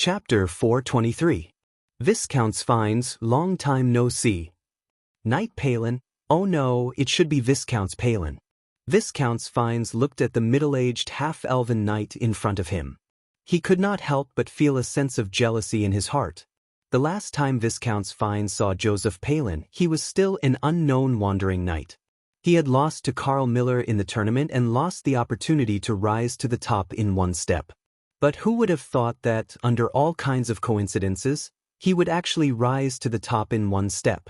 Chapter 423. Viscount's Fines, Long Time No See. Knight Palin. Oh no, it should be Viscount's Palin. Viscount's Fines looked at the middle-aged half-elven knight in front of him. He could not help but feel a sense of jealousy in his heart. The last time Viscount's Fines saw Joseph Palin, he was still an unknown wandering knight. He had lost to Carl Miller in the tournament and lost the opportunity to rise to the top in one step. But who would have thought that, under all kinds of coincidences, he would actually rise to the top in one step?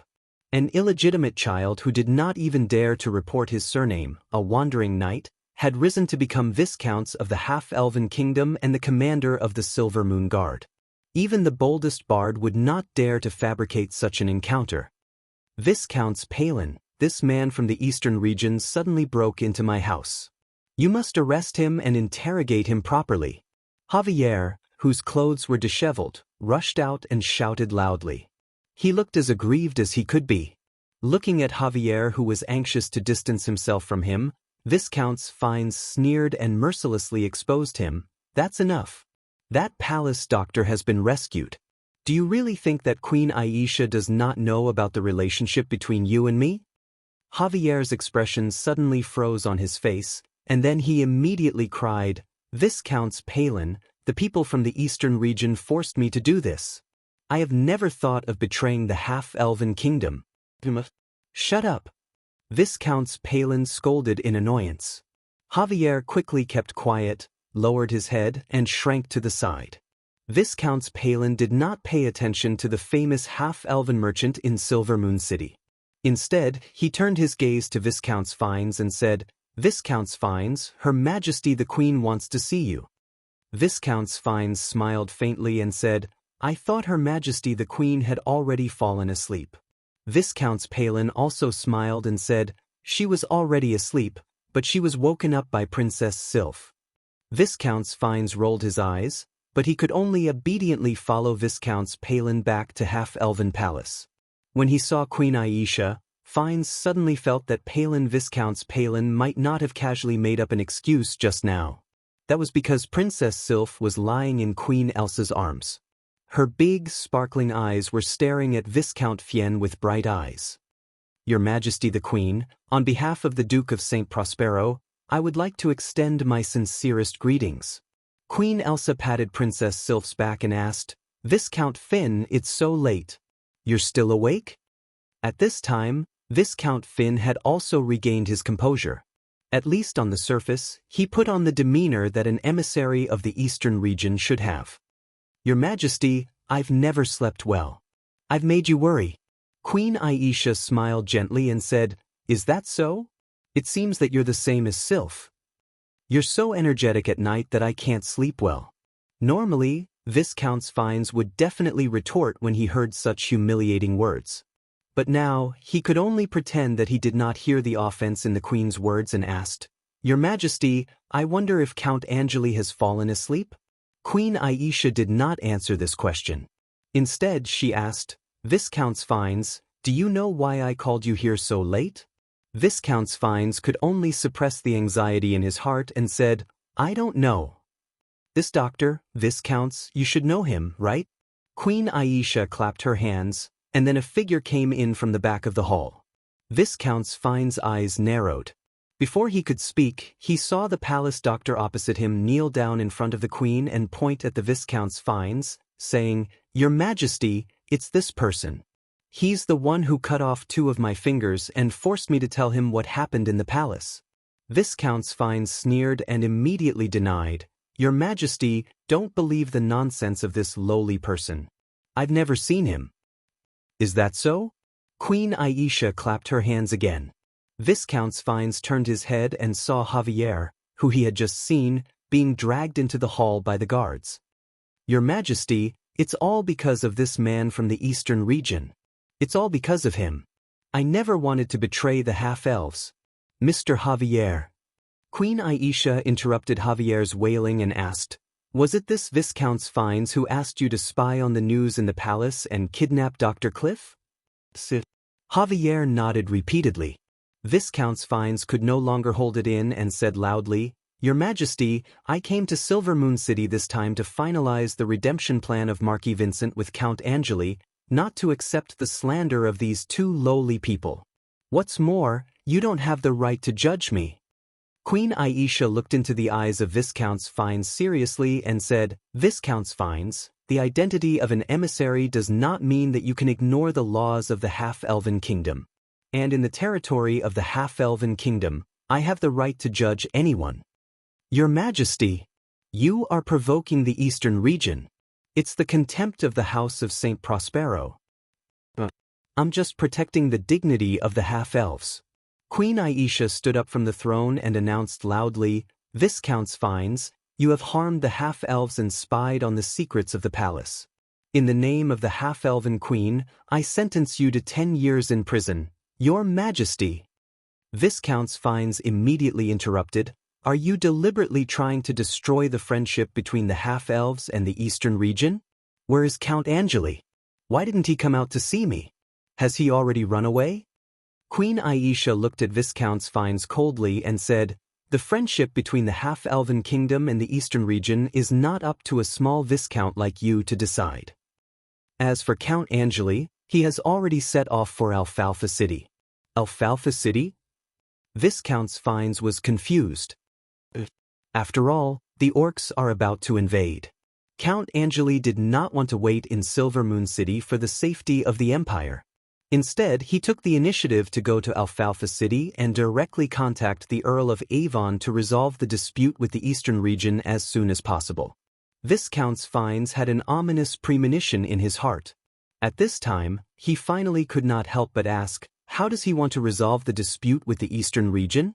An illegitimate child who did not even dare to report his surname, a wandering knight, had risen to become Viscounts of the half-elven kingdom and the commander of the Silver Moon Guard. Even the boldest bard would not dare to fabricate such an encounter. Viscounts Palin, this man from the eastern regions suddenly broke into my house. You must arrest him and interrogate him properly. Javier, whose clothes were disheveled, rushed out and shouted loudly. He looked as aggrieved as he could be. Looking at Javier, who was anxious to distance himself from him, Viscount's Fines sneered and mercilessly exposed him. That's enough. That palace doctor has been rescued. Do you really think that Queen Aisha does not know about the relationship between you and me? Javier's expression suddenly froze on his face, and then he immediately cried, Viscounts Palin, the people from the eastern region forced me to do this. I have never thought of betraying the half-elven kingdom. Shut up. Viscounts Palin scolded in annoyance. Javier quickly kept quiet, lowered his head, and shrank to the side. Viscounts Palin did not pay attention to the famous half-elven merchant in Silver Moon City. Instead, he turned his gaze to Viscount's Fines and said, Viscount's Fines, Her Majesty the Queen wants to see you. Viscount's Fines smiled faintly and said, I thought Her Majesty the Queen had already fallen asleep. Viscount's Palin also smiled and said, she was already asleep, but she was woken up by Princess Sylph. Viscount's Fines rolled his eyes, but he could only obediently follow Viscount's Palin back to Half-Elven Palace. When he saw Queen Aisha, Fines suddenly felt that Viscount's Palin might not have casually made up an excuse just now. That was because Princess Sylph was lying in Queen Elsa's arms. Her big, sparkling eyes were staring at Viscount Fien with bright eyes. Your Majesty the Queen, on behalf of the Duke of St. Prospero, I would like to extend my sincerest greetings. Queen Elsa patted Princess Sylph's back and asked, Viscount Finn, it's so late. You're still awake? At this time, Viscount Finn had also regained his composure. At least on the surface, he put on the demeanor that an emissary of the eastern region should have. Your Majesty, I've never slept well. I've made you worry. Queen Aisha smiled gently and said, Is that so? It seems that you're the same as Sylph. You're so energetic at night that I can't sleep well. Normally, Viscount's Fines would definitely retort when he heard such humiliating words. But now, he could only pretend that he did not hear the offense in the Queen's words and asked, Your Majesty, I wonder if Count Angeli has fallen asleep? Queen Aisha did not answer this question. Instead, she asked, Viscount's Fines, do you know why I called you here so late? Viscount's Fines could only suppress the anxiety in his heart and said, I don't know. This doctor, Viscounts, you should know him, right? Queen Aisha clapped her hands, and then a figure came in from the back of the hall. Viscount's Fines' eyes narrowed. Before he could speak, he saw the palace doctor opposite him kneel down in front of the Queen and point at the Viscount's Fines, saying, Your Majesty, it's this person. He's the one who cut off 2 of my fingers and forced me to tell him what happened in the palace. Viscount's Fines sneered and immediately denied, Your Majesty, don't believe the nonsense of this lowly person. I've never seen him. Is that so? Queen Aisha clapped her hands again. Viscount's Fines turned his head and saw Javier, who he had just seen, being dragged into the hall by the guards. Your Majesty, it's all because of this man from the eastern region. It's all because of him. I never wanted to betray the half-elves. Mr. Javier. Queen Aisha interrupted Javier's wailing and asked, Was it this Viscount's Fines who asked you to spy on the news in the palace and kidnap Dr. Cliff? Javier nodded repeatedly. Viscount's Fines could no longer hold it in and said loudly, Your Majesty, I came to Silver Moon City this time to finalize the redemption plan of Marquis Vincent with Count Angeli, not to accept the slander of these two lowly people. What's more, you don't have the right to judge me. Queen Aisha looked into the eyes of Viscount Fines seriously and said, Viscount Fines, the identity of an emissary does not mean that you can ignore the laws of the half-elven kingdom. And in the territory of the half-elven kingdom, I have the right to judge anyone. Your Majesty, you are provoking the eastern region. It's the contempt of the House of Saint Prospero. I'm just protecting the dignity of the half-elves. Queen Aisha stood up from the throne and announced loudly, Viscount Fines, you have harmed the half-elves and spied on the secrets of the palace. In the name of the half-elven queen, I sentence you to 10 years in prison. Your Majesty. Viscount Fines immediately interrupted, are you deliberately trying to destroy the friendship between the half-elves and the eastern region? Where is Count Angeli? Why didn't he come out to see me? Has he already run away? Queen Aisha looked at Viscount Fines coldly and said, the friendship between the half-elven kingdom and the eastern region is not up to a small viscount like you to decide. As for Count Angeli, he has already set off for Alfalfa City. Alfalfa City? Viscount Fines was confused. After all, the orcs are about to invade. Count Angeli did not want to wait in Silver Moon City for the safety of the Empire. Instead, he took the initiative to go to Alfalfa City and directly contact the Earl of Avon to resolve the dispute with the eastern region as soon as possible. Viscount Fines had an ominous premonition in his heart. At this time, he finally could not help but ask, how does he want to resolve the dispute with the eastern region?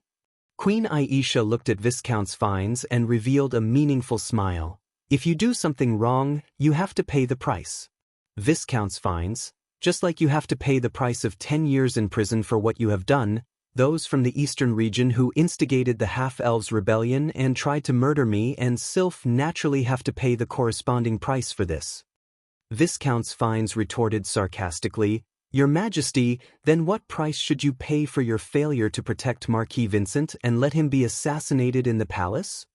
Queen Aisha looked at Viscount Fines and revealed a meaningful smile. If you do something wrong, you have to pay the price. Viscount Fines, just like you have to pay the price of 10 years in prison for what you have done, those from the eastern region who instigated the half-elves rebellion and tried to murder me and Sylph naturally have to pay the corresponding price for this. Viscount Fines retorted sarcastically, Your Majesty, then what price should you pay for your failure to protect Marquis Vincent and let him be assassinated in the palace?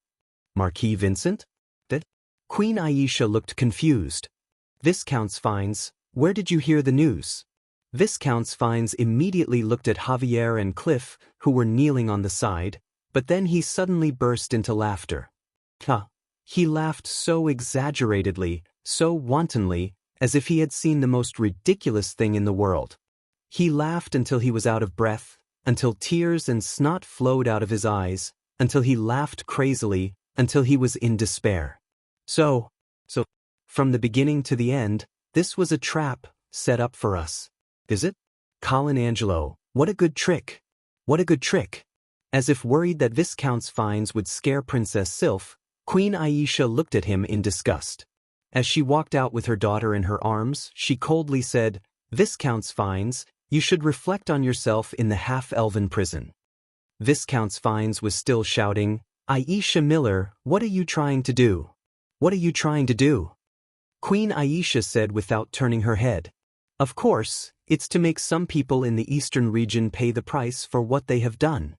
Marquis Vincent? Queen Aisha looked confused. Viscount Fines, where did you hear the news? Viscount Fines immediately looked at Javier and Cliff, who were kneeling on the side, but then he suddenly burst into laughter. He laughed so exaggeratedly, so wantonly, as if he had seen the most ridiculous thing in the world. He laughed until he was out of breath, until tears and snot flowed out of his eyes, until he laughed crazily, until he was in despair. So, from the beginning to the end, this was a trap set up for us. Is it? Colin Angelo, what a good trick. What a good trick. As if worried that Viscount Fines would scare Princess Sylph, Queen Aisha looked at him in disgust. As she walked out with her daughter in her arms, she coldly said, Viscount Fines, you should reflect on yourself in the half-elven prison. Viscount Fines was still shouting, Aisha Miller, what are you trying to do? What are you trying to do? Queen Aisha said without turning her head. Of course, it's to make some people in the eastern region pay the price for what they have done.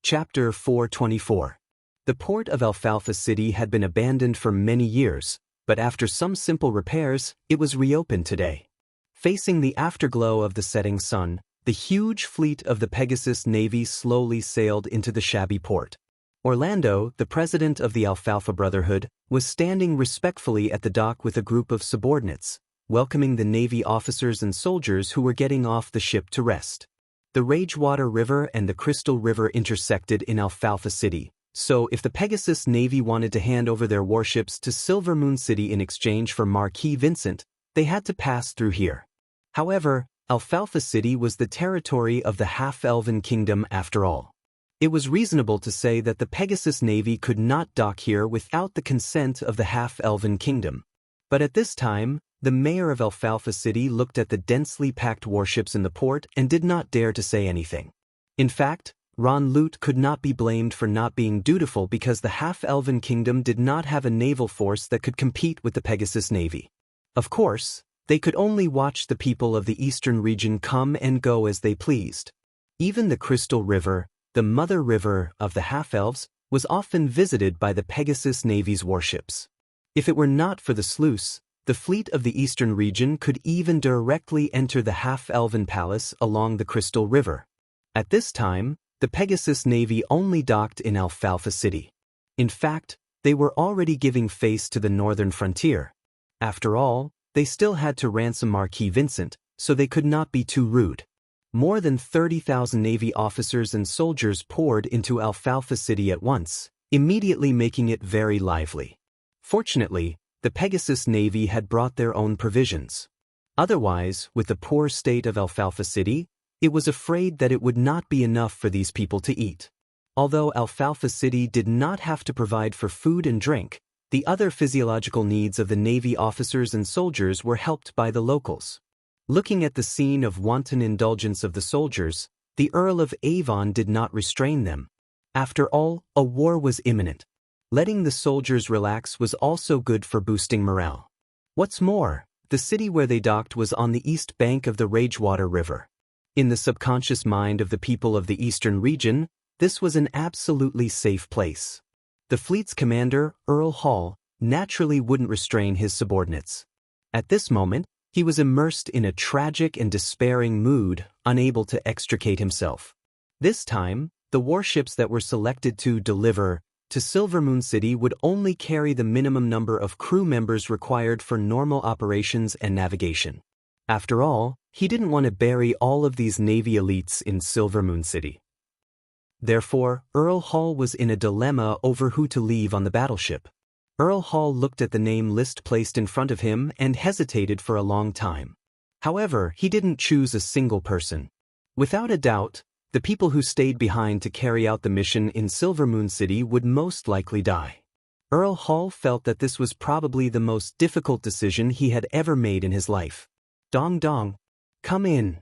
Chapter 424. The port of Alfalfa City had been abandoned for many years, but after some simple repairs, it was reopened today. Facing the afterglow of the setting sun, the huge fleet of the Pegasus Navy slowly sailed into the shabby port. Orlando, the president of the Alfalfa Brotherhood, was standing respectfully at the dock with a group of subordinates, welcoming the Navy officers and soldiers who were getting off the ship to rest. The Ragewater River and the Crystal River intersected in Alfalfa City, so if the Pegasus Navy wanted to hand over their warships to Silver Moon City in exchange for Marquis Vincent, they had to pass through here. However, Alfalfa City was the territory of the half-elven kingdom after all. It was reasonable to say that the Pegasus Navy could not dock here without the consent of the half-elven kingdom. But at this time, the mayor of Alfalfa City looked at the densely packed warships in the port and did not dare to say anything. In fact, Ron Lute could not be blamed for not being dutiful because the half-elven kingdom did not have a naval force that could compete with the Pegasus Navy. Of course, they could only watch the people of the eastern region come and go as they pleased. Even the Crystal River, the mother river of the half-elves, was often visited by the Pegasus Navy's warships. If it were not for the sluice, the fleet of the eastern region could even directly enter the half-elven palace along the Crystal River. At this time, the Pegasus Navy only docked in Alfalfa City. In fact, they were already giving face to the northern frontier. After all, they still had to ransom Marquis Vincent, so they could not be too rude. More than 30,000 Navy officers and soldiers poured into Alfalfa City at once, immediately making it very lively. Fortunately, the Pegasus Navy had brought their own provisions. Otherwise, with the poor state of Alfalfa City, it was afraid that it would not be enough for these people to eat. Although Alfalfa City did not have to provide for food and drink, the other physiological needs of the Navy officers and soldiers were helped by the locals. Looking at the scene of wanton indulgence of the soldiers, the Earl of Avon did not restrain them. After all, a war was imminent. Letting the soldiers relax was also good for boosting morale. What's more, the city where they docked was on the east bank of the Ragewater River. In the subconscious mind of the people of the eastern region, this was an absolutely safe place. The fleet's commander, Earl Hall, naturally wouldn't restrain his subordinates. At this moment, he was immersed in a tragic and despairing mood, unable to extricate himself. This time, the warships that were selected to deliver to Silvermoon City would only carry the minimum number of crew members required for normal operations and navigation. After all, he didn't want to bury all of these Navy elites in Silvermoon City. Therefore, Earl Hall was in a dilemma over who to leave on the battleship. Earl Hall looked at the name list placed in front of him and hesitated for a long time. However, he didn't choose a single person. Without a doubt, the people who stayed behind to carry out the mission in Silvermoon City would most likely die. Earl Hall felt that this was probably the most difficult decision he had ever made in his life. Dong dong. Come in.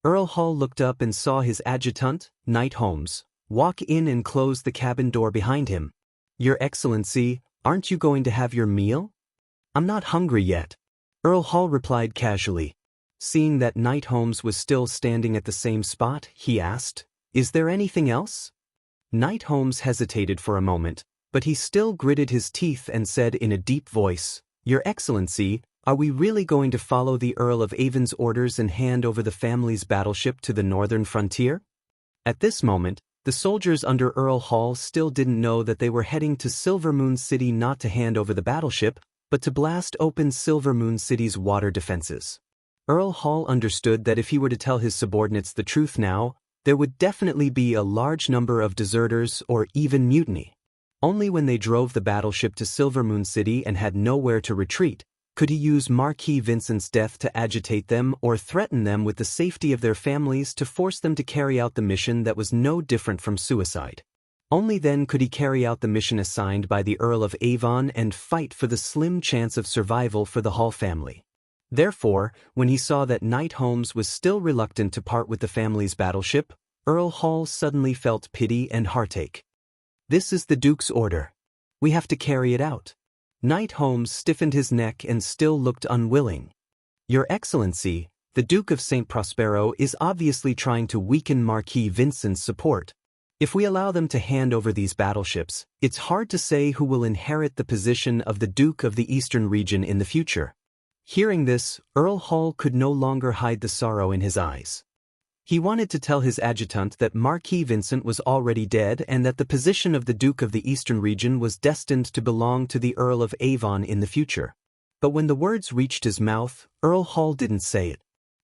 Earl Hall looked up and saw his adjutant, Knight Holmes, walk in and close the cabin door behind him. Your Excellency, aren't you going to have your meal? I'm not hungry yet. Earl Hall replied casually. Seeing that Knight Holmes was still standing at the same spot, he asked, Is there anything else? Knight Holmes hesitated for a moment, but he still gritted his teeth and said in a deep voice, Your Excellency, are we really going to follow the Earl of Avon's orders and hand over the family's battleship to the northern frontier? At this moment, the soldiers under Earl Hall still didn't know that they were heading to Silvermoon City not to hand over the battleship, but to blast open Silvermoon City's water defenses. Earl Hall understood that if he were to tell his subordinates the truth now, there would definitely be a large number of deserters or even mutiny. Only when they drove the battleship to Silvermoon City and had nowhere to retreat, could he use Marquis Vincent's death to agitate them or threaten them with the safety of their families to force them to carry out the mission that was no different from suicide. Only then could he carry out the mission assigned by the Earl of Avon and fight for the slim chance of survival for the Hall family. Therefore, when he saw that Knight Holmes was still reluctant to part with the family's battleship, Earl Hall suddenly felt pity and heartache. This is the Duke's order. We have to carry it out. Knight Holmes stiffened his neck and still looked unwilling. Your Excellency, the Duke of St. Prospero is obviously trying to weaken Marquis Vincent's support. If we allow them to hand over these battleships, it's hard to say who will inherit the position of the Duke of the Eastern region in the future. Hearing this, Earl Hall could no longer hide the sorrow in his eyes. He wanted to tell his adjutant that Marquis Vincent was already dead and that the position of the Duke of the Eastern region was destined to belong to the Earl of Avon in the future. But when the words reached his mouth, Earl Hall didn't say it.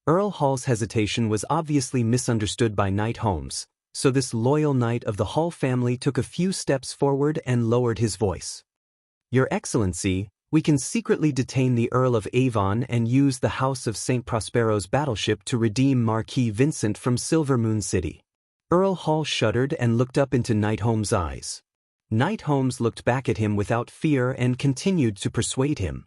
Earl Hall's hesitation was obviously misunderstood by Knight Holmes, so this loyal knight of the Hall family took a few steps forward and lowered his voice. Your Excellency, we can secretly detain the Earl of Avon and use the House of St. Prospero's battleship to redeem Marquis Vincent from Silvermoon City. Earl Hall shuddered and looked up into Knight Holmes' eyes. Knight Holmes looked back at him without fear and continued to persuade him.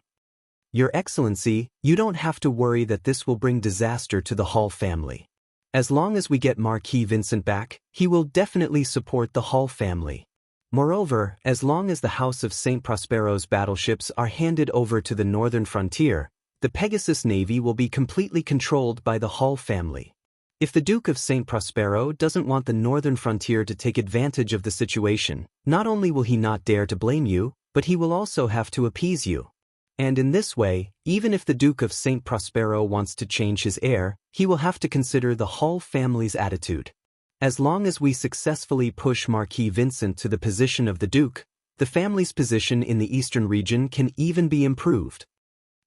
Your Excellency, you don't have to worry that this will bring disaster to the Hall family. As long as we get Marquis Vincent back, he will definitely support the Hall family. Moreover, as long as the House of St. Prospero's battleships are handed over to the northern frontier, the Pegasus Navy will be completely controlled by the Hall family. If the Duke of St. Prospero doesn't want the northern frontier to take advantage of the situation, not only will he not dare to blame you, but he will also have to appease you. And in this way, even if the Duke of St. Prospero wants to change his heir, he will have to consider the Hall family's attitude. As long as we successfully push Marquis Vincent to the position of the Duke, the family's position in the eastern region can even be improved.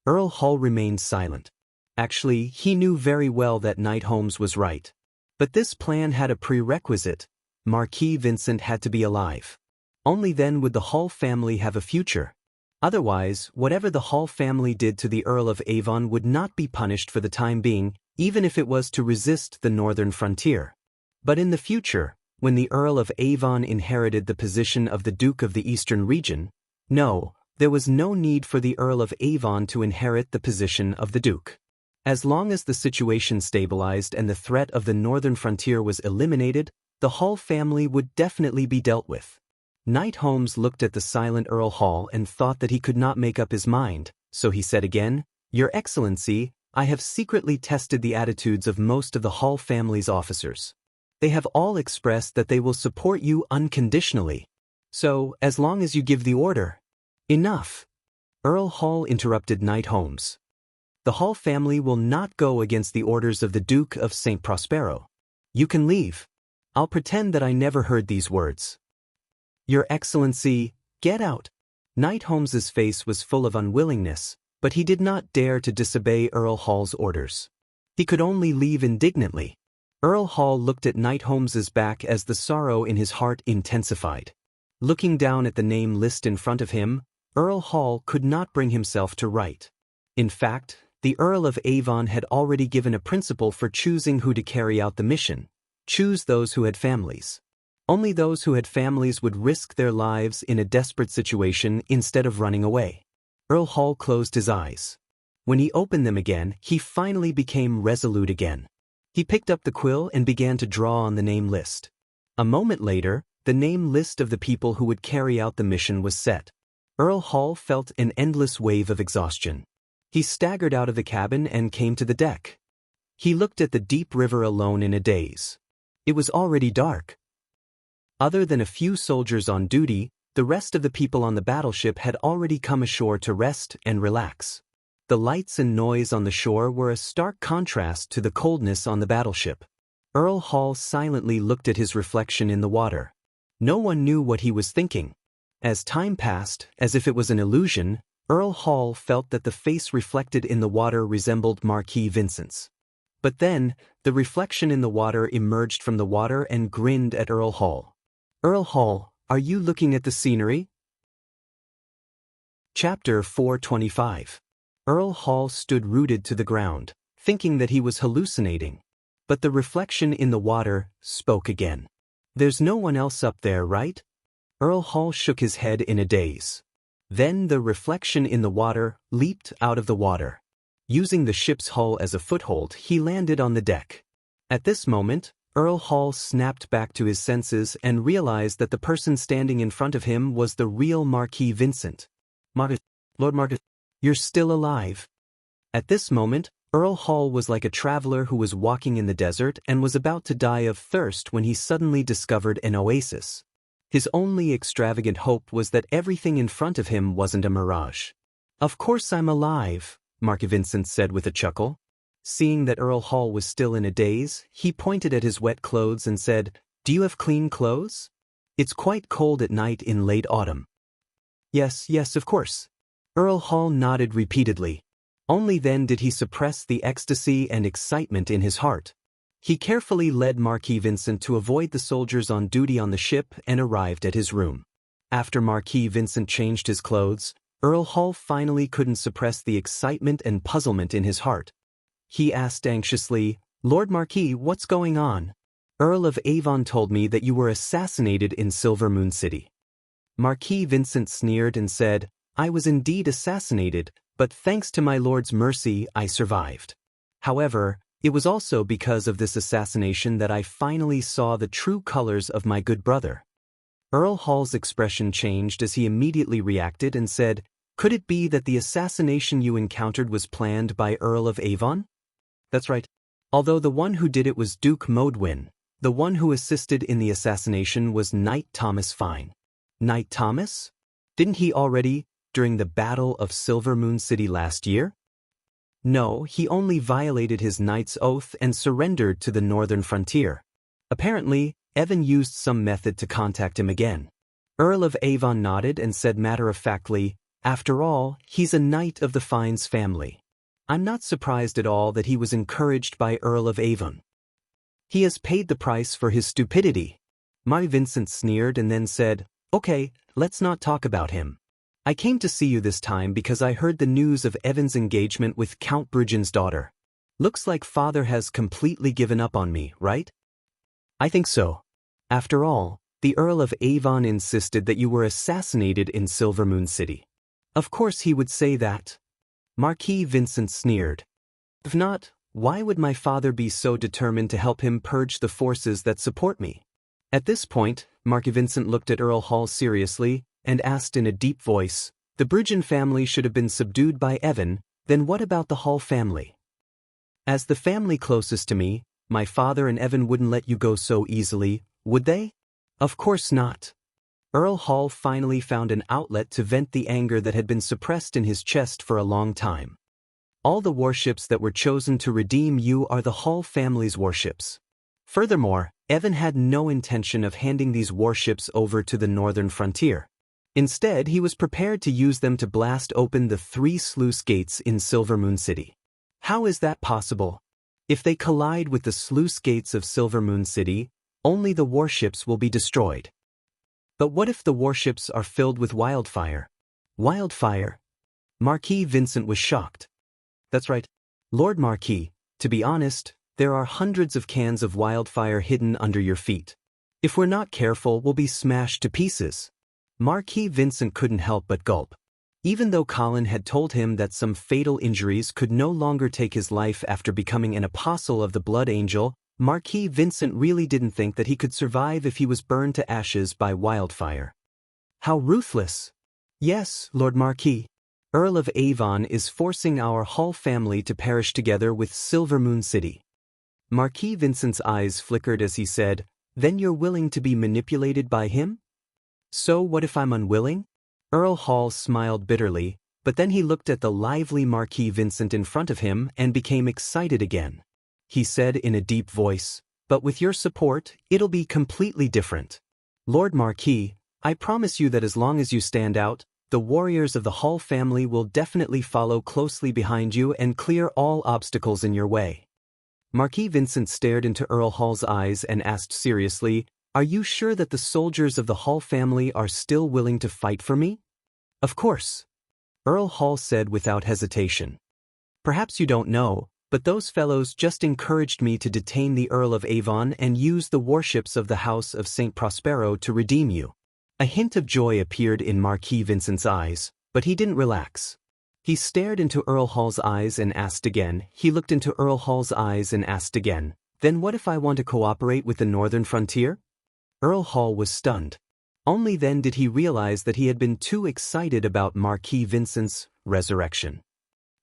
Earl Hall remained silent. Actually, he knew very well that Knight Holmes was right. But this plan had a prerequisite. Marquis Vincent had to be alive. Only then would the Hall family have a future. Otherwise, whatever the Hall family did to the Earl of Avon would not be punished for the time being, even if it was to resist the northern frontier. But in the future, when the Earl of Avon inherited the position of the Duke of the Eastern region, no, there was no need for the Earl of Avon to inherit the position of the Duke. As long as the situation stabilized and the threat of the northern frontier was eliminated, the Hall family would definitely be dealt with. Knight Holmes looked at the silent Earl Hall and thought that he could not make up his mind, so he said again, "Your Excellency, I have secretly tested the attitudes of most of the Hall family's officers. They have all expressed that they will support you unconditionally. So, as long as you give the order." "Enough!" Earl Hall interrupted Knight Holmes. "The Hall family will not go against the orders of the Duke of St. Prospero. You can leave. I'll pretend that I never heard these words." "Your Excellency, get out." Knight Holmes's face was full of unwillingness, but he did not dare to disobey Earl Hall's orders. He could only leave indignantly. Earl Hall looked at Knight Holmes's back as the sorrow in his heart intensified. Looking down at the name list in front of him, Earl Hall could not bring himself to write. In fact, the Earl of Avon had already given a principle for choosing who to carry out the mission. Choose those who had families. Only those who had families would risk their lives in a desperate situation instead of running away. Earl Hall closed his eyes. When he opened them again, he finally became resolute again. He picked up the quill and began to draw on the name list. A moment later, the name list of the people who would carry out the mission was set. Earl Hall felt an endless wave of exhaustion. He staggered out of the cabin and came to the deck. He looked at the deep river alone in a daze. It was already dark. Other than a few soldiers on duty, the rest of the people on the battleship had already come ashore to rest and relax. The lights and noise on the shore were a stark contrast to the coldness on the battleship. Earl Hall silently looked at his reflection in the water. No one knew what he was thinking. As time passed, as if it was an illusion, Earl Hall felt that the face reflected in the water resembled Marquis Vincent's. But then, the reflection in the water emerged from the water and grinned at Earl Hall. "Earl Hall, are you looking at the scenery?" Chapter 425. Earl Hall stood rooted to the ground, thinking that he was hallucinating. But the reflection in the water spoke again. "There's no one else up there, right?" Earl Hall shook his head in a daze. Then the reflection in the water leaped out of the water. Using the ship's hull as a foothold, he landed on the deck. At this moment, Earl Hall snapped back to his senses and realized that the person standing in front of him was the real Marquis Vincent. "Lord Marcus, you're still alive." At this moment, Earl Hall was like a traveler who was walking in the desert and was about to die of thirst when he suddenly discovered an oasis. His only extravagant hope was that everything in front of him wasn't a mirage. "Of course I'm alive," Marquis Vincent said with a chuckle. Seeing that Earl Hall was still in a daze, he pointed at his wet clothes and said, "Do you have clean clothes? It's quite cold at night in late autumn." Yes, of course." Earl Hall nodded repeatedly. Only then did he suppress the ecstasy and excitement in his heart. He carefully led Marquis Vincent to avoid the soldiers on duty on the ship and arrived at his room. After Marquis Vincent changed his clothes, Earl Hall finally couldn't suppress the excitement and puzzlement in his heart. He asked anxiously, "Lord Marquis, what's going on? Earl of Avon told me that you were assassinated in Silver Moon City." Marquis Vincent sneered and said, "I was indeed assassinated, but thanks to my lord's mercy I survived. However, it was also because of this assassination that I finally saw the true colors of my good brother." Earl Hall's expression changed as he immediately reacted and said, "Could it be that the assassination you encountered was planned by Earl of Avon?" "That's right." Although the one who did it was Duke Modwin, the one who assisted in the assassination was Knight Thomas Fine. Knight Thomas? Didn't he already, during the Battle of Silvermoon City last year? No, he only violated his knight's oath and surrendered to the northern frontier. Apparently, Evan used some method to contact him again. Earl of Avon nodded and said matter-of-factly, "After all, he's a knight of the Fiennes family. I'm not surprised at all that he was encouraged by Earl of Avon. He has paid the price for his stupidity." Marty Vincent sneered and then said, "Okay, let's not talk about him. I came to see you this time because I heard the news of Evan's engagement with Count Brugen's daughter. Looks like father has completely given up on me, right?" "I think so. After all, the Earl of Avon insisted that you were assassinated in Silvermoon City." "Of course he would say that." Marquis Vincent sneered. "If not, why would my father be so determined to help him purge the forces that support me?" At this point, Marquis Vincent looked at Earl Hall seriously and asked in a deep voice, "The Brugen family should have been subdued by Evan, then what about the Hall family?" "As the family closest to me, my father and Evan wouldn't let you go so easily, would they?" "Of course not." Earl Hall finally found an outlet to vent the anger that had been suppressed in his chest for a long time. "All the warships that were chosen to redeem you are the Hall family's warships. Furthermore, Evan had no intention of handing these warships over to the northern frontier. Instead, he was prepared to use them to blast open the 3 sluice gates in Silvermoon City. How is that possible? If they collide with the sluice gates of Silvermoon City, only the warships will be destroyed. But what if the warships are filled with wildfire?" "Wildfire?" Marquis Vincent was shocked. "That's right, Lord Marquis, to be honest, there are hundreds of cans of wildfire hidden under your feet. If we're not careful, we'll be smashed to pieces." Marquis Vincent couldn't help but gulp. Even though Colin had told him that some fatal injuries could no longer take his life after becoming an apostle of the Blood Angel, Marquis Vincent really didn't think that he could survive if he was burned to ashes by wildfire. "How ruthless!" "Yes, Lord Marquis. Earl of Avon is forcing our Hall family to perish together with Silvermoon City." Marquis Vincent's eyes flickered as he said, "Then you're willing to be manipulated by him?" "So what if I'm unwilling?" Earl Hall smiled bitterly, but then he looked at the lively Marquis Vincent in front of him and became excited again. He said in a deep voice, "But with your support, it'll be completely different. Lord Marquis, I promise you that as long as you stand out, the warriors of the Hall family will definitely follow closely behind you and clear all obstacles in your way." Marquis Vincent stared into Earl Hall's eyes and asked seriously, "Are you sure that the soldiers of the Hall family are still willing to fight for me?" "Of course," Earl Hall said without hesitation. "Perhaps you don't know, but those fellows just encouraged me to detain the Earl of Avon and use the warships of the House of St. Prospero to redeem you." A hint of joy appeared in Marquis Vincent's eyes, but he didn't relax. He stared into Earl Hall's eyes and asked again. He looked into Earl Hall's eyes and asked again, "Then what if I want to cooperate with the northern frontier?" Earl Hall was stunned. Only then did he realize that he had been too excited about Marquis Vincent's resurrection.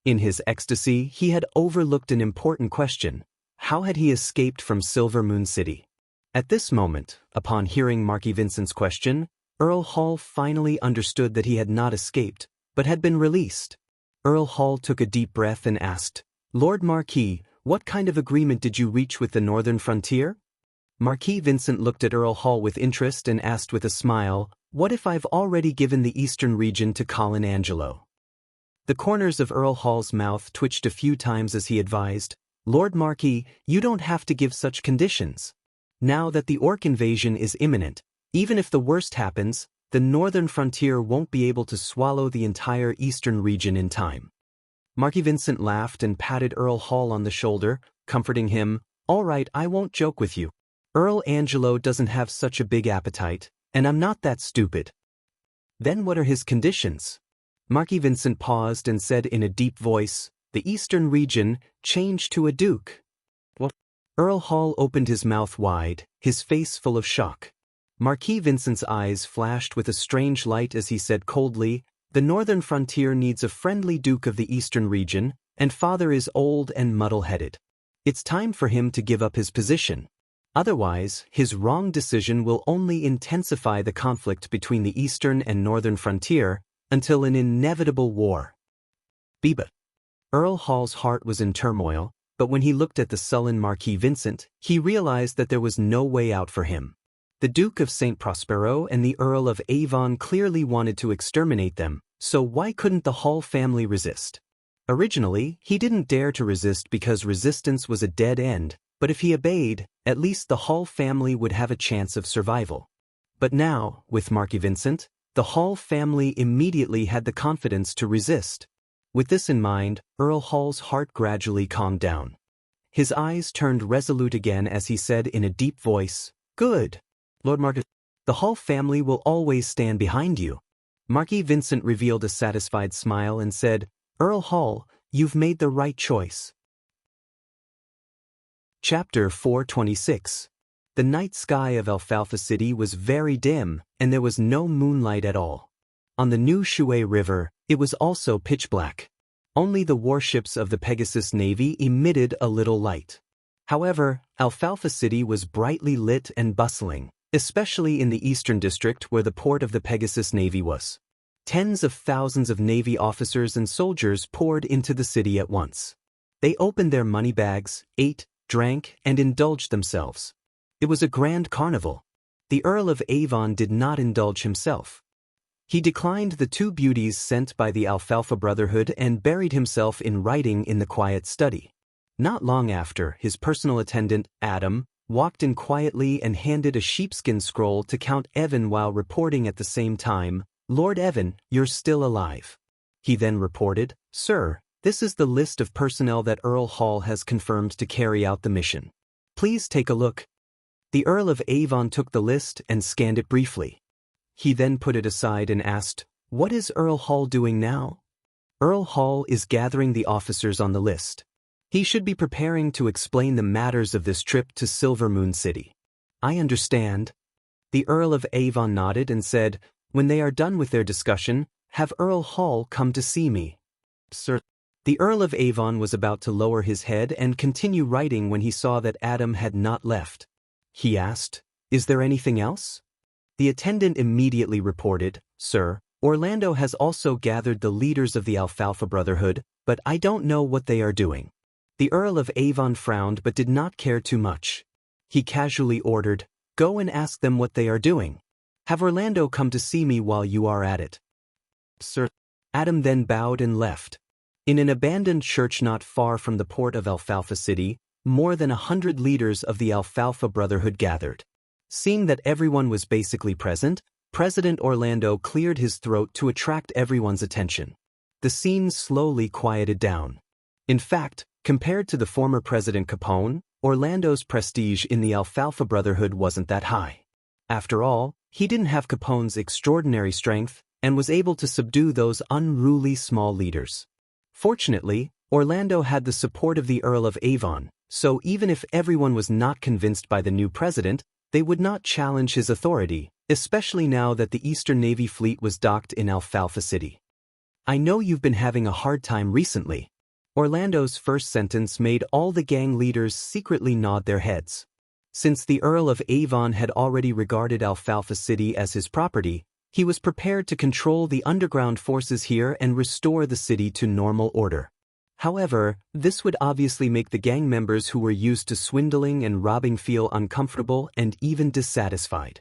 In his ecstasy, he had overlooked an important question. How had he escaped from Silvermoon City? At this moment, upon hearing Marquis Vincent's question, Earl Hall finally understood that he had not escaped, but had been released. Earl Hall took a deep breath and asked, "Lord Marquis, what kind of agreement did you reach with the northern frontier?" Marquis Vincent looked at Earl Hall with interest and asked with a smile, "What if I've already given the eastern region to Colin Angelo?" The corners of Earl Hall's mouth twitched a few times as he advised, "Lord Marquis, you don't have to give such conditions. Now that the orc invasion is imminent, even if the worst happens, the northern frontier won't be able to swallow the entire eastern region in time." Marquis Vincent laughed and patted Earl Hall on the shoulder, comforting him, "All right, I won't joke with you. Earl Angelo doesn't have such a big appetite, and I'm not that stupid." "Then what are his conditions?" Marquis Vincent paused and said in a deep voice, "The eastern region changed to a duke." "What?" Earl Hall opened his mouth wide, his face full of shock. Marquis Vincent's eyes flashed with a strange light as he said coldly, "The northern frontier needs a friendly duke of the eastern region, and father is old and muddle-headed. It's time for him to give up his position. Otherwise, his wrong decision will only intensify the conflict between the eastern and northern frontier until an inevitable war. Biba. Earl Hall's heart was in turmoil, but when he looked at the sullen Marquis Vincent, he realized that there was no way out for him. The Duke of St. Prospero and the Earl of Avon clearly wanted to exterminate them, so why couldn't the Hall family resist? Originally, he didn't dare to resist because resistance was a dead end, but if he obeyed, at least the Hall family would have a chance of survival. But now, with Marquis Vincent, the Hall family immediately had the confidence to resist. With this in mind, Earl Hall's heart gradually calmed down. His eyes turned resolute again as he said in a deep voice, "Good, Lord Marquis. The Hall family will always stand behind you." Marquis Vincent revealed a satisfied smile and said, "Earl Hall, you've made the right choice." Chapter 426. The night sky of Alfalfa City was very dim, and there was no moonlight at all. On the New Shuai River, it was also pitch black. Only the warships of the Pegasus Navy emitted a little light. However, Alfalfa City was brightly lit and bustling, especially in the eastern district where the port of the Pegasus Navy was. Tens of thousands of Navy officers and soldiers poured into the city at once. They opened their money bags, ate, drank, and indulged themselves. It was a grand carnival. The Earl of Avon did not indulge himself. He declined the two beauties sent by the Alfalfa Brotherhood and buried himself in writing in the quiet study. Not long after, his personal attendant, Adam, walked in quietly and handed a sheepskin scroll to Count Evan while reporting at the same time, "Lord Evan, you're still alive." He then reported, "Sir, this is the list of personnel that Earl Hall has confirmed to carry out the mission. Please take a look." The Earl of Avon took the list and scanned it briefly. He then put it aside and asked, "What is Earl Hall doing now?" Earl Hall is gathering the officers on the list. He should be preparing to explain the matters of this trip to Silver Moon City. "I understand." The Earl of Avon nodded and said, "When they are done with their discussion, have Earl Hall come to see me." "Sir." The Earl of Avon was about to lower his head and continue writing when he saw that Adam had not left. He asked, "Is there anything else?" The attendant immediately reported, "Sir, Orlando has also gathered the leaders of the Alfalfa Brotherhood, but I don't know what they are doing." The Earl of Avon frowned but did not care too much. He casually ordered, "Go and ask them what they are doing. Have Orlando come to see me while you are at it." "Sir." Adam then bowed and left. In an abandoned church not far from the port of Alfalfa City, more than 100 leaders of the Alfalfa Brotherhood gathered. Seeing that everyone was basically present, President Orlando cleared his throat to attract everyone's attention. The scene slowly quieted down. In fact, compared to the former President Capone, Orlando's prestige in the Alfalfa Brotherhood wasn't that high. After all, he didn't have Capone's extraordinary strength and was able to subdue those unruly small leaders. Fortunately, Orlando had the support of the Earl of Avon, so even if everyone was not convinced by the new president, they would not challenge his authority, especially now that the Eastern Navy fleet was docked in Alfalfa City. "I know you've been having a hard time recently." Orlando's first sentence made all the gang leaders secretly nod their heads. Since the Earl of Avon had already regarded Alfalfa City as his property, he was prepared to control the underground forces here and restore the city to normal order. However, this would obviously make the gang members who were used to swindling and robbing feel uncomfortable and even dissatisfied.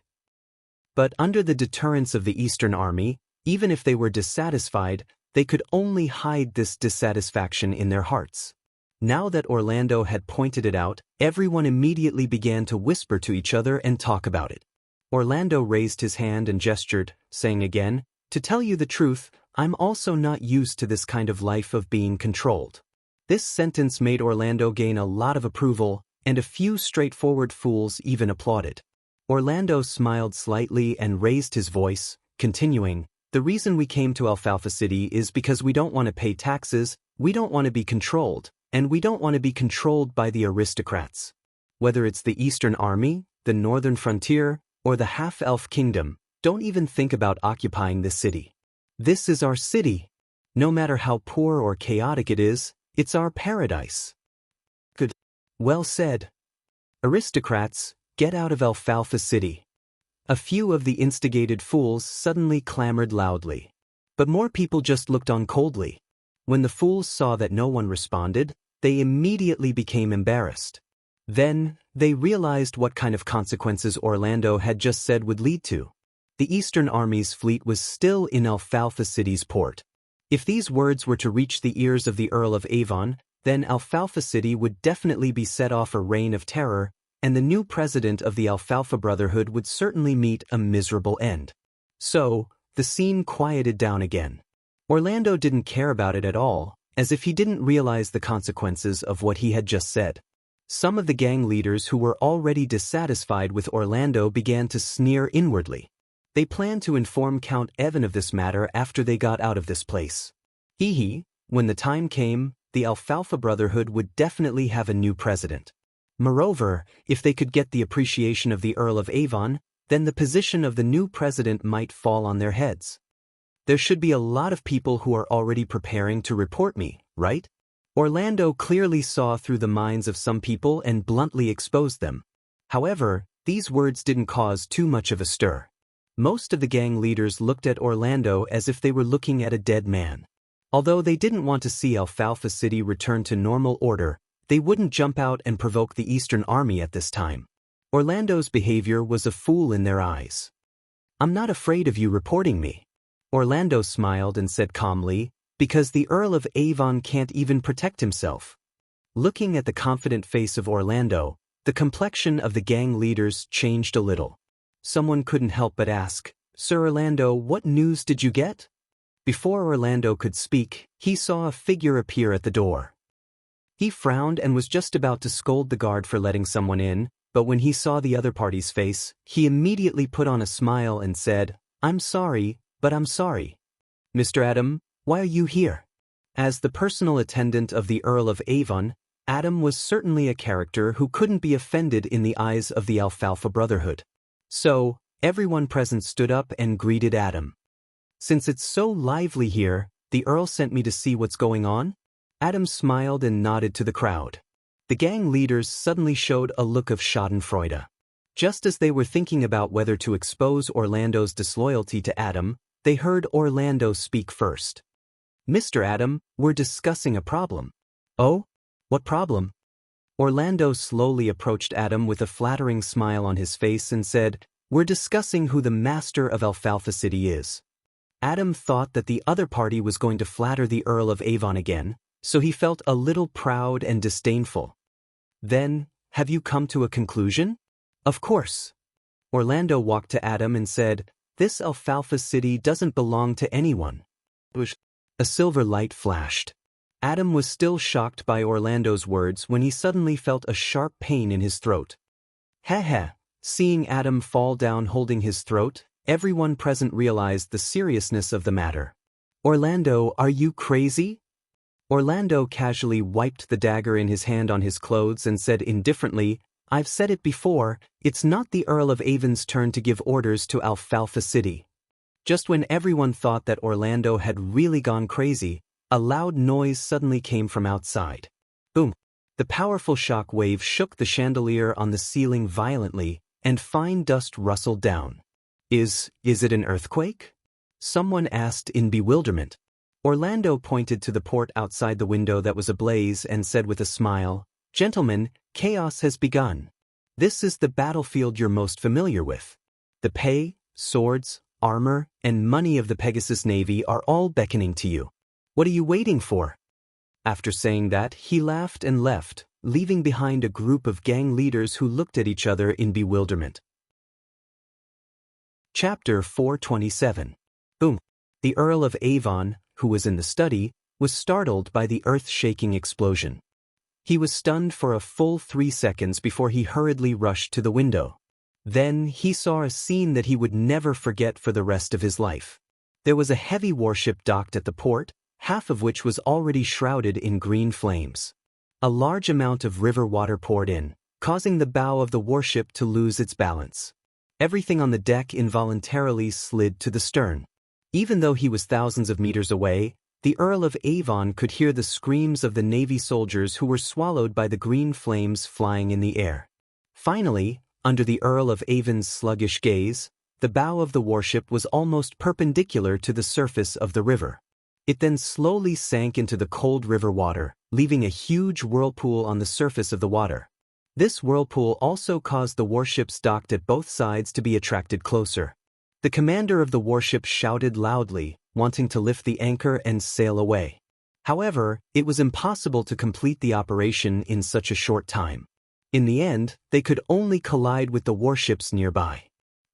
But under the deterrence of the Eastern Army, even if they were dissatisfied, they could only hide this dissatisfaction in their hearts. Now that Orlando had pointed it out, everyone immediately began to whisper to each other and talk about it. Orlando raised his hand and gestured, saying again, "To tell you the truth, I'm also not used to this kind of life of being controlled." This sentence made Orlando gain a lot of approval, and a few straightforward fools even applauded. Orlando smiled slightly and raised his voice, continuing, "The reason we came to Alfalfa City is because we don't want to pay taxes, we don't want to be controlled, and we don't want to be controlled by the aristocrats. Whether it's the Eastern Army, the Northern Frontier, or the Half-Elf Kingdom, don't even think about occupying this city. This is our city. No matter how poor or chaotic it is, it's our paradise." Good. Well said. Aristocrats, get out of Alfalfa City. A few of the instigated fools suddenly clamored loudly. But more people just looked on coldly. When the fools saw that no one responded, they immediately became embarrassed. Then, they realized what kind of consequences Orlando had just said would lead to. The Eastern Army's fleet was still in Alfalfa City's port. If these words were to reach the ears of the Earl of Avon, then Alfalfa City would definitely be set off a reign of terror, and the new president of the Alfalfa Brotherhood would certainly meet a miserable end. So, the scene quieted down again. Orlando didn't care about it at all, as if he didn't realize the consequences of what he had just said. Some of the gang leaders who were already dissatisfied with Orlando began to sneer inwardly. They planned to inform Count Evan of this matter after they got out of this place. When the time came, the Alfalfa Brotherhood would definitely have a new president. Moreover, if they could get the appreciation of the Earl of Avon, then the position of the new president might fall on their heads. There should be a lot of people who are already preparing to report me, right? Orlando clearly saw through the minds of some people and bluntly exposed them. However, these words didn't cause too much of a stir. Most of the gang leaders looked at Orlando as if they were looking at a dead man. Although they didn't want to see Alfalfa City return to normal order, they wouldn't jump out and provoke the Eastern Army at this time. Orlando's behavior was a fool in their eyes. I'm not afraid of you reporting me. Orlando smiled and said calmly, because the Earl of Avon can't even protect himself. Looking at the confident face of Orlando, the complexion of the gang leaders changed a little. Someone couldn't help but ask, Sir Orlando, what news did you get? Before Orlando could speak, he saw a figure appear at the door. He frowned and was just about to scold the guard for letting someone in, but when he saw the other party's face, he immediately put on a smile and said, I'm sorry, but I'm sorry. Mr. Adam, why are you here? As the personal attendant of the Earl of Avon, Adam was certainly a character who couldn't be offended in the eyes of the Alfalfa Brotherhood. So, everyone present stood up and greeted Adam. Since it's so lively here, the Earl sent me to see what's going on? Adam smiled and nodded to the crowd. The gang leaders suddenly showed a look of schadenfreude. Just as they were thinking about whether to expose Orlando's disloyalty to Adam, they heard Orlando speak first. Mr. Adam, we're discussing a problem. Oh? What problem? Orlando slowly approached Adam with a flattering smile on his face and said, We're discussing who the master of Alfalfa City is. Adam thought that the other party was going to flatter the Earl of Avon again, so he felt a little proud and disdainful. Then, have you come to a conclusion? Of course. Orlando walked to Adam and said, This Alfalfa City doesn't belong to anyone. A silver light flashed. Adam was still shocked by Orlando's words when he suddenly felt a sharp pain in his throat. Heh. Seeing Adam fall down holding his throat, everyone present realized the seriousness of the matter. Orlando, are you crazy? Orlando casually wiped the dagger in his hand on his clothes and said indifferently, I've said it before, it's not the Earl of Avon's turn to give orders to Alfalfa City. Just when everyone thought that Orlando had really gone crazy, a loud noise suddenly came from outside. Boom! The powerful shock wave shook the chandelier on the ceiling violently, and fine dust rustled down. Is it an earthquake? Someone asked in bewilderment. Orlando pointed to the port outside the window that was ablaze and said with a smile, Gentlemen, chaos has begun. This is the battlefield you're most familiar with. The pay, swords, armor, and money of the Pegasus Navy are all beckoning to you. What are you waiting for? After saying that, he laughed and left, leaving behind a group of gang leaders who looked at each other in bewilderment. Chapter 427. Boom! The Earl of Avon, who was in the study, was startled by the earth-shaking explosion. He was stunned for a full 3 seconds before he hurriedly rushed to the window. Then he saw a scene that he would never forget for the rest of his life. There was a heavy warship docked at the port, half of which was already shrouded in green flames. A large amount of river water poured in, causing the bow of the warship to lose its balance. Everything on the deck involuntarily slid to the stern. Even though he was thousands of meters away, The Earl of Avon could hear the screams of the Navy soldiers who were swallowed by the green flames flying in the air. Finally, under the Earl of Avon's sluggish gaze, the bow of the warship was almost perpendicular to the surface of the river. It then slowly sank into the cold river water, leaving a huge whirlpool on the surface of the water. This whirlpool also caused the warships docked at both sides to be attracted closer. The commander of the warship shouted loudly, wanting to lift the anchor and sail away. However, it was impossible to complete the operation in such a short time. In the end, they could only collide with the warships nearby.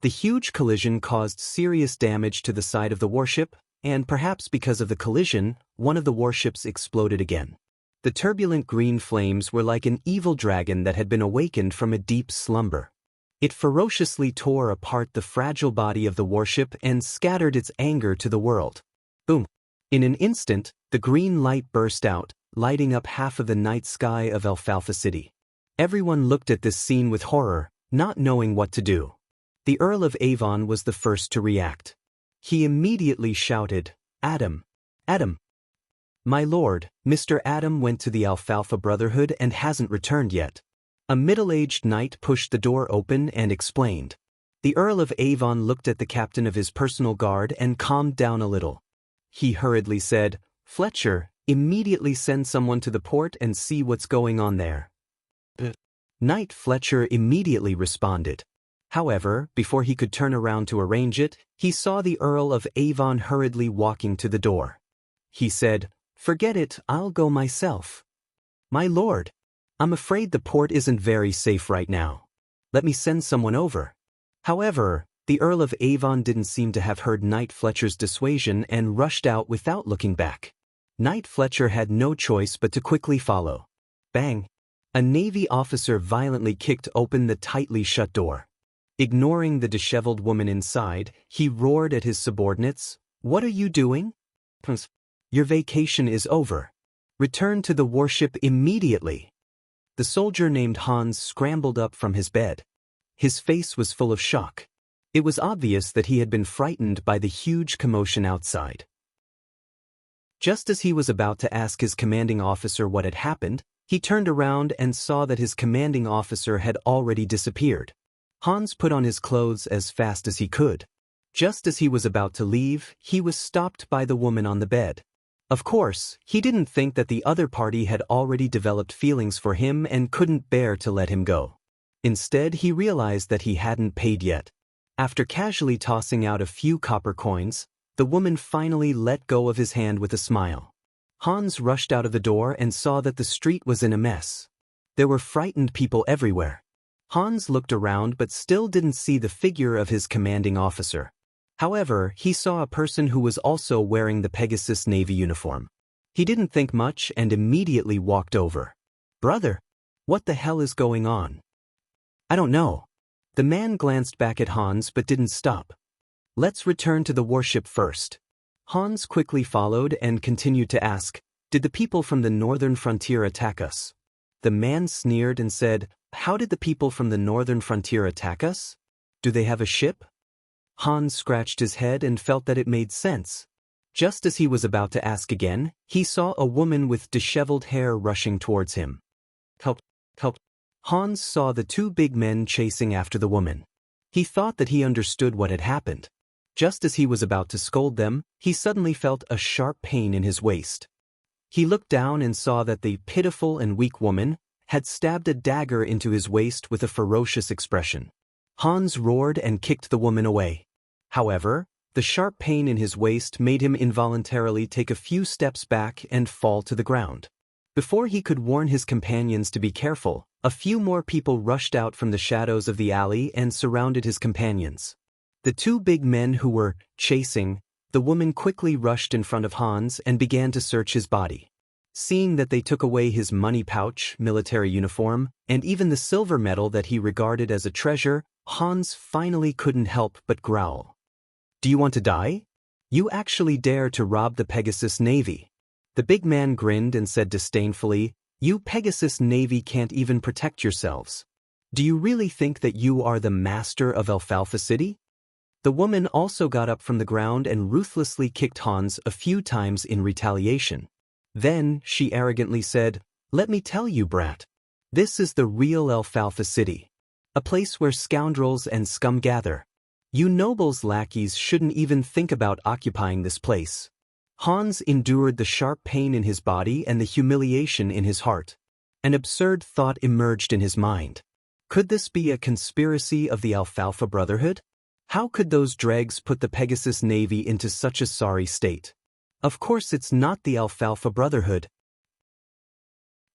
The huge collision caused serious damage to the side of the warship, and perhaps because of the collision, one of the warships exploded again. The turbulent green flames were like an evil dragon that had been awakened from a deep slumber. It ferociously tore apart the fragile body of the warship and scattered its anger to the world. Boom! In an instant, the green light burst out, lighting up half of the night sky of Alfalfa City. Everyone looked at this scene with horror, not knowing what to do. The Earl of Avon was the first to react. He immediately shouted, "Adam! Adam! My lord, Mr. Adam went to the Alfalfa Brotherhood and hasn't returned yet." A middle-aged knight pushed the door open and explained. The Earl of Avon looked at the captain of his personal guard and calmed down a little. He hurriedly said, "Fletcher, immediately send someone to the port and see what's going on there." Knight Fletcher immediately responded. However, before he could turn around to arrange it, he saw the Earl of Avon hurriedly walking to the door. He said, "Forget it, I'll go myself." "My lord, I'm afraid the port isn't very safe right now. Let me send someone over." However, the Earl of Avon didn't seem to have heard Knight Fletcher's dissuasion and rushed out without looking back. Knight Fletcher had no choice but to quickly follow. Bang! A Navy officer violently kicked open the tightly shut door. Ignoring the disheveled woman inside, he roared at his subordinates, "What are you doing? Your vacation is over. Return to the warship immediately." The soldier named Hans scrambled up from his bed. His face was full of shock. It was obvious that he had been frightened by the huge commotion outside. Just as he was about to ask his commanding officer what had happened, he turned around and saw that his commanding officer had already disappeared. Hans put on his clothes as fast as he could. Just as he was about to leave, he was stopped by the woman on the bed. Of course, he didn't think that the other party had already developed feelings for him and couldn't bear to let him go. Instead, he realized that he hadn't paid yet. After casually tossing out a few copper coins, the woman finally let go of his hand with a smile. Hans rushed out of the door and saw that the street was in a mess. There were frightened people everywhere. Hans looked around but still didn't see the figure of his commanding officer. However, he saw a person who was also wearing the Pegasus Navy uniform. He didn't think much and immediately walked over. "Brother, what the hell is going on?" "I don't know." The man glanced back at Hans but didn't stop. "Let's return to the warship first." Hans quickly followed and continued to ask, "Did the people from the northern frontier attack us?" The man sneered and said, "How did the people from the northern frontier attack us? Do they have a ship?" Hans scratched his head and felt that it made sense. Just as he was about to ask again, he saw a woman with disheveled hair rushing towards him. "Help! Help!" Hans saw the two big men chasing after the woman. He thought that he understood what had happened. Just as he was about to scold them, he suddenly felt a sharp pain in his waist. He looked down and saw that the pitiful and weak woman had stabbed a dagger into his waist with a ferocious expression. Hans roared and kicked the woman away. However, the sharp pain in his waist made him involuntarily take a few steps back and fall to the ground. Before he could warn his companions to be careful, a few more people rushed out from the shadows of the alley and surrounded his companions. The two big men who were chasing the woman quickly rushed in front of Hans and began to search his body. Seeing that they took away his money pouch, military uniform, and even the silver medal that he regarded as a treasure, Hans finally couldn't help but growl. "Do you want to die? You actually dare to rob the Pegasus Navy." The big man grinned and said disdainfully, "You Pegasus Navy can't even protect yourselves. Do you really think that you are the master of Alfalfa City? The woman also got up from the ground and ruthlessly kicked Hans a few times in retaliation. Then, she arrogantly said, "Let me tell you, brat. This is the real Alfalfa City. A place where scoundrels and scum gather. You nobles' lackeys shouldn't even think about occupying this place." Hans endured the sharp pain in his body and the humiliation in his heart. An absurd thought emerged in his mind. Could this be a conspiracy of the Alfalfa Brotherhood? How could those dregs put the Pegasus Navy into such a sorry state? Of course it's not the Alfalfa Brotherhood.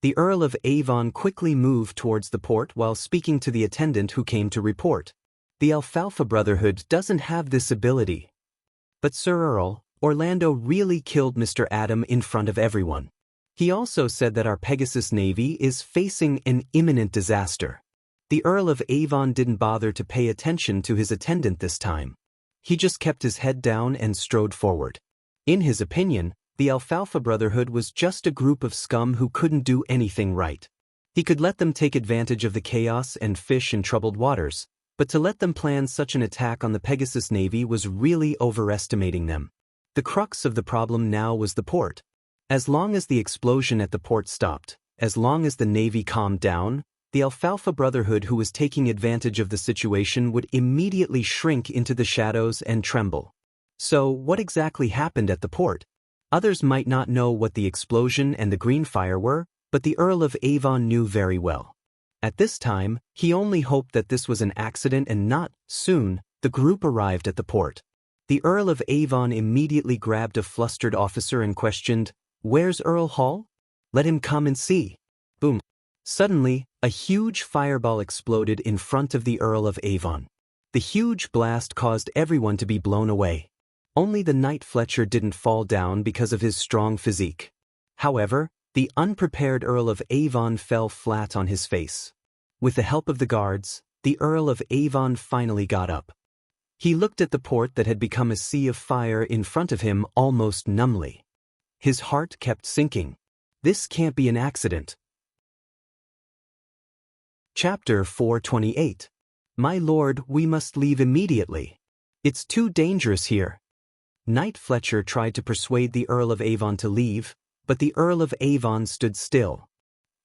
The Earl of Avon quickly moved towards the port while speaking to the attendant who came to report. The Alfalfa Brotherhood doesn't have this ability. But Sir Earl, Orlando really killed Mr. Adam in front of everyone. He also said that our Pegasus Navy is facing an imminent disaster. The Earl of Avon didn't bother to pay attention to his attendant this time. He just kept his head down and strode forward. In his opinion, the Alfalfa Brotherhood was just a group of scum who couldn't do anything right. He could let them take advantage of the chaos and fish in troubled waters, but to let them plan such an attack on the Pegasus Navy was really overestimating them. The crux of the problem now was the port. As long as the explosion at the port stopped, as long as the Navy calmed down, the Alfalfa Brotherhood who was taking advantage of the situation would immediately shrink into the shadows and tremble. So, what exactly happened at the port? Others might not know what the explosion and the green fire were, but the Earl of Avon knew very well. At this time, he only hoped that this was an accident and not, soon, the group arrived at the port. The Earl of Avon immediately grabbed a flustered officer and questioned, "Where's Earl Hall? Let him come and see." Boom. Suddenly, a huge fireball exploded in front of the Earl of Avon. The huge blast caused everyone to be blown away. Only the Knight Fletcher didn't fall down because of his strong physique. However, the unprepared Earl of Avon fell flat on his face. With the help of the guards, the Earl of Avon finally got up. He looked at the port that had become a sea of fire in front of him almost numbly. His heart kept sinking. This can't be an accident. Chapter 428. My lord, we must leave immediately. It's too dangerous here. Knight Fletcher tried to persuade the Earl of Avon to leave, but the Earl of Avon stood still.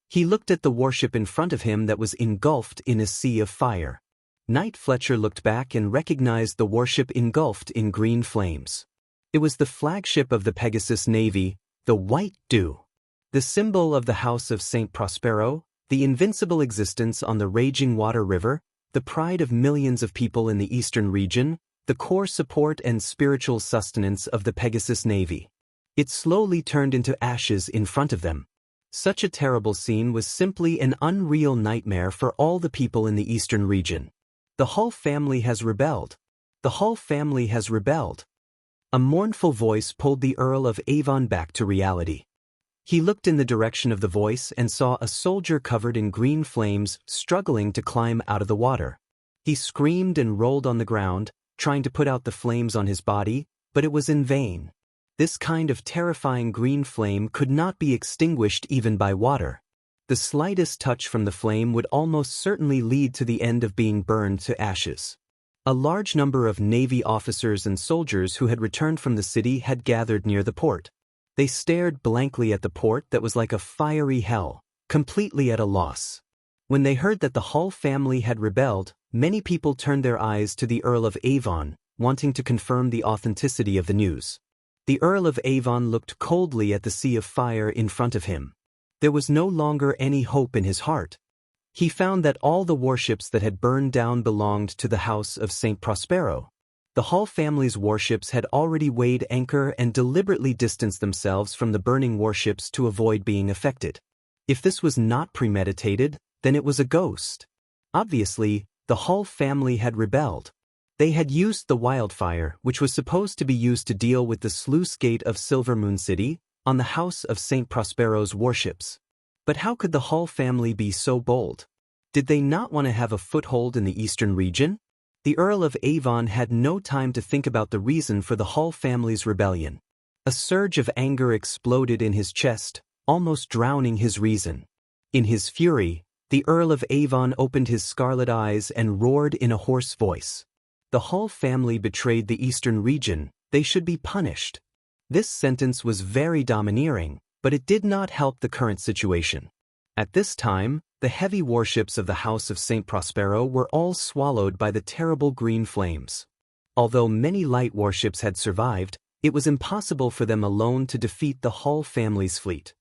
He looked at the warship in front of him that was engulfed in a sea of fire. Knight Fletcher looked back and recognized the warship engulfed in green flames. It was the flagship of the Pegasus Navy, the White Dew. The symbol of the House of St. Prospero, the invincible existence on the raging water river, the pride of millions of people in the eastern region, the core support and spiritual sustenance of the Pegasus Navy. It slowly turned into ashes in front of them. Such a terrible scene was simply an unreal nightmare for all the people in the eastern region. The Hull family has rebelled. The Hull family has rebelled. A mournful voice pulled the Earl of Avon back to reality. He looked in the direction of the voice and saw a soldier covered in green flames struggling to climb out of the water. He screamed and rolled on the ground, trying to put out the flames on his body, but it was in vain. This kind of terrifying green flame could not be extinguished even by water. The slightest touch from the flame would almost certainly lead to the end of being burned to ashes. A large number of Navy officers and soldiers who had returned from the city had gathered near the port. They stared blankly at the port that was like a fiery hell, completely at a loss. When they heard that the Hull family had rebelled, many people turned their eyes to the Earl of Avon, wanting to confirm the authenticity of the news. The Earl of Avon looked coldly at the sea of fire in front of him. There was no longer any hope in his heart. He found that all the warships that had burned down belonged to the House of St. Prospero. The Hull family's warships had already weighed anchor and deliberately distanced themselves from the burning warships to avoid being affected. If this was not premeditated, then it was a ghost. Obviously, the Hull family had rebelled. They had used the wildfire, which was supposed to be used to deal with the sluice gate of Silver Moon City, on the House of St. Prospero's warships. But how could the Hull family be so bold? Did they not want to have a foothold in the eastern region? The Earl of Avon had no time to think about the reason for the Hull family's rebellion. A surge of anger exploded in his chest, almost drowning his reason. In his fury, the Earl of Avon opened his scarlet eyes and roared in a hoarse voice. "The Hull family betrayed the eastern region, they should be punished." This sentence was very domineering, but it did not help the current situation. At this time, the heavy warships of the House of St. Prospero were all swallowed by the terrible green flames. Although many light warships had survived, it was impossible for them alone to defeat the Hull family's fleet.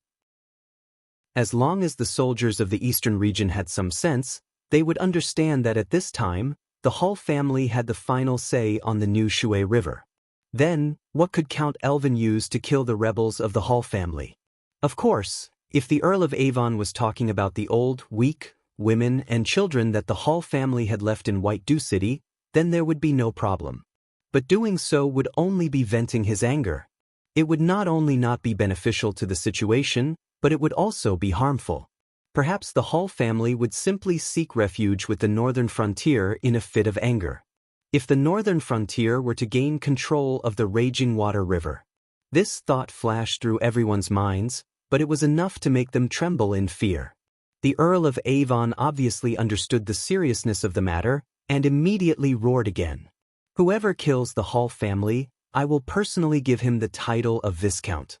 As long as the soldiers of the eastern region had some sense, they would understand that at this time, the Hull family had the final say on the new Shué River. Then, what could Count Elvin use to kill the rebels of the Hull family? Of course, if the Earl of Avon was talking about the old, weak, women and children that the Hull family had left in White Dew City, then there would be no problem. But doing so would only be venting his anger. It would not only not be beneficial to the situation, but it would also be harmful. Perhaps the Hull family would simply seek refuge with the northern frontier in a fit of anger. If the northern frontier were to gain control of the raging water river. This thought flashed through everyone's minds, but it was enough to make them tremble in fear. The Earl of Avon obviously understood the seriousness of the matter, and immediately roared again. "Whoever kills the Hull family, I will personally give him the title of Viscount."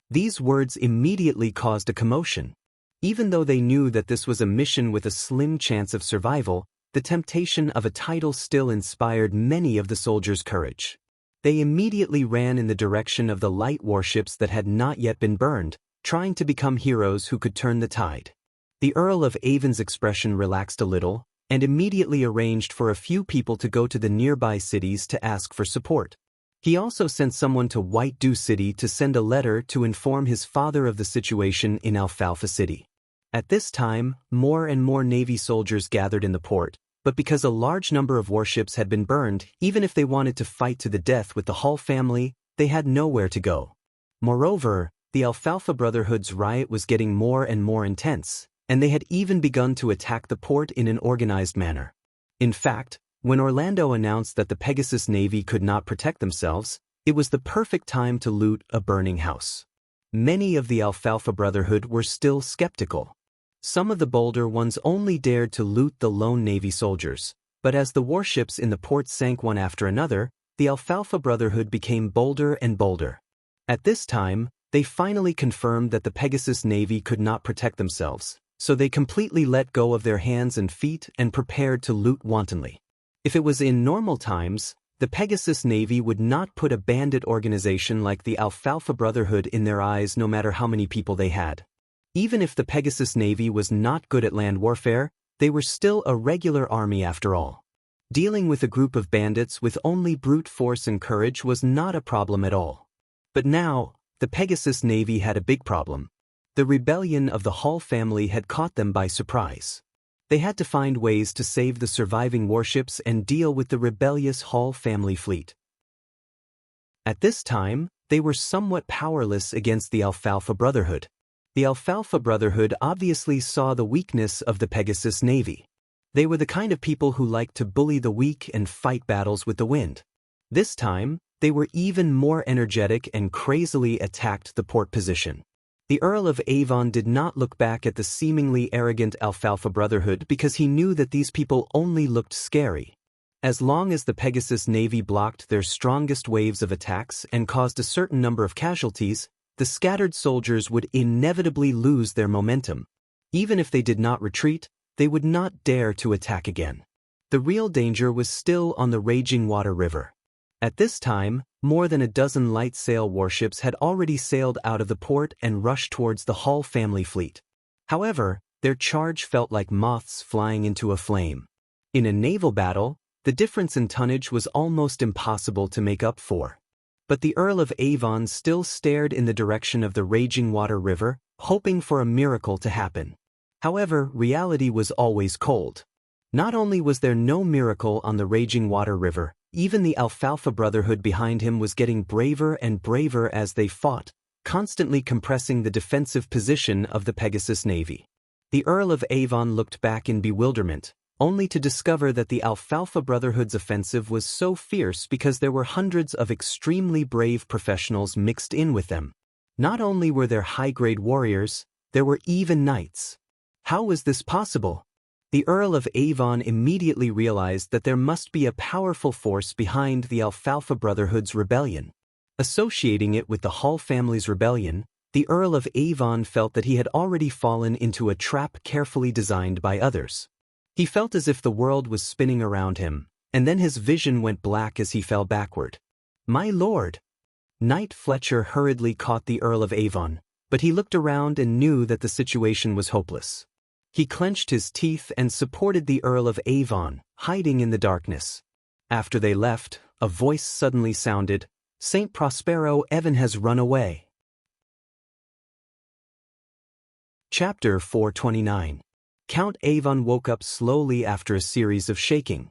These words immediately caused a commotion. Even though they knew that this was a mission with a slim chance of survival, the temptation of a title still inspired many of the soldiers' courage. They immediately ran in the direction of the light warships that had not yet been burned, trying to become heroes who could turn the tide. The Earl of Avon's expression relaxed a little, and immediately arranged for a few people to go to the nearby cities to ask for support. He also sent someone to White Dew City to send a letter to inform his father of the situation in Alfalfa City. At this time, more and more Navy soldiers gathered in the port, but because a large number of warships had been burned, even if they wanted to fight to the death with the Hull family, they had nowhere to go. Moreover, the Alfalfa Brotherhood's riot was getting more and more intense, and they had even begun to attack the port in an organized manner. In fact, when Orlando announced that the Pegasus Navy could not protect themselves, it was the perfect time to loot a burning house. Many of the Alfalfa Brotherhood were still skeptical. Some of the bolder ones only dared to loot the lone Navy soldiers, but as the warships in the port sank one after another, the Alfalfa Brotherhood became bolder and bolder. At this time, they finally confirmed that the Pegasus Navy could not protect themselves, so they completely let go of their hands and feet and prepared to loot wantonly. If it was in normal times, the Pegasus Navy would not put a bandit organization like the Alfalfa Brotherhood in their eyes no matter how many people they had. Even if the Pegasus Navy was not good at land warfare, they were still a regular army after all. Dealing with a group of bandits with only brute force and courage was not a problem at all. But now, the Pegasus Navy had a big problem. The rebellion of the Hull family had caught them by surprise. They had to find ways to save the surviving warships and deal with the rebellious Hull family fleet. At this time, they were somewhat powerless against the Alfalfa Brotherhood. The Alfalfa Brotherhood obviously saw the weakness of the Pegasus Navy. They were the kind of people who liked to bully the weak and fight battles with the wind. This time, they were even more energetic and crazily attacked the port position. The Earl of Avon did not look back at the seemingly arrogant Alfalfa Brotherhood because he knew that these people only looked scary. As long as the Pegasus Navy blocked their strongest waves of attacks and caused a certain number of casualties, the scattered soldiers would inevitably lose their momentum. Even if they did not retreat, they would not dare to attack again. The real danger was still on the raging water river. At this time, more than a dozen light sail warships had already sailed out of the port and rushed towards the Hull family fleet. However, their charge felt like moths flying into a flame. In a naval battle, the difference in tonnage was almost impossible to make up for. But the Earl of Avon still stared in the direction of the raging water river, hoping for a miracle to happen. However, reality was always cold. Not only was there no miracle on the raging water river, even the Alfalfa Brotherhood behind him was getting braver and braver as they fought, constantly compressing the defensive position of the Pegasus Navy. The Earl of Avon looked back in bewilderment, only to discover that the Alfalfa Brotherhood's offensive was so fierce because there were hundreds of extremely brave professionals mixed in with them. Not only were there high-grade warriors, there were even knights. How was this possible? The Earl of Avon immediately realized that there must be a powerful force behind the Alfalfa Brotherhood's rebellion. Associating it with the Hall family's rebellion, the Earl of Avon felt that he had already fallen into a trap carefully designed by others. He felt as if the world was spinning around him, and then his vision went black as he fell backward. "My lord!" Knight Fletcher hurriedly caught the Earl of Avon, but he looked around and knew that the situation was hopeless. He clenched his teeth and supported the Earl of Avon, hiding in the darkness. After they left, a voice suddenly sounded, "Saint Prospero Evan has run away." Chapter 429. Count Avon woke up slowly after a series of shaking.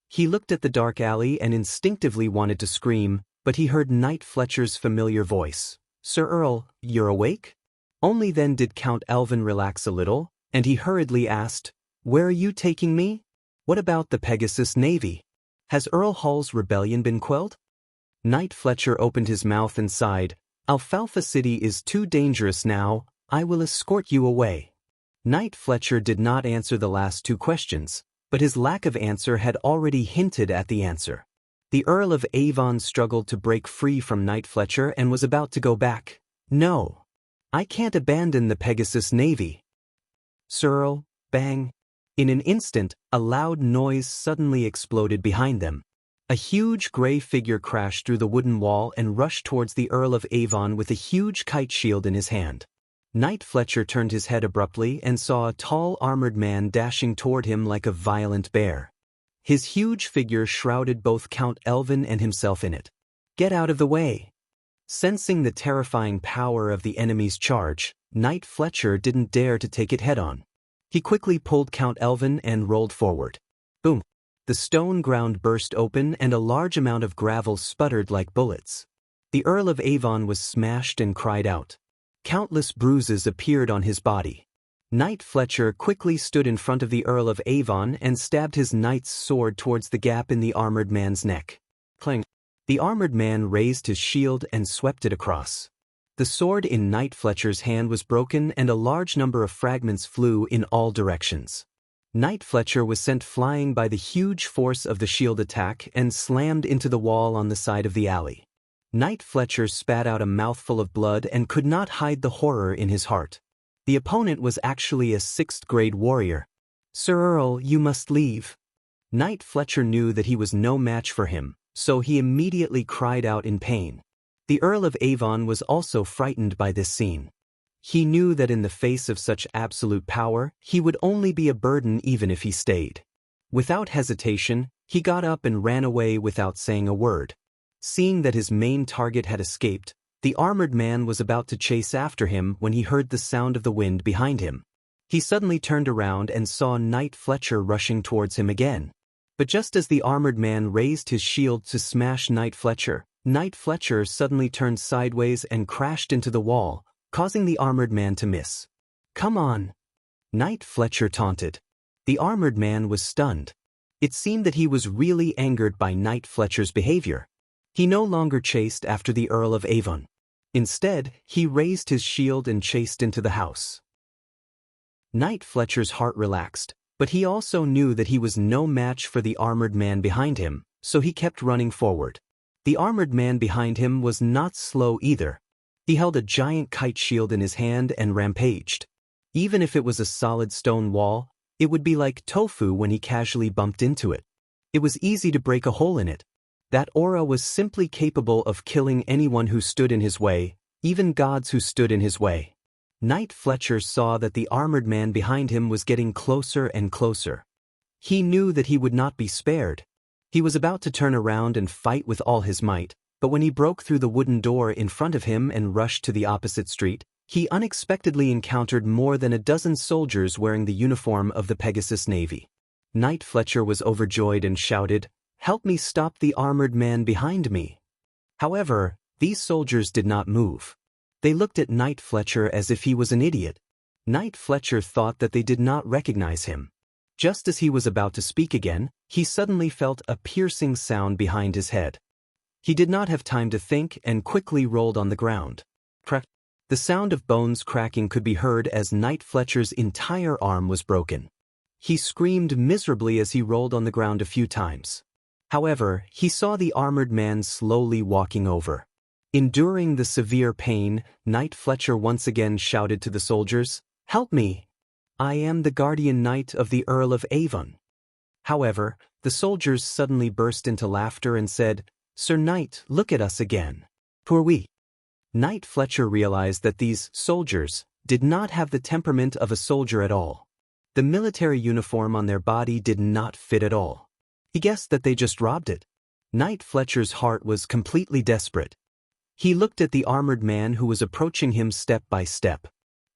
He looked at the dark alley and instinctively wanted to scream, but he heard Knight Fletcher's familiar voice. "Sir Earl, you're awake?" Only then did Count Elvin relax a little, and he hurriedly asked, "Where are you taking me? What about the Pegasus Navy? Has Earl Hall's rebellion been quelled?" Knight Fletcher opened his mouth and sighed, "Alfalfa City is too dangerous now. I will escort you away." Knight Fletcher did not answer the last two questions, but his lack of answer had already hinted at the answer. The Earl of Avon struggled to break free from Knight Fletcher and was about to go back. "No. I can't abandon the Pegasus Navy." "Sir Earl," bang. In an instant, a loud noise suddenly exploded behind them. A huge gray figure crashed through the wooden wall and rushed towards the Earl of Avon with a huge kite shield in his hand. Knight Fletcher turned his head abruptly and saw a tall armored man dashing toward him like a violent bear. His huge figure shrouded both Count Elvin and himself in it. "Get out of the way!" Sensing the terrifying power of the enemy's charge, Knight Fletcher didn't dare to take it head-on. He quickly pulled Count Elvin and rolled forward. Boom! The stone ground burst open and a large amount of gravel sputtered like bullets. The Earl of Avon was smashed and cried out. Countless bruises appeared on his body. Knight Fletcher quickly stood in front of the Earl of Avon and stabbed his knight's sword towards the gap in the armored man's neck. Clang! The armored man raised his shield and swept it across. The sword in Knight Fletcher's hand was broken and a large number of fragments flew in all directions. Knight Fletcher was sent flying by the huge force of the shield attack and slammed into the wall on the side of the alley. Knight Fletcher spat out a mouthful of blood and could not hide the horror in his heart. The opponent was actually a 6th-grade warrior. "Sir Earl, you must leave." Knight Fletcher knew that he was no match for him, so he immediately cried out in pain. The Earl of Avon was also frightened by this scene. He knew that in the face of such absolute power, he would only be a burden even if he stayed. Without hesitation, he got up and ran away without saying a word. Seeing that his main target had escaped, the armored man was about to chase after him when he heard the sound of the wind behind him. He suddenly turned around and saw Knight Fletcher rushing towards him again. But just as the armored man raised his shield to smash Knight Fletcher suddenly turned sideways and crashed into the wall, causing the armored man to miss. "Come on!" Knight Fletcher taunted. The armored man was stunned. It seemed that he was really angered by Knight Fletcher's behavior. He no longer chased after the Earl of Avon. Instead, he raised his shield and chased into the house. Knight Fletcher's heart relaxed, but he also knew that he was no match for the armored man behind him, so he kept running forward. The armored man behind him was not slow either. He held a giant kite shield in his hand and rampaged. Even if it was a solid stone wall, it would be like tofu when he casually bumped into it. It was easy to break a hole in it. That aura was simply capable of killing anyone who stood in his way, even gods who stood in his way. Knight Fletcher saw that the armored man behind him was getting closer and closer. He knew that he would not be spared. He was about to turn around and fight with all his might, but when he broke through the wooden door in front of him and rushed to the opposite street, he unexpectedly encountered more than a dozen soldiers wearing the uniform of the Pegasus Navy. Knight Fletcher was overjoyed and shouted, "Help me stop the armored man behind me." However, these soldiers did not move. They looked at Knight Fletcher as if he was an idiot. Knight Fletcher thought that they did not recognize him. Just as he was about to speak again, he suddenly felt a piercing sound behind his head. He did not have time to think and quickly rolled on the ground. Crack! The sound of bones cracking could be heard as Knight Fletcher's entire arm was broken. He screamed miserably as he rolled on the ground a few times. However, he saw the armored man slowly walking over. Enduring the severe pain, Knight Fletcher once again shouted to the soldiers, "Help me! I am the guardian knight of the Earl of Avon." However, the soldiers suddenly burst into laughter and said, "Sir Knight, look at us again. Who are we?" Knight Fletcher realized that these soldiers did not have the temperament of a soldier at all. The military uniform on their body did not fit at all. He guessed that they just robbed it. Knight Fletcher's heart was completely desperate. He looked at the armored man who was approaching him step by step.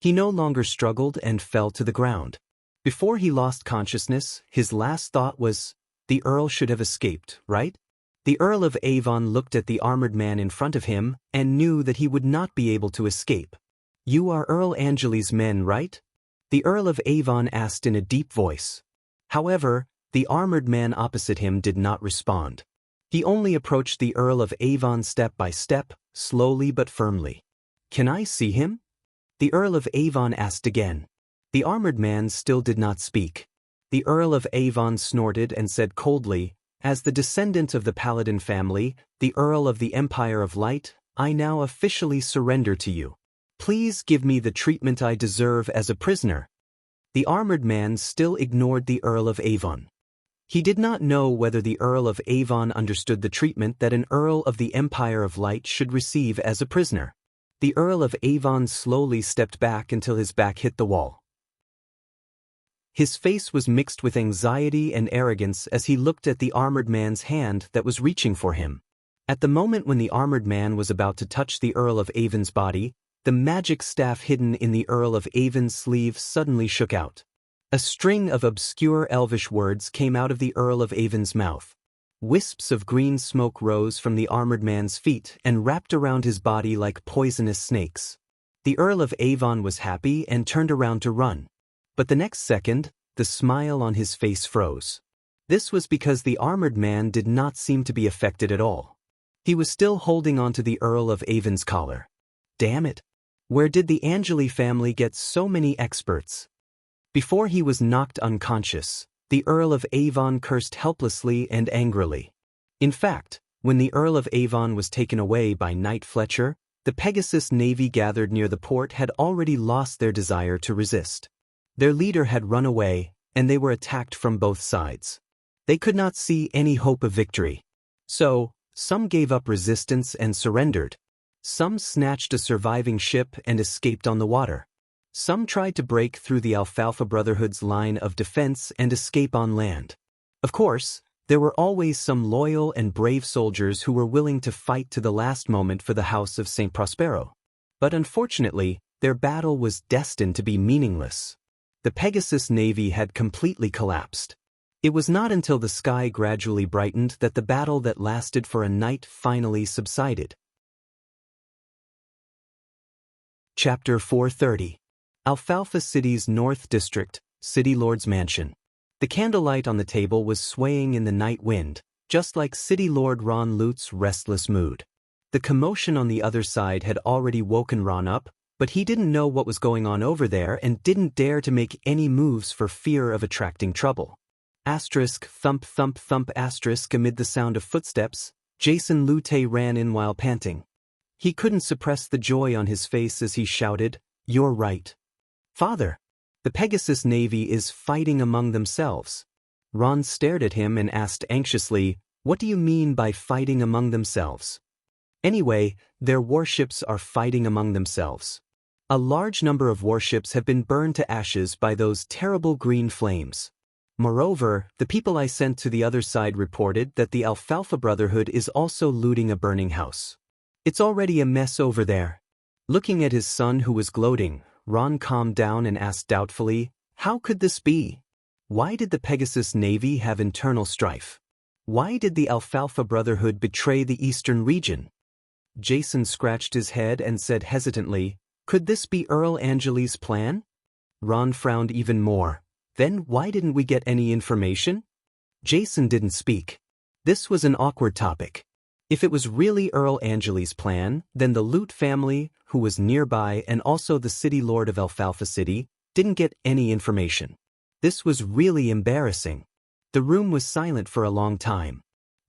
He no longer struggled and fell to the ground. Before he lost consciousness, his last thought was, the Earl should have escaped, right? The Earl of Avon looked at the armored man in front of him and knew that he would not be able to escape. "You are Earl Angeli's men, right?" The Earl of Avon asked in a deep voice. However, the armored man opposite him did not respond. He only approached the Earl of Avon step by step, slowly but firmly. "Can I see him?" The Earl of Avon asked again. The armored man still did not speak. The Earl of Avon snorted and said coldly, "As the descendant of the Paladin family, the Earl of the Empire of Light, I now officially surrender to you. Please give me the treatment I deserve as a prisoner." The armored man still ignored the Earl of Avon. He did not know whether the Earl of Avon understood the treatment that an Earl of the Empire of Light should receive as a prisoner. The Earl of Avon slowly stepped back until his back hit the wall. His face was mixed with anxiety and arrogance as he looked at the armored man's hand that was reaching for him. At the moment when the armored man was about to touch the Earl of Avon's body, the magic staff hidden in the Earl of Avon's sleeve suddenly shook out. A string of obscure elvish words came out of the Earl of Avon's mouth. Wisps of green smoke rose from the armored man's feet and wrapped around his body like poisonous snakes. The Earl of Avon was happy and turned around to run. But the next second, the smile on his face froze. This was because the armored man did not seem to be affected at all. He was still holding on to the Earl of Avon's collar. Damn it! Where did the Angeli family get so many experts? Before he was knocked unconscious, the Earl of Avon cursed helplessly and angrily. In fact, when the Earl of Avon was taken away by Knight Fletcher, the Pegasus Navy gathered near the port had already lost their desire to resist. Their leader had run away, and they were attacked from both sides. They could not see any hope of victory. So, some gave up resistance and surrendered. Some snatched a surviving ship and escaped on the water. Some tried to break through the Alfalfa Brotherhood's line of defense and escape on land. Of course, there were always some loyal and brave soldiers who were willing to fight to the last moment for the House of St. Prospero. But unfortunately, their battle was destined to be meaningless. The Pegasus Navy had completely collapsed. It was not until the sky gradually brightened that the battle that lasted for a night finally subsided. Chapter 430. Alfalfa City's North District, City Lord's Mansion. The candlelight on the table was swaying in the night wind, just like City Lord Ron Lute's restless mood. The commotion on the other side had already woken Ron up, but he didn't know what was going on over there and didn't dare to make any moves for fear of attracting trouble. Asterisk thump thump thump asterisk amid the sound of footsteps, Jason Lute ran in while panting. He couldn't suppress the joy on his face as he shouted, "You're right. Father, the Pegasus Navy is fighting among themselves." Ron stared at him and asked anxiously, "What do you mean by fighting among themselves?" "Anyway, their warships are fighting among themselves. A large number of warships have been burned to ashes by those terrible green flames. Moreover, the people I sent to the other side reported that the Alfalfa Brotherhood is also looting a burning house. It's already a mess over there." Looking at his son who was gloating, Ron calmed down and asked doubtfully, "How could this be? Why did the Pegasus Navy have internal strife? Why did the Alfalfa Brotherhood betray the eastern region?" Jason scratched his head and said hesitantly, "Could this be Earl Angeli's plan?" Ron frowned even more. "Then why didn't we get any information?" Jason didn't speak. This was an awkward topic. If it was really Earl Angeli's plan, then the Lute family, who was nearby and also the city lord of Alfalfa City, didn't get any information. This was really embarrassing. The room was silent for a long time.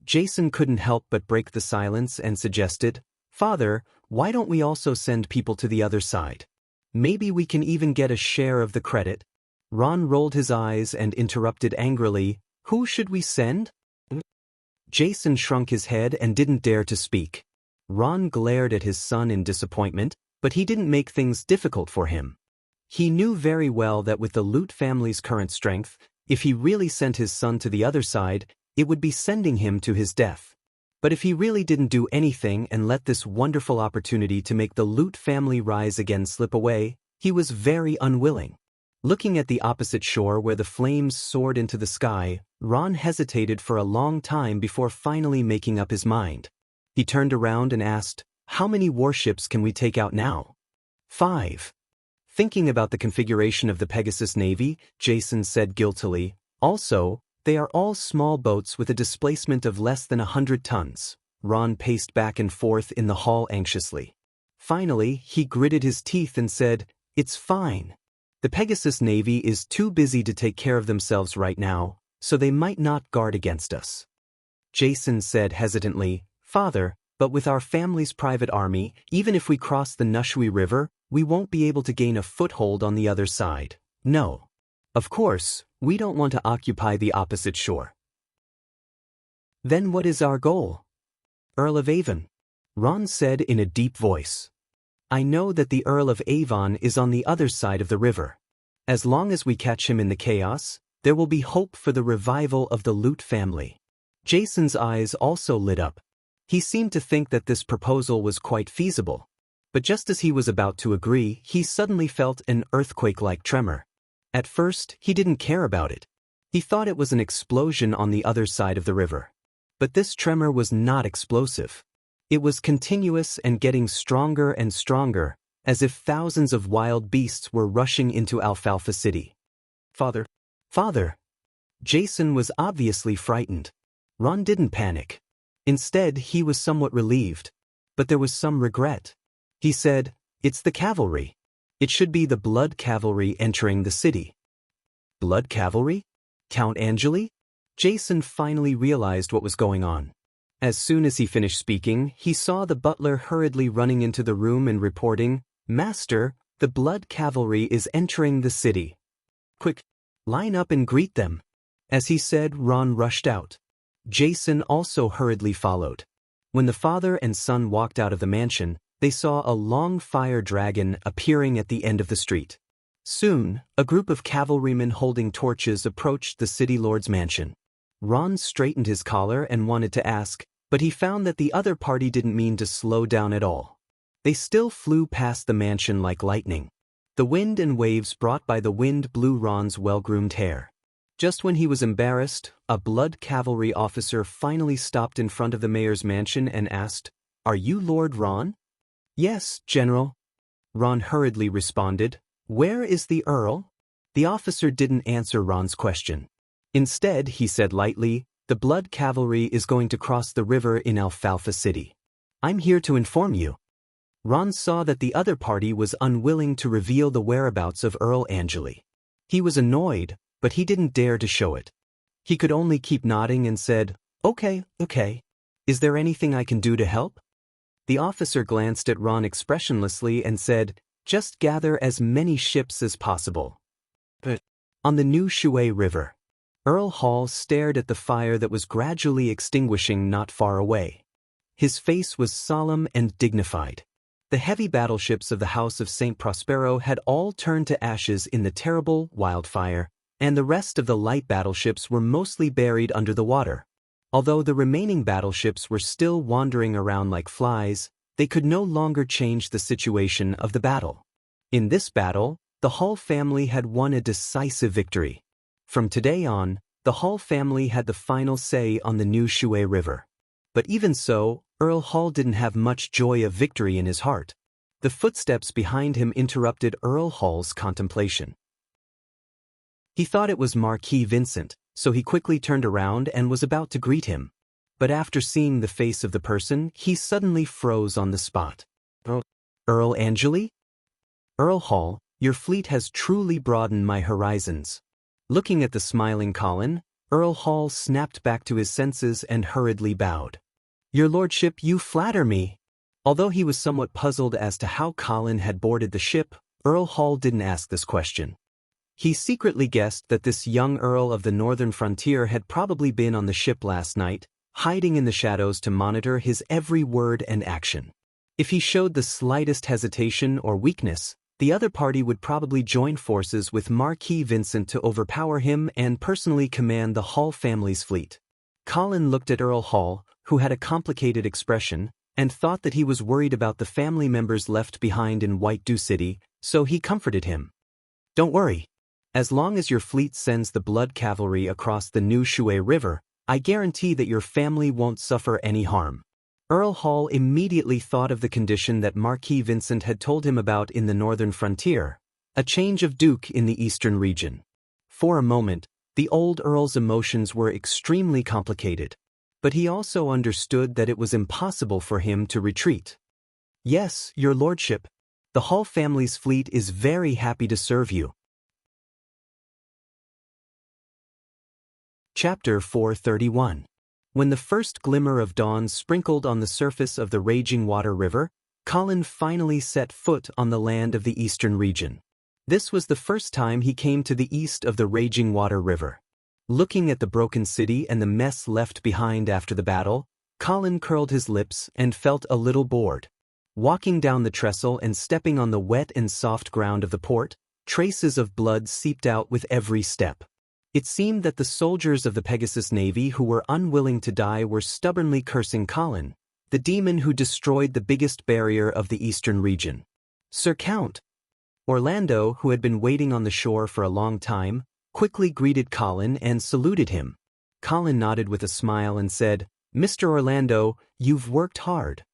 Jason couldn't help but break the silence and suggested, "Father, why don't we also send people to the other side? Maybe we can even get a share of the credit." Ron rolled his eyes and interrupted angrily, "Who should we send?" Jason shrunk his head and didn't dare to speak. Ron glared at his son in disappointment, but he didn't make things difficult for him. He knew very well that with the Loot family's current strength, if he really sent his son to the other side, it would be sending him to his death. But if he really didn't do anything and let this wonderful opportunity to make the Loot family rise again slip away, he was very unwilling. Looking at the opposite shore where the flames soared into the sky, Ron hesitated for a long time before finally making up his mind. He turned around and asked, "How many warships can we take out now?" 5. Thinking about the configuration of the Pegasus Navy, Jason said guiltily, "Also, they are all small boats with a displacement of less than 100 tons. Ron paced back and forth in the hall anxiously. Finally, he gritted his teeth and said, "It's fine. The Pegasus Navy is too busy to take care of themselves right now, so they might not guard against us." Jason said hesitantly, "Father, but with our family's private army, even if we cross the Nushui River, we won't be able to gain a foothold on the other side. No. Of course, we don't want to occupy the opposite shore." "Then what is our goal?" "Earl of Avon," Ron said in a deep voice. "I know that the Earl of Avon is on the other side of the river. As long as we catch him in the chaos, there will be hope for the revival of the Loot family." Jason's eyes also lit up. He seemed to think that this proposal was quite feasible. But just as he was about to agree, he suddenly felt an earthquake-like tremor. At first, he didn't care about it. He thought it was an explosion on the other side of the river. But this tremor was not explosive. It was continuous and getting stronger and stronger, as if thousands of wild beasts were rushing into Alfalfa City. "Father." "Father." Jason was obviously frightened. Ron didn't panic. Instead, he was somewhat relieved. But there was some regret. He said, "It's the cavalry. It should be the Blood Cavalry entering the city." "Blood Cavalry? Count Angeli?" Jason finally realized what was going on. As soon as he finished speaking, he saw the butler hurriedly running into the room and reporting, "Master, the Blood Cavalry is entering the city. Quick, line up and greet them." As he said, Ron rushed out. Jason also hurriedly followed. When the father and son walked out of the mansion, they saw a long fire dragon appearing at the end of the street. Soon, a group of cavalrymen holding torches approached the city lord's mansion. Ron straightened his collar and wanted to ask, but he found that the other party didn't mean to slow down at all. They still flew past the mansion like lightning. The wind and waves brought by the wind blew Ron's well-groomed hair. Just when he was embarrassed, a Blood Cavalry officer finally stopped in front of the mayor's mansion and asked, "Are you Lord Ron?" "Yes, General," Ron hurriedly responded. "Where is the Earl?" The officer didn't answer Ron's question. Instead, he said lightly, "The Blood Cavalry is going to cross the river in Alfalfa City. I'm here to inform you." Ron saw that the other party was unwilling to reveal the whereabouts of Earl Angeli. He was annoyed, but he didn't dare to show it. He could only keep nodding and said, Okay. Is there anything I can do to help?" The officer glanced at Ron expressionlessly and said, "Just gather as many ships as possible." But on the New Shui River, Earl Hall stared at the fire that was gradually extinguishing not far away. His face was solemn and dignified. The heavy battleships of the House of St. Prospero had all turned to ashes in the terrible wildfire, and the rest of the light battleships were mostly buried under the water. Although the remaining battleships were still wandering around like flies, they could no longer change the situation of the battle. In this battle, the Hall family had won a decisive victory. From today on, the Hall family had the final say on the New Shui River. But even so, Earl Hall didn't have much joy of victory in his heart. The footsteps behind him interrupted Earl Hall's contemplation. He thought it was Marquis Vincent, so he quickly turned around and was about to greet him. But after seeing the face of the person, he suddenly froze on the spot. "Earl Angeli?" "Earl Hall, your fleet has truly broadened my horizons. Looking at the smiling Colin, Earl Hall snapped back to his senses and hurriedly bowed. "Your lordship, you flatter me." Although he was somewhat puzzled as to how Colin had boarded the ship, Earl Hall didn't ask this question. He secretly guessed that this young Earl of the northern frontier had probably been on the ship last night, hiding in the shadows to monitor his every word and action. If he showed the slightest hesitation or weakness, the other party would probably join forces with Marquis Vincent to overpower him and personally command the Hall family's fleet. Colin looked at Earl Hall, who had a complicated expression, and thought that he was worried about the family members left behind in White Dew City, so he comforted him. "Don't worry. As long as your fleet sends the blood cavalry across the New Shui River, I guarantee that your family won't suffer any harm." Earl Hall immediately thought of the condition that Marquis Vincent had told him about in the northern frontier, a change of duke in the eastern region. For a moment, the old Earl's emotions were extremely complicated, but he also understood that it was impossible for him to retreat. "Yes, your lordship. The Hall family's fleet is very happy to serve you." Chapter 431. When the first glimmer of dawn sprinkled on the surface of the raging water river, Colin finally set foot on the land of the eastern region. This was the first time he came to the east of the raging water river. Looking at the broken city and the mess left behind after the battle, Colin curled his lips and felt a little bored. Walking down the trestle and stepping on the wet and soft ground of the port, traces of blood seeped out with every step. It seemed that the soldiers of the Pegasus Navy who were unwilling to die were stubbornly cursing Colin, the demon who destroyed the biggest barrier of the eastern region. "Sir Count." Orlando, who had been waiting on the shore for a long time, quickly greeted Colin and saluted him. Colin nodded with a smile and said, "Mr. Orlando, you've worked hard."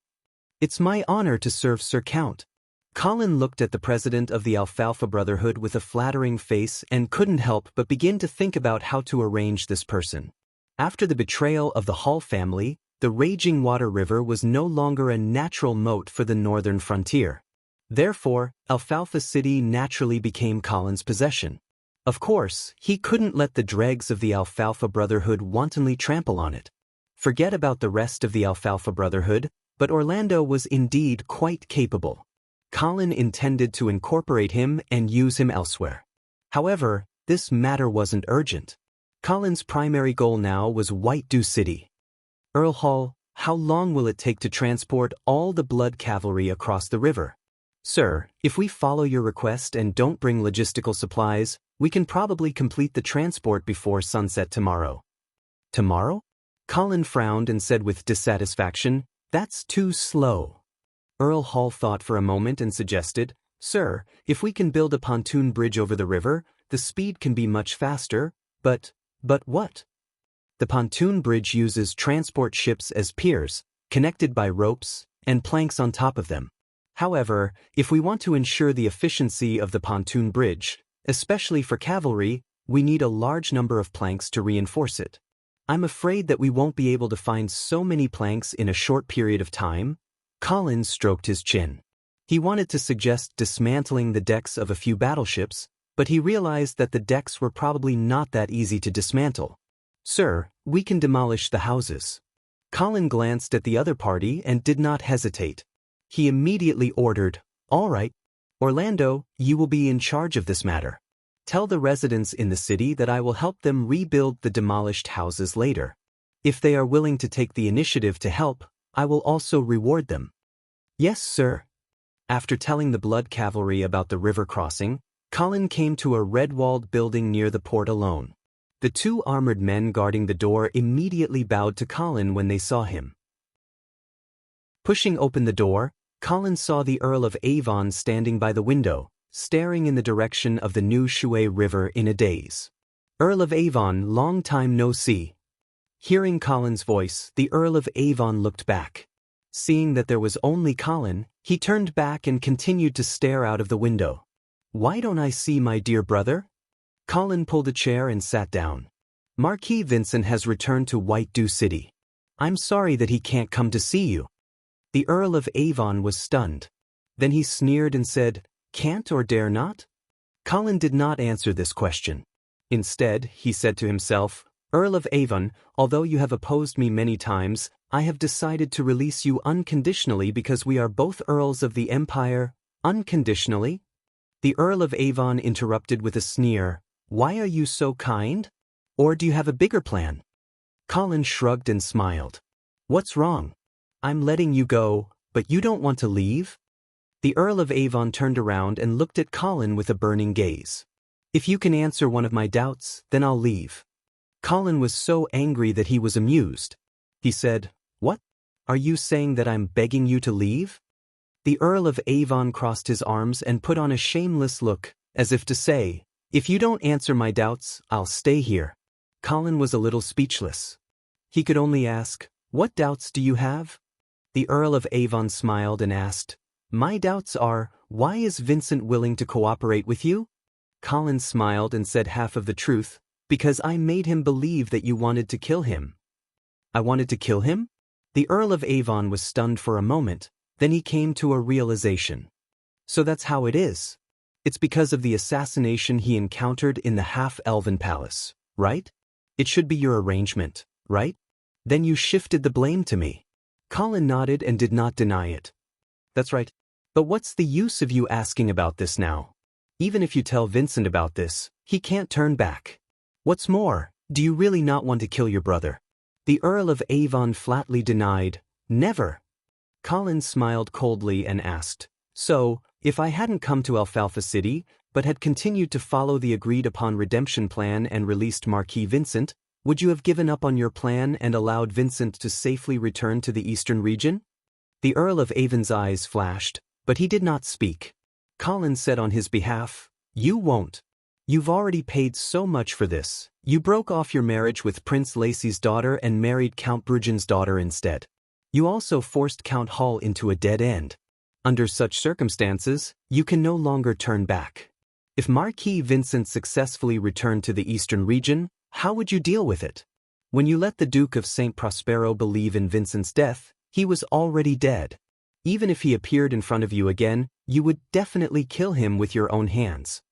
"It's my honor to serve Sir Count." Colin looked at the president of the Alfalfa Brotherhood with a flattering face and couldn't help but begin to think about how to arrange this person. After the betrayal of the Hall family, the raging water river was no longer a natural moat for the northern frontier. Therefore, Alfalfa City naturally became Colin's possession. Of course, he couldn't let the dregs of the Alfalfa Brotherhood wantonly trample on it. Forget about the rest of the Alfalfa Brotherhood, but Orlando was indeed quite capable. Colin intended to incorporate him and use him elsewhere. However, this matter wasn't urgent. Colin's primary goal now was White Dew City. "Earl Hall, how long will it take to transport all the blood cavalry across the river?" "Sir, if we follow your request and don't bring logistical supplies, we can probably complete the transport before sunset tomorrow." "Tomorrow?" Colin frowned and said with dissatisfaction, "That's too slow." Earl Hall thought for a moment and suggested, "Sir, if we can build a pontoon bridge over the river, the speed can be much faster, but what?" "The pontoon bridge uses transport ships as piers, connected by ropes and planks on top of them. However, if we want to ensure the efficiency of the pontoon bridge, especially for cavalry, we need a large number of planks to reinforce it. I'm afraid that we won't be able to find so many planks in a short period of time." Colin stroked his chin. He wanted to suggest dismantling the decks of a few battleships, but he realized that the decks were probably not that easy to dismantle. "Sir, we can demolish the houses." Colin glanced at the other party and did not hesitate. He immediately ordered, "All right. Orlando, you will be in charge of this matter. Tell the residents in the city that I will help them rebuild the demolished houses later. If they are willing to take the initiative to help, I will also reward them." "Yes, sir." After telling the blood cavalry about the river crossing, Colin came to a red-walled building near the port alone. The two armored men guarding the door immediately bowed to Colin when they saw him. Pushing open the door, Colin saw the Earl of Avon standing by the window, staring in the direction of the New Shui River in a daze. "Earl of Avon, long time no see." Hearing Colin's voice, the Earl of Avon looked back. Seeing that there was only Colin, he turned back and continued to stare out of the window. "Why don't I see my dear brother?" Colin pulled a chair and sat down. "Marquis Vincent has returned to White Dew City. I'm sorry that he can't come to see you." The Earl of Avon was stunned. Then he sneered and said, "Can't or dare not?" Colin did not answer this question. Instead, he said to himself, Earl of Avon, although you have opposed me many times, I have decided to release you unconditionally because we are both earls of the Empire. Unconditionally? The Earl of Avon interrupted with a sneer. Why are you so kind? Or do you have a bigger plan? Colin shrugged and smiled. What's wrong? I'm letting you go, but you don't want to leave? The Earl of Avon turned around and looked at Colin with a burning gaze. If you can answer one of my doubts, then I'll leave. Colin was so angry that he was amused. He said, What? Are you saying that I'm begging you to leave? The Earl of Avon crossed his arms and put on a shameless look, as if to say, If you don't answer my doubts, I'll stay here. Colin was a little speechless. He could only ask, What doubts do you have? The Earl of Avon smiled and asked, My doubts are, why is Vincent willing to cooperate with you? Colin smiled and said half of the truth, because I made him believe that you wanted to kill him. I wanted to kill him? The Earl of Avon was stunned for a moment, then he came to a realization. So that's how it is. It's because of the assassination he encountered in the half-elven palace, right? It should be your arrangement, right? Then you shifted the blame to me. Colin nodded and did not deny it. That's right. But what's the use of you asking about this now? Even if you tell Vincent about this, he can't turn back. What's more, do you really not want to kill your brother? The Earl of Avon flatly denied, Never. Colin smiled coldly and asked, So, if I hadn't come to Alfalfa City, but had continued to follow the agreed-upon redemption plan and released Marquis Vincent, would you have given up on your plan and allowed Vincent to safely return to the eastern region? The Earl of Avon's eyes flashed, but he did not speak. Colin said on his behalf, You won't. You've already paid so much for this. You broke off your marriage with Prince Lacey's daughter and married Count Brugen's daughter instead. You also forced Count Hall into a dead end. Under such circumstances, you can no longer turn back. If Marquis Vincent successfully returned to the eastern region, how would you deal with it? When you let the Duke of St. Prospero believe in Vincent's death, he was already dead. Even if he appeared in front of you again, you would definitely kill him with your own hands.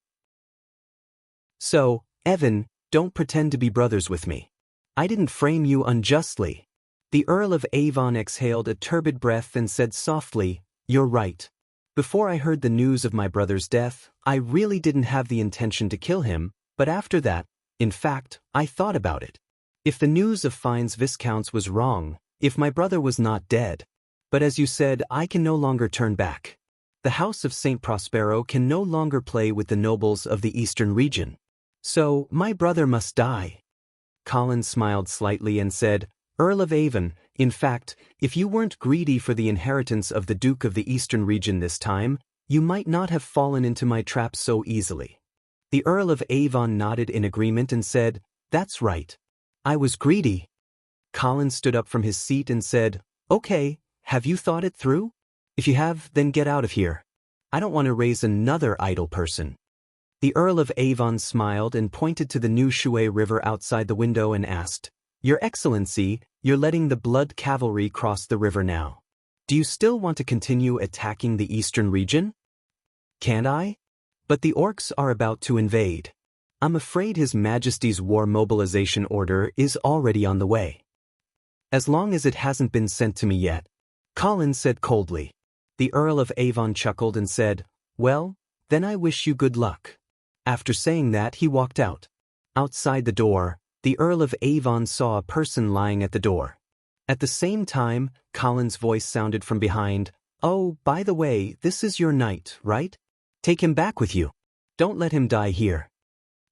So, Evan, don't pretend to be brothers with me. I didn't frame you unjustly. The Earl of Avon exhaled a turbid breath and said softly, You're right. Before I heard the news of my brother's death, I really didn't have the intention to kill him, but after that, in fact, I thought about it. If the news of Fine's Viscounts was wrong, if my brother was not dead. But as you said, I can no longer turn back. The House of St. Prospero can no longer play with the nobles of the eastern region. So, my brother must die. Colin smiled slightly and said, Earl of Avon, in fact, if you weren't greedy for the inheritance of the Duke of the Eastern region this time, you might not have fallen into my trap so easily. The Earl of Avon nodded in agreement and said, That's right. I was greedy. Colin stood up from his seat and said, Okay, have you thought it through? If you have, then get out of here. I don't want to raise another idle person. The Earl of Avon smiled and pointed to the new Shuey River outside the window and asked, Your Excellency, you're letting the blood cavalry cross the river now. Do you still want to continue attacking the eastern region? Can't I? But the orcs are about to invade. I'm afraid His Majesty's war mobilization order is already on the way. As long as it hasn't been sent to me yet, Colin said coldly. The Earl of Avon chuckled and said, Well, then I wish you good luck. After saying that, he walked out. Outside the door, the Earl of Avon saw a person lying at the door. At the same time, Colin's voice sounded from behind, Oh, by the way, this is your knight, right? Take him back with you. Don't let him die here.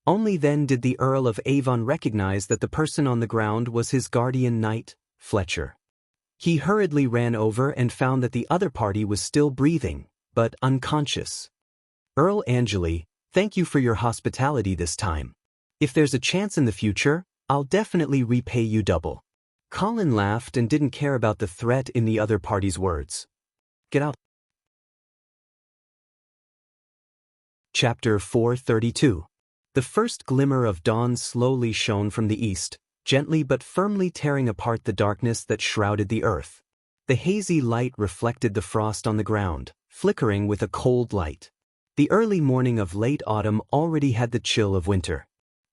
Only then did the Earl of Avon recognize that the person on the ground was his guardian knight, Fletcher. He hurriedly ran over and found that the other party was still breathing, but unconscious. Earl Angeli, thank you for your hospitality this time. If there's a chance in the future, I'll definitely repay you double. Colin laughed and didn't care about the threat in the other party's words. Get out. Chapter 432. The first glimmer of dawn slowly shone from the east, gently but firmly tearing apart the darkness that shrouded the earth. The hazy light reflected the frost on the ground, flickering with a cold light. The early morning of late autumn already had the chill of winter.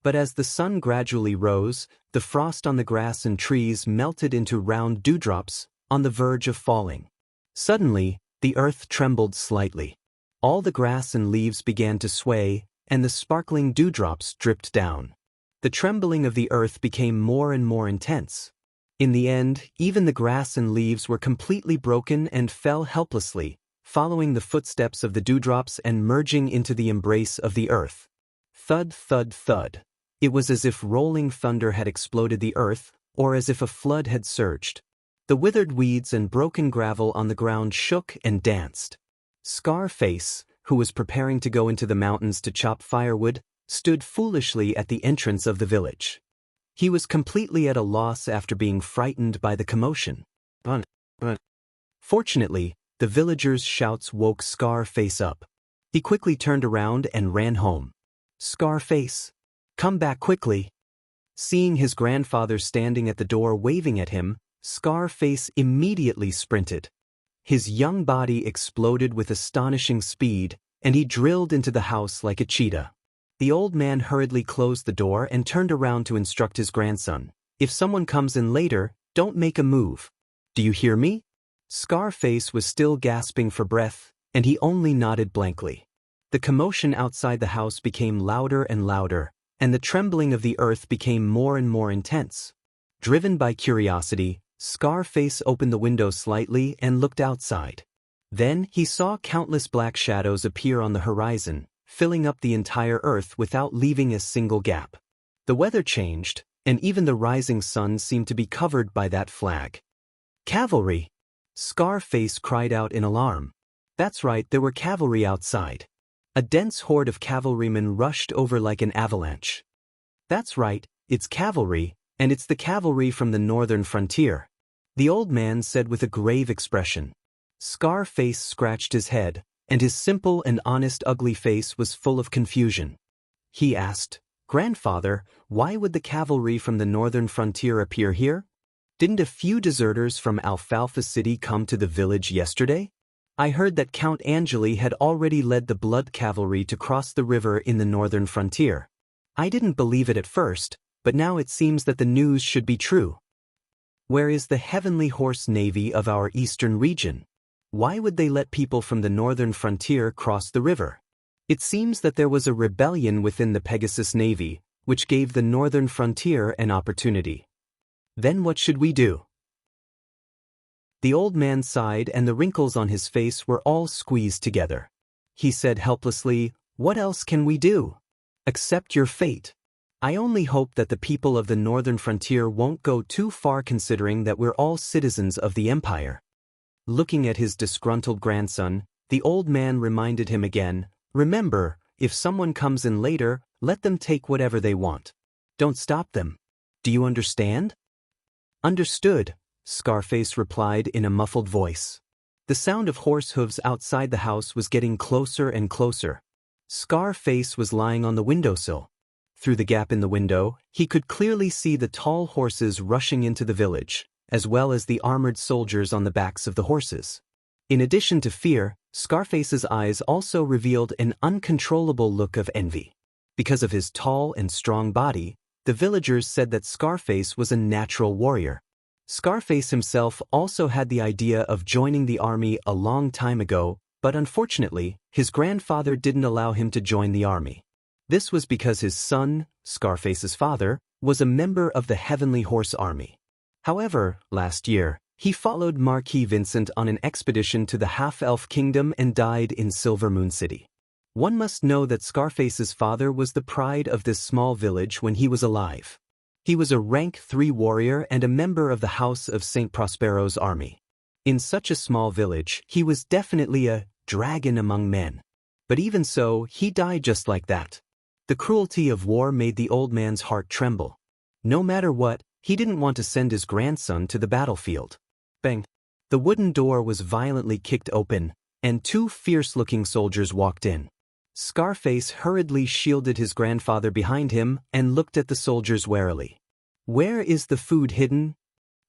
But as the sun gradually rose, the frost on the grass and trees melted into round dewdrops, on the verge of falling. Suddenly, the earth trembled slightly. All the grass and leaves began to sway, and the sparkling dewdrops dripped down. The trembling of the earth became more and more intense. In the end, even the grass and leaves were completely broken and fell helplessly, following the footsteps of the dewdrops and merging into the embrace of the earth. Thud, thud, thud. It was as if rolling thunder had exploded the earth, or as if a flood had surged. The withered weeds and broken gravel on the ground shook and danced. Scarface, who was preparing to go into the mountains to chop firewood, stood foolishly at the entrance of the village. He was completely at a loss after being frightened by the commotion. Fortunately, the villagers' shouts woke Scarface up. He quickly turned around and ran home. "Scarface, come back quickly." Seeing his grandfather standing at the door waving at him, Scarface immediately sprinted. His young body exploded with astonishing speed, and he drilled into the house like a cheetah. The old man hurriedly closed the door and turned around to instruct his grandson. "If someone comes in later, don't make a move. Do you hear me?" Scarface was still gasping for breath, and he only nodded blankly. The commotion outside the house became louder and louder, and the trembling of the earth became more and more intense. Driven by curiosity, Scarface opened the window slightly and looked outside. Then he saw countless black shadows appear on the horizon, filling up the entire earth without leaving a single gap. The weather changed, and even the rising sun seemed to be covered by that flag. "Cavalry!" Scarface cried out in alarm. That's right, there were cavalry outside. A dense horde of cavalrymen rushed over like an avalanche. "That's right, it's cavalry, and it's the cavalry from the northern frontier," the old man said with a grave expression. Scarface scratched his head, and his simple and honest ugly face was full of confusion. He asked, "Grandfather, why would the cavalry from the northern frontier appear here? Didn't a few deserters from Alfalfa City come to the village yesterday? I heard that Count Angeli had already led the blood cavalry to cross the river in the northern frontier. I didn't believe it at first, but now it seems that the news should be true. Where is the heavenly horse navy of our eastern region? Why would they let people from the northern frontier cross the river? It seems that there was a rebellion within the Pegasus Navy, which gave the northern frontier an opportunity. Then what should we do?" The old man sighed, and the wrinkles on his face were all squeezed together. He said helplessly, "What else can we do? Accept your fate. I only hope that the people of the northern frontier won't go too far, considering that we're all citizens of the empire." Looking at his disgruntled grandson, the old man reminded him again, "Remember, if someone comes in later, let them take whatever they want. Don't stop them. Do you understand?" "Understood," Scarface replied in a muffled voice. The sound of horse hooves outside the house was getting closer and closer. Scarface was lying on the windowsill. Through the gap in the window, he could clearly see the tall horses rushing into the village, as well as the armored soldiers on the backs of the horses. In addition to fear, Scarface's eyes also revealed an uncontrollable look of envy. Because of his tall and strong body, the villagers said that Scarface was a natural warrior. Scarface himself also had the idea of joining the army a long time ago, but unfortunately, his grandfather didn't allow him to join the army. This was because his son, Scarface's father, was a member of the Heavenly Horse Army. However, last year, he followed Marquis Vincent on an expedition to the Half-Elf Kingdom and died in Silver Moon City. One must know that Scarface's father was the pride of this small village when he was alive. He was a rank 3 warrior and a member of the House of St. Prospero's army. In such a small village, he was definitely a dragon among men. But even so, he died just like that. The cruelty of war made the old man's heart tremble. No matter what, he didn't want to send his grandson to the battlefield. Bang! The wooden door was violently kicked open, and 2 fierce-looking soldiers walked in. Scarface hurriedly shielded his grandfather behind him and looked at the soldiers warily. "Where is the food hidden?"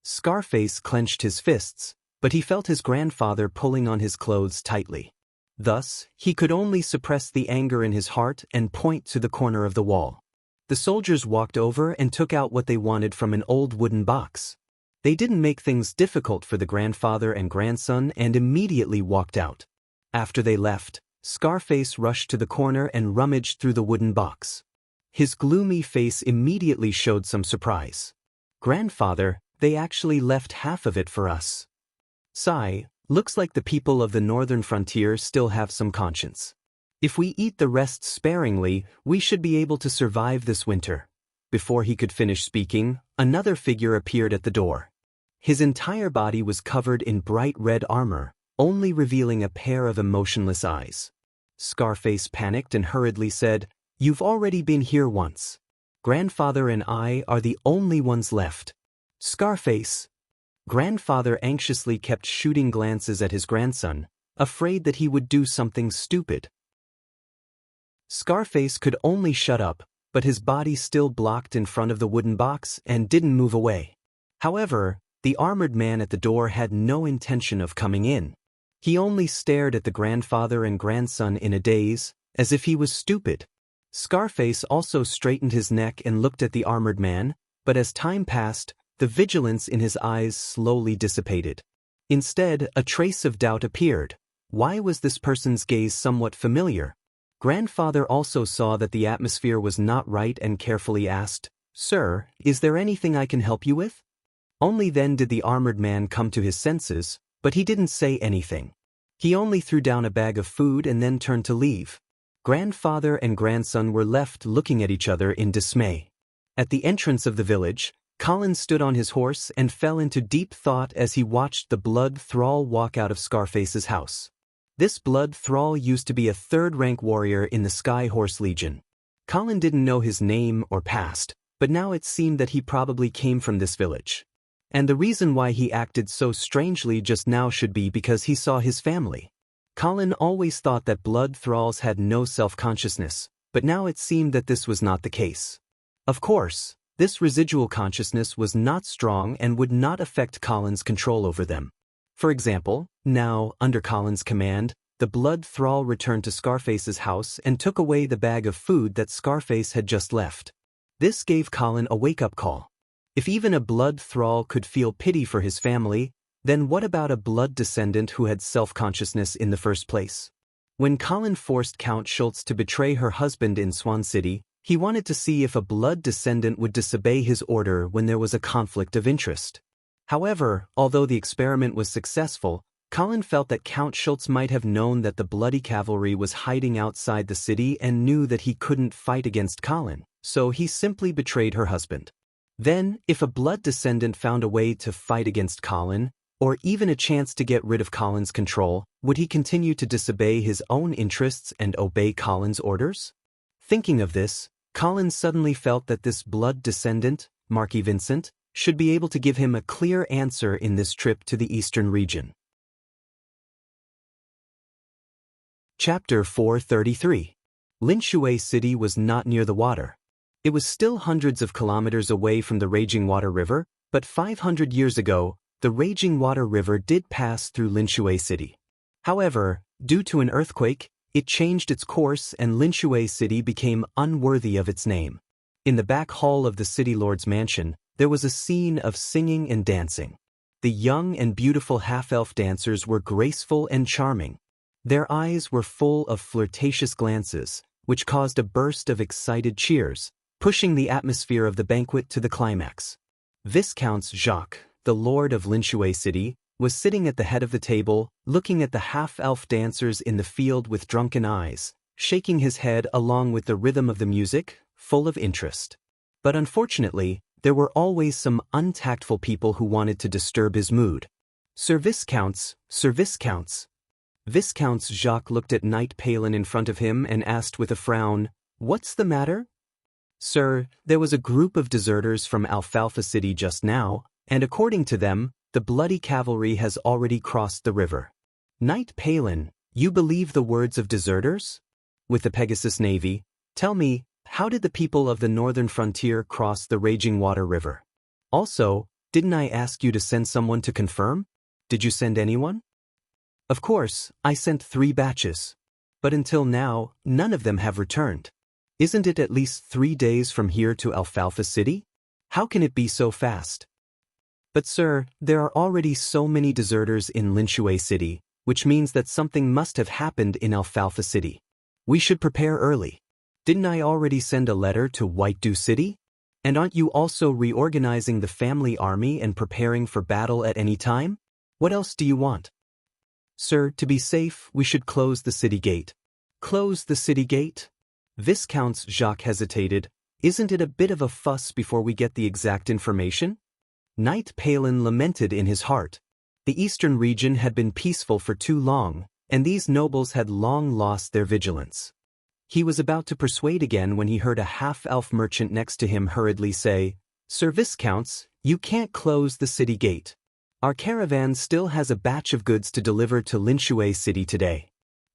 Scarface clenched his fists, but he felt his grandfather pulling on his clothes tightly. Thus, he could only suppress the anger in his heart and point to the corner of the wall. The The soldiers walked over and took out what they wanted from an old wooden box. They didn't make things difficult for the grandfather and grandson and immediately walked out. After they left, Scarface rushed to the corner and rummaged through the wooden box. His gloomy face immediately showed some surprise. "Grandfather, they actually left half of it for us." "Sigh, looks like the people of the northern frontier still have some conscience. If we eat the rest sparingly, we should be able to survive this winter." Before he could finish speaking, another figure appeared at the door. His entire body was covered in bright red armor, only revealing a pair of emotionless eyes. Scarface panicked and hurriedly said, "You've already been here once. Grandfather and I are the only ones left." "Scarface!" Grandfather anxiously kept shooting glances at his grandson, afraid that he would do something stupid. Scarface could only shut up, but his body still blocked in front of the wooden box and didn't move away. However, the armored man at the door had no intention of coming in. He only stared at the grandfather and grandson in a daze, as if he was stupid. Scarface also straightened his neck and looked at the armored man, but as time passed, the vigilance in his eyes slowly dissipated. Instead, a trace of doubt appeared. Why was this person's gaze somewhat familiar? Grandfather also saw that the atmosphere was not right and carefully asked, "Sir, is there anything I can help you with?" Only then did the armored man come to his senses, but he didn't say anything. He only threw down a bag of food and then turned to leave. Grandfather and grandson were left looking at each other in dismay. At the entrance of the village, Colin stood on his horse and fell into deep thought as he watched the blood thrall walk out of Scarface's house. This blood thrall used to be a third-rank warrior in the Sky Horse Legion. Colin didn't know his name or past, but now it seemed that he probably came from this village. And the reason why he acted so strangely just now should be because he saw his family. Colin always thought that blood thralls had no self-consciousness, but now it seemed that this was not the case. Of course, this residual consciousness was not strong and would not affect Colin's control over them. For example, now, under Colin's command, the blood thrall returned to Scarface's house and took away the bag of food that Scarface had just left. This gave Colin a wake-up call. If even a blood thrall could feel pity for his family, then what about a blood descendant who had self-consciousness in the first place? When Colin forced Count Schultz to betray her husband in Swan City, he wanted to see if a blood descendant would disobey his order when there was a conflict of interest. However, although the experiment was successful, Colin felt that Count Schultz might have known that the bloody cavalry was hiding outside the city and knew that he couldn't fight against Colin, so he simply betrayed her husband. Then, if a blood descendant found a way to fight against Colin, or even a chance to get rid of Colin's control, would he continue to disobey his own interests and obey Colin's orders? Thinking of this, Colin suddenly felt that this blood descendant, Marquis Vincent, should be able to give him a clear answer in this trip to the eastern region. Chapter 433. Linshui City was not near the water. It was still hundreds of kilometers away from the Raging Water River, but 500 years ago, the Raging Water River did pass through Linshui City. However, due to an earthquake, it changed its course and Linshui City became unworthy of its name. In the back hall of the city lord's mansion, there was a scene of singing and dancing. The young and beautiful half-elf dancers were graceful and charming. Their eyes were full of flirtatious glances, which caused a burst of excited cheers, pushing the atmosphere of the banquet to the climax. Viscount Jacques, the lord of Linshui City, was sitting at the head of the table, looking at the half-elf dancers in the field with drunken eyes, shaking his head along with the rhythm of the music, full of interest. But unfortunately, there were always some untactful people who wanted to disturb his mood. Sir Viscounts, Sir Viscounts. Viscount Jacques looked at Knight Palin in front of him and asked with a frown, "What's the matter?" "Sir, there was a group of deserters from Alfalfa City just now, and according to them, the bloody cavalry has already crossed the river." "Knight Palin, you believe the words of deserters? With the Pegasus Navy, tell me, how did the people of the northern frontier cross the Raging Water River? Also, didn't I ask you to send someone to confirm? Did you send anyone?" "Of course, I sent 3 batches. But until now, none of them have returned." Isn't it at least 3 days from here to Alfalfa City? How can it be so fast? But sir, there are already so many deserters in Linshui City, which means that something must have happened in Alfalfa City. We should prepare early. Didn't I already send a letter to Whitedew City? And aren't you also reorganizing the family army and preparing for battle at any time? What else do you want? Sir, to be safe, we should close the city gate. Close the city gate? Viscount Jacques hesitated. Isn't it a bit of a fuss before we get the exact information? Knight Palin lamented in his heart. The eastern region had been peaceful for too long, and these nobles had long lost their vigilance. He was about to persuade again when he heard a half-elf merchant next to him hurriedly say, Sir Viscounts, you can't close the city gate. Our caravan still has a batch of goods to deliver to Linshui City today.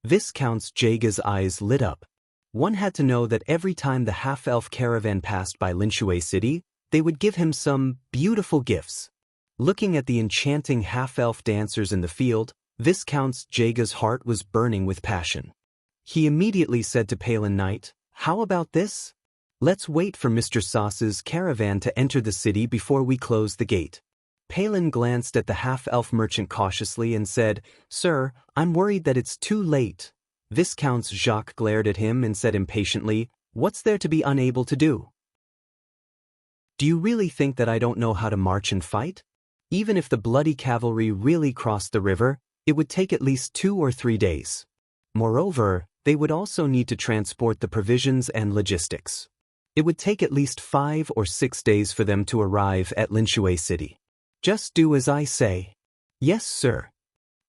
Viscount Jaga's eyes lit up. One had to know that every time the half-elf caravan passed by Linshui City, they would give him some beautiful gifts. Looking at the enchanting half-elf dancers in the field, Viscount Jaga's heart was burning with passion. He immediately said to Palin Knight, How about this? Let's wait for Mr. Sauce's caravan to enter the city before we close the gate. Palin glanced at the half-elf merchant cautiously and said, Sir, I'm worried that it's too late. Viscount Jacques glared at him and said impatiently, What's there to be unable to do? Do you really think that I don't know how to march and fight? Even if the bloody cavalry really crossed the river, it would take at least 2 or 3 days. Moreover, they would also need to transport the provisions and logistics. It would take at least 5 or 6 days for them to arrive at Linshui City. Just do as I say. Yes, sir.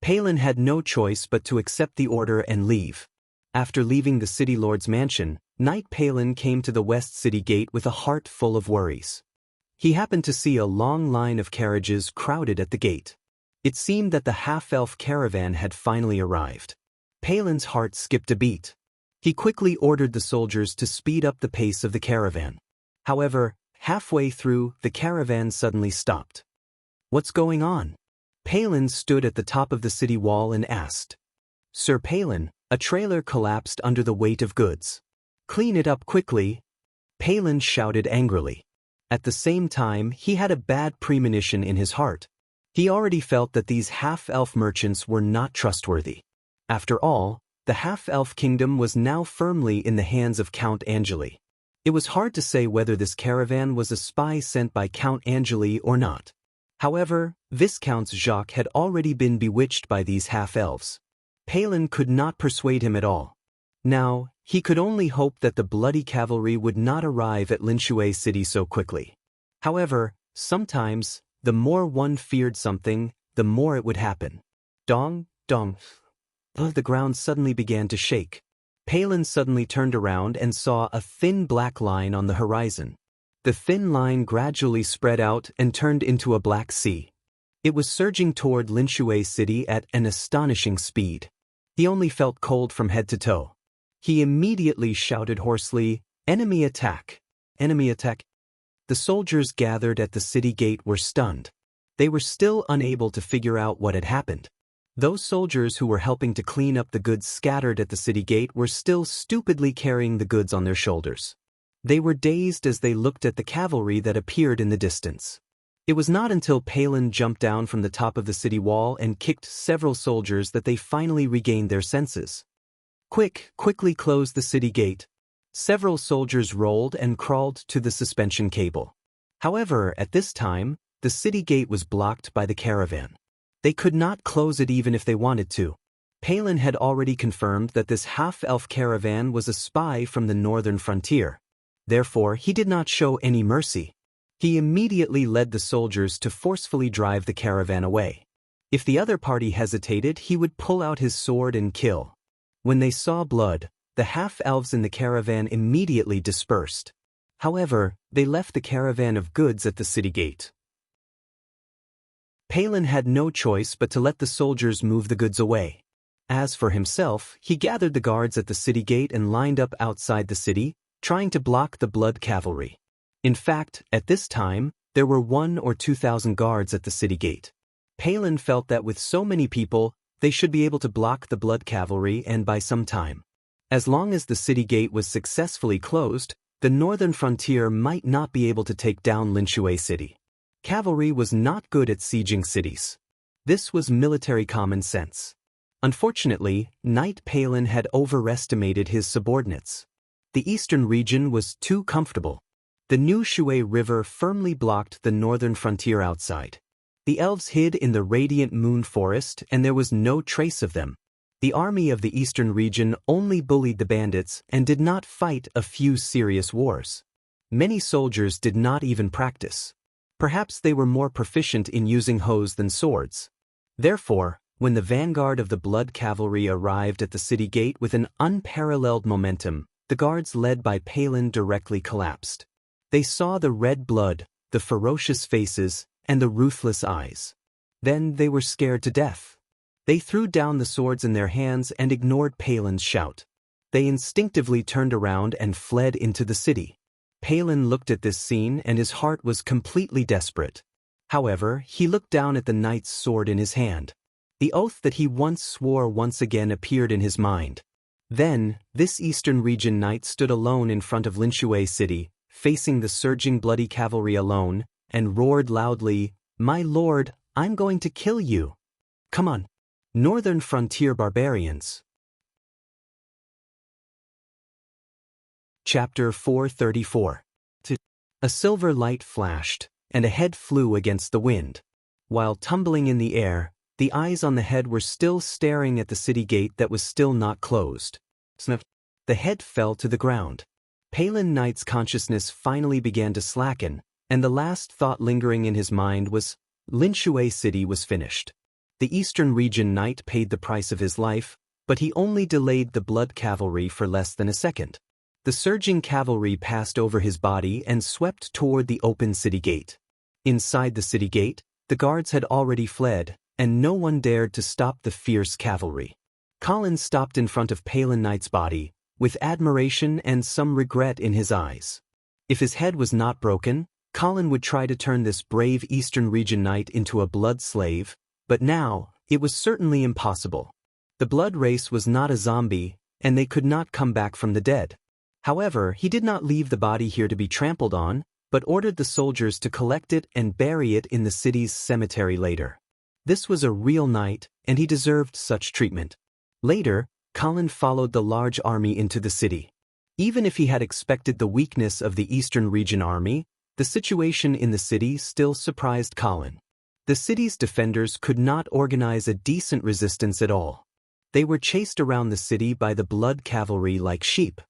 Palin had no choice but to accept the order and leave. After leaving the city lord's mansion, Knight Palin came to the West City Gate with a heart full of worries. He happened to see a long line of carriages crowded at the gate. It seemed that the half-elf caravan had finally arrived. Palin's heart skipped a beat. He quickly ordered the soldiers to speed up the pace of the caravan. However, halfway through, the caravan suddenly stopped. What's going on? Palin stood at the top of the city wall and asked. Sir Palin, a trailer collapsed under the weight of goods. Clean it up quickly. Palin shouted angrily. At the same time, he had a bad premonition in his heart. He already felt that these half-elf merchants were not trustworthy. After all, the half-elf kingdom was now firmly in the hands of Count Angeli. It was hard to say whether this caravan was a spy sent by Count Angeli or not. However, Viscount Jacques had already been bewitched by these half-elves. Palin could not persuade him at all. Now, he could only hope that the bloody cavalry would not arrive at Linshui City so quickly. However, sometimes, the more one feared something, the more it would happen. Dong, dong. The ground suddenly began to shake. Palin suddenly turned around and saw a thin black line on the horizon. The thin line gradually spread out and turned into a black sea. It was surging toward Linshui City at an astonishing speed. He only felt cold from head to toe. He immediately shouted hoarsely, Enemy attack! Enemy attack! The soldiers gathered at the city gate were stunned. They were still unable to figure out what had happened. Those soldiers who were helping to clean up the goods scattered at the city gate were still stupidly carrying the goods on their shoulders. They were dazed as they looked at the cavalry that appeared in the distance. It was not until Palin jumped down from the top of the city wall and kicked several soldiers that they finally regained their senses. Quickly close the city gate. Several soldiers rolled and crawled to the suspension cable. However, at this time, the city gate was blocked by the caravan. They could not close it even if they wanted to. Palin had already confirmed that this half-elf caravan was a spy from the northern frontier. Therefore, he did not show any mercy. He immediately led the soldiers to forcefully drive the caravan away. If the other party hesitated, he would pull out his sword and kill. When they saw blood, the half-elves in the caravan immediately dispersed. However, they left the caravan of goods at the city gate. Palin had no choice but to let the soldiers move the goods away. As for himself, he gathered the guards at the city gate and lined up outside the city, trying to block the blood cavalry. In fact, at this time, there were 1,000 or 2,000 guards at the city gate. Palin felt that with so many people, they should be able to block the blood cavalry and by some time. As long as the city gate was successfully closed, the northern frontier might not be able to take down Linshui City. Cavalry was not good at sieging cities. This was military common sense. Unfortunately, Knight Palin had overestimated his subordinates. The eastern region was too comfortable. The New Shui River firmly blocked the northern frontier outside. The elves hid in the Radiant Moon Forest and there was no trace of them. The army of the eastern region only bullied the bandits and did not fight a few serious wars. Many soldiers did not even practice. Perhaps they were more proficient in using hoes than swords. Therefore, when the vanguard of the Blood Cavalry arrived at the city gate with an unparalleled momentum, the guards led by Palin directly collapsed. They saw the red blood, the ferocious faces, and the ruthless eyes. Then they were scared to death. They threw down the swords in their hands and ignored Palin's shout. They instinctively turned around and fled into the city. Palin looked at this scene and his heart was completely desperate. However, he looked down at the knight's sword in his hand. The oath that he once swore once again appeared in his mind. Then, this eastern region knight stood alone in front of Linshui City, facing the surging bloody cavalry alone, and roared loudly, "My lord, I'm going to kill you. Come on, northern frontier barbarians." Chapter 434. A silver light flashed, and a head flew against the wind. While tumbling in the air, the eyes on the head were still staring at the city gate that was still not closed. Sniff. The head fell to the ground. Palin Knight's consciousness finally began to slacken, and the last thought lingering in his mind was, Linshui City was finished. The Eastern Region Knight paid the price of his life, but he only delayed the Blood Cavalry for less than a second. The surging cavalry passed over his body and swept toward the open city gate. Inside the city gate, the guards had already fled, and no one dared to stop the fierce cavalry. Colin stopped in front of Palin Knight's body, with admiration and some regret in his eyes. If his head was not broken, Colin would try to turn this brave Eastern Region Knight into a blood slave, but now, it was certainly impossible. The blood race was not a zombie, and they could not come back from the dead. However, he did not leave the body here to be trampled on, but ordered the soldiers to collect it and bury it in the city's cemetery later. This was a real knight, and he deserved such treatment. Later, Colin followed the large army into the city. Even if he had expected the weakness of the Eastern Region army, the situation in the city still surprised Colin. The city's defenders could not organize a decent resistance at all. They were chased around the city by the Blood Cavalry like sheep.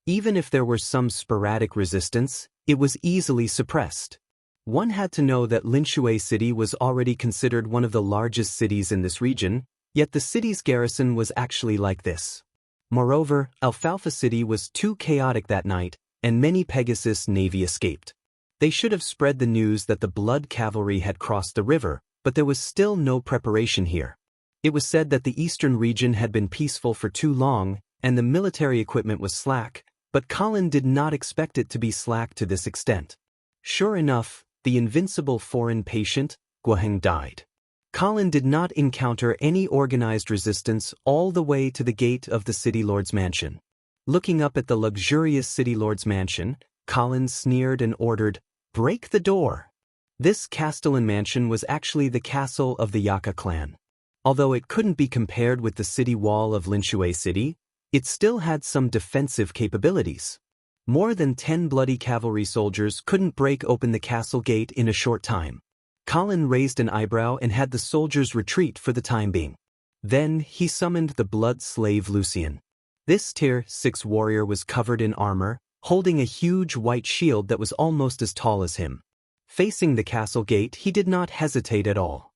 Even if there were some sporadic resistance, it was easily suppressed. One had to know that Linshui City was already considered one of the largest cities in this region, yet the city's garrison was actually like this. Moreover, Alfalfa City was too chaotic that night, and many Pegasus Navy escaped. They should have spread the news that the Blood Cavalry had crossed the river, but there was still no preparation here. It was said that the eastern region had been peaceful for too long, and the military equipment was slack, but Colin did not expect it to be slack to this extent. Sure enough, the invincible foreign patient, Guoheng, died. Colin did not encounter any organized resistance all the way to the gate of the City Lord's mansion. Looking up at the luxurious City Lord's mansion, Colin sneered and ordered, "Break the door." This Castellan mansion was actually the castle of the Yaka clan. Although it couldn't be compared with the city wall of Linshui City, it still had some defensive capabilities. More than 10 bloody cavalry soldiers couldn't break open the castle gate in a short time. Colin raised an eyebrow and had the soldiers retreat for the time being. Then he summoned the blood slave Lucian. This Tier 6 warrior was covered in armor, holding a huge white shield that was almost as tall as him. Facing the castle gate, he did not hesitate at all.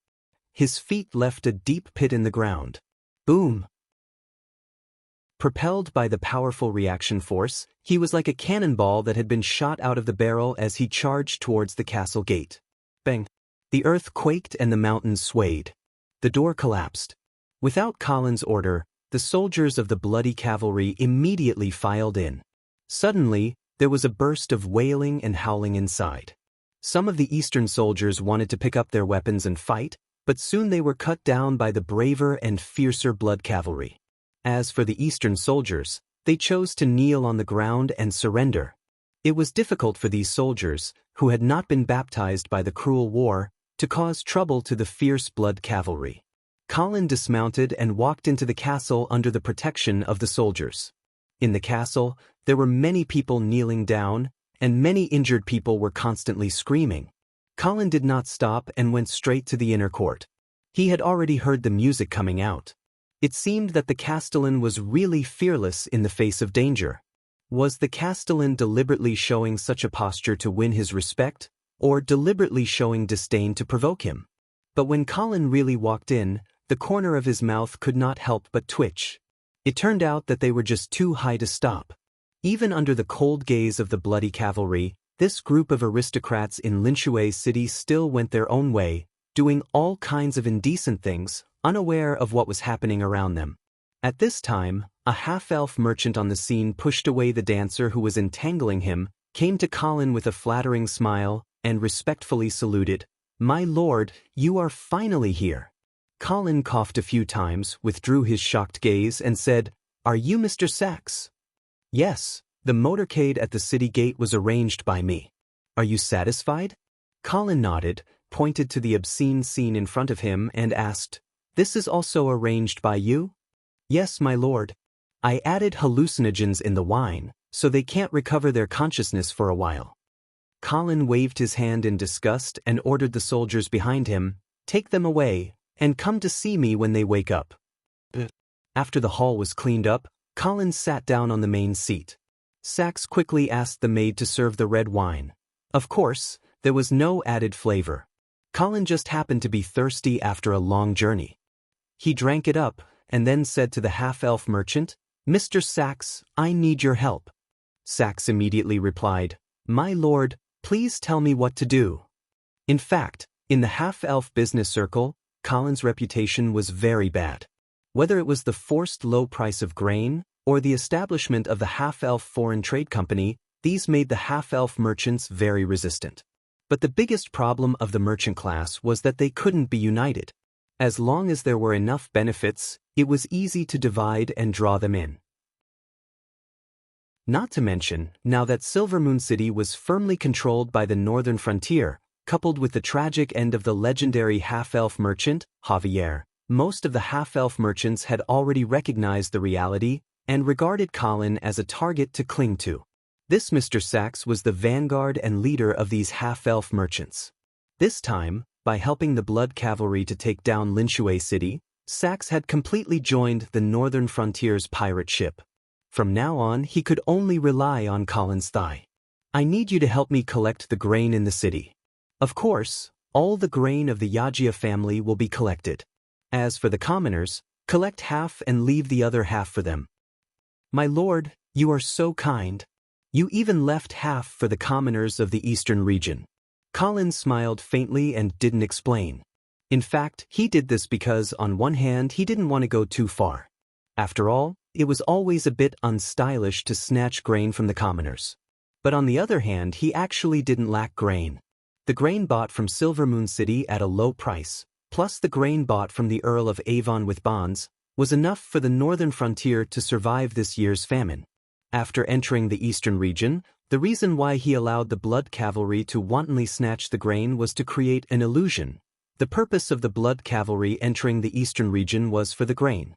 His feet left a deep pit in the ground. Boom! Propelled by the powerful reaction force, he was like a cannonball that had been shot out of the barrel as he charged towards the castle gate. Bang! The earth quaked and the mountains swayed. The door collapsed. Without Colin's order, the soldiers of the bloody cavalry immediately filed in. Suddenly, there was a burst of wailing and howling inside. Some of the eastern soldiers wanted to pick up their weapons and fight, but soon they were cut down by the braver and fiercer blood cavalry. As for the eastern soldiers, they chose to kneel on the ground and surrender. It was difficult for these soldiers, who had not been baptized by the cruel war, to cause trouble to the fierce blood cavalry. Colin dismounted and walked into the castle under the protection of the soldiers. In the castle, there were many people kneeling down, and many injured people were constantly screaming. Colin did not stop and went straight to the inner court. He had already heard the music coming out. It seemed that the castellan was really fearless in the face of danger. Was the castellan deliberately showing such a posture to win his respect, or deliberately showing disdain to provoke him? But when Colin really walked in, the corner of his mouth could not help but twitch. It turned out that they were just too high to stop. Even under the cold gaze of the bloody cavalry, this group of aristocrats in Linshui City still went their own way, doing all kinds of indecent things, unaware of what was happening around them. At this time, a half-elf merchant on the scene pushed away the dancer who was entangling him, came to Colin with a flattering smile, and respectfully saluted. "My lord, you are finally here." Colin coughed a few times, withdrew his shocked gaze, and said, "Are you Mr. Sachs?" "Yes, the motorcade at the city gate was arranged by me. Are you satisfied?" Colin nodded, pointed to the obscene scene in front of him, and asked, "This is also arranged by you?" "Yes, my lord. I added hallucinogens in the wine, so they can't recover their consciousness for a while." Colin waved his hand in disgust and ordered the soldiers behind him, "Take them away, and come to see me when they wake up." After the hall was cleaned up, Colin sat down on the main seat. Sachs quickly asked the maid to serve the red wine. Of course, there was no added flavor. Colin just happened to be thirsty after a long journey. He drank it up, and then said to the half-elf merchant, "Mr. Sachs, I need your help." Sachs immediately replied, "My lord, please tell me what to do." In fact, in the half-elf business circle, Colin's reputation was very bad. Whether it was the forced low price of grain, or the establishment of the half-elf foreign trade company, these made the half-elf merchants very resistant. But the biggest problem of the merchant class was that they couldn't be united. As long as there were enough benefits, it was easy to divide and draw them in. Not to mention, now that Silvermoon City was firmly controlled by the northern frontier, coupled with the tragic end of the legendary half-elf merchant, Javier, most of the half-elf merchants had already recognized the reality and regarded Colin as a target to cling to. This Mr. Sachs was the vanguard and leader of these half-elf merchants. This time, by helping the blood cavalry to take down Linshui City, Sachs had completely joined the northern frontier's pirate ship. From now on, he could only rely on Colin's thigh. "I need you to help me collect the grain in the city. Of course, all the grain of the Yajia family will be collected. As for the commoners, collect half and leave the other half for them." "My lord, you are so kind. You even left half for the commoners of the eastern region." Colin smiled faintly and didn't explain. In fact, he did this because, on one hand, he didn't want to go too far. After all, it was always a bit unstylish to snatch grain from the commoners. But on the other hand, he actually didn't lack grain. The grain bought from Silvermoon City at a low price, plus the grain bought from the Earl of Avon with bonds, was enough for the northern frontier to survive this year's famine. After entering the eastern region, the reason why he allowed the blood cavalry to wantonly snatch the grain was to create an illusion. The purpose of the blood cavalry entering the eastern region was for the grain.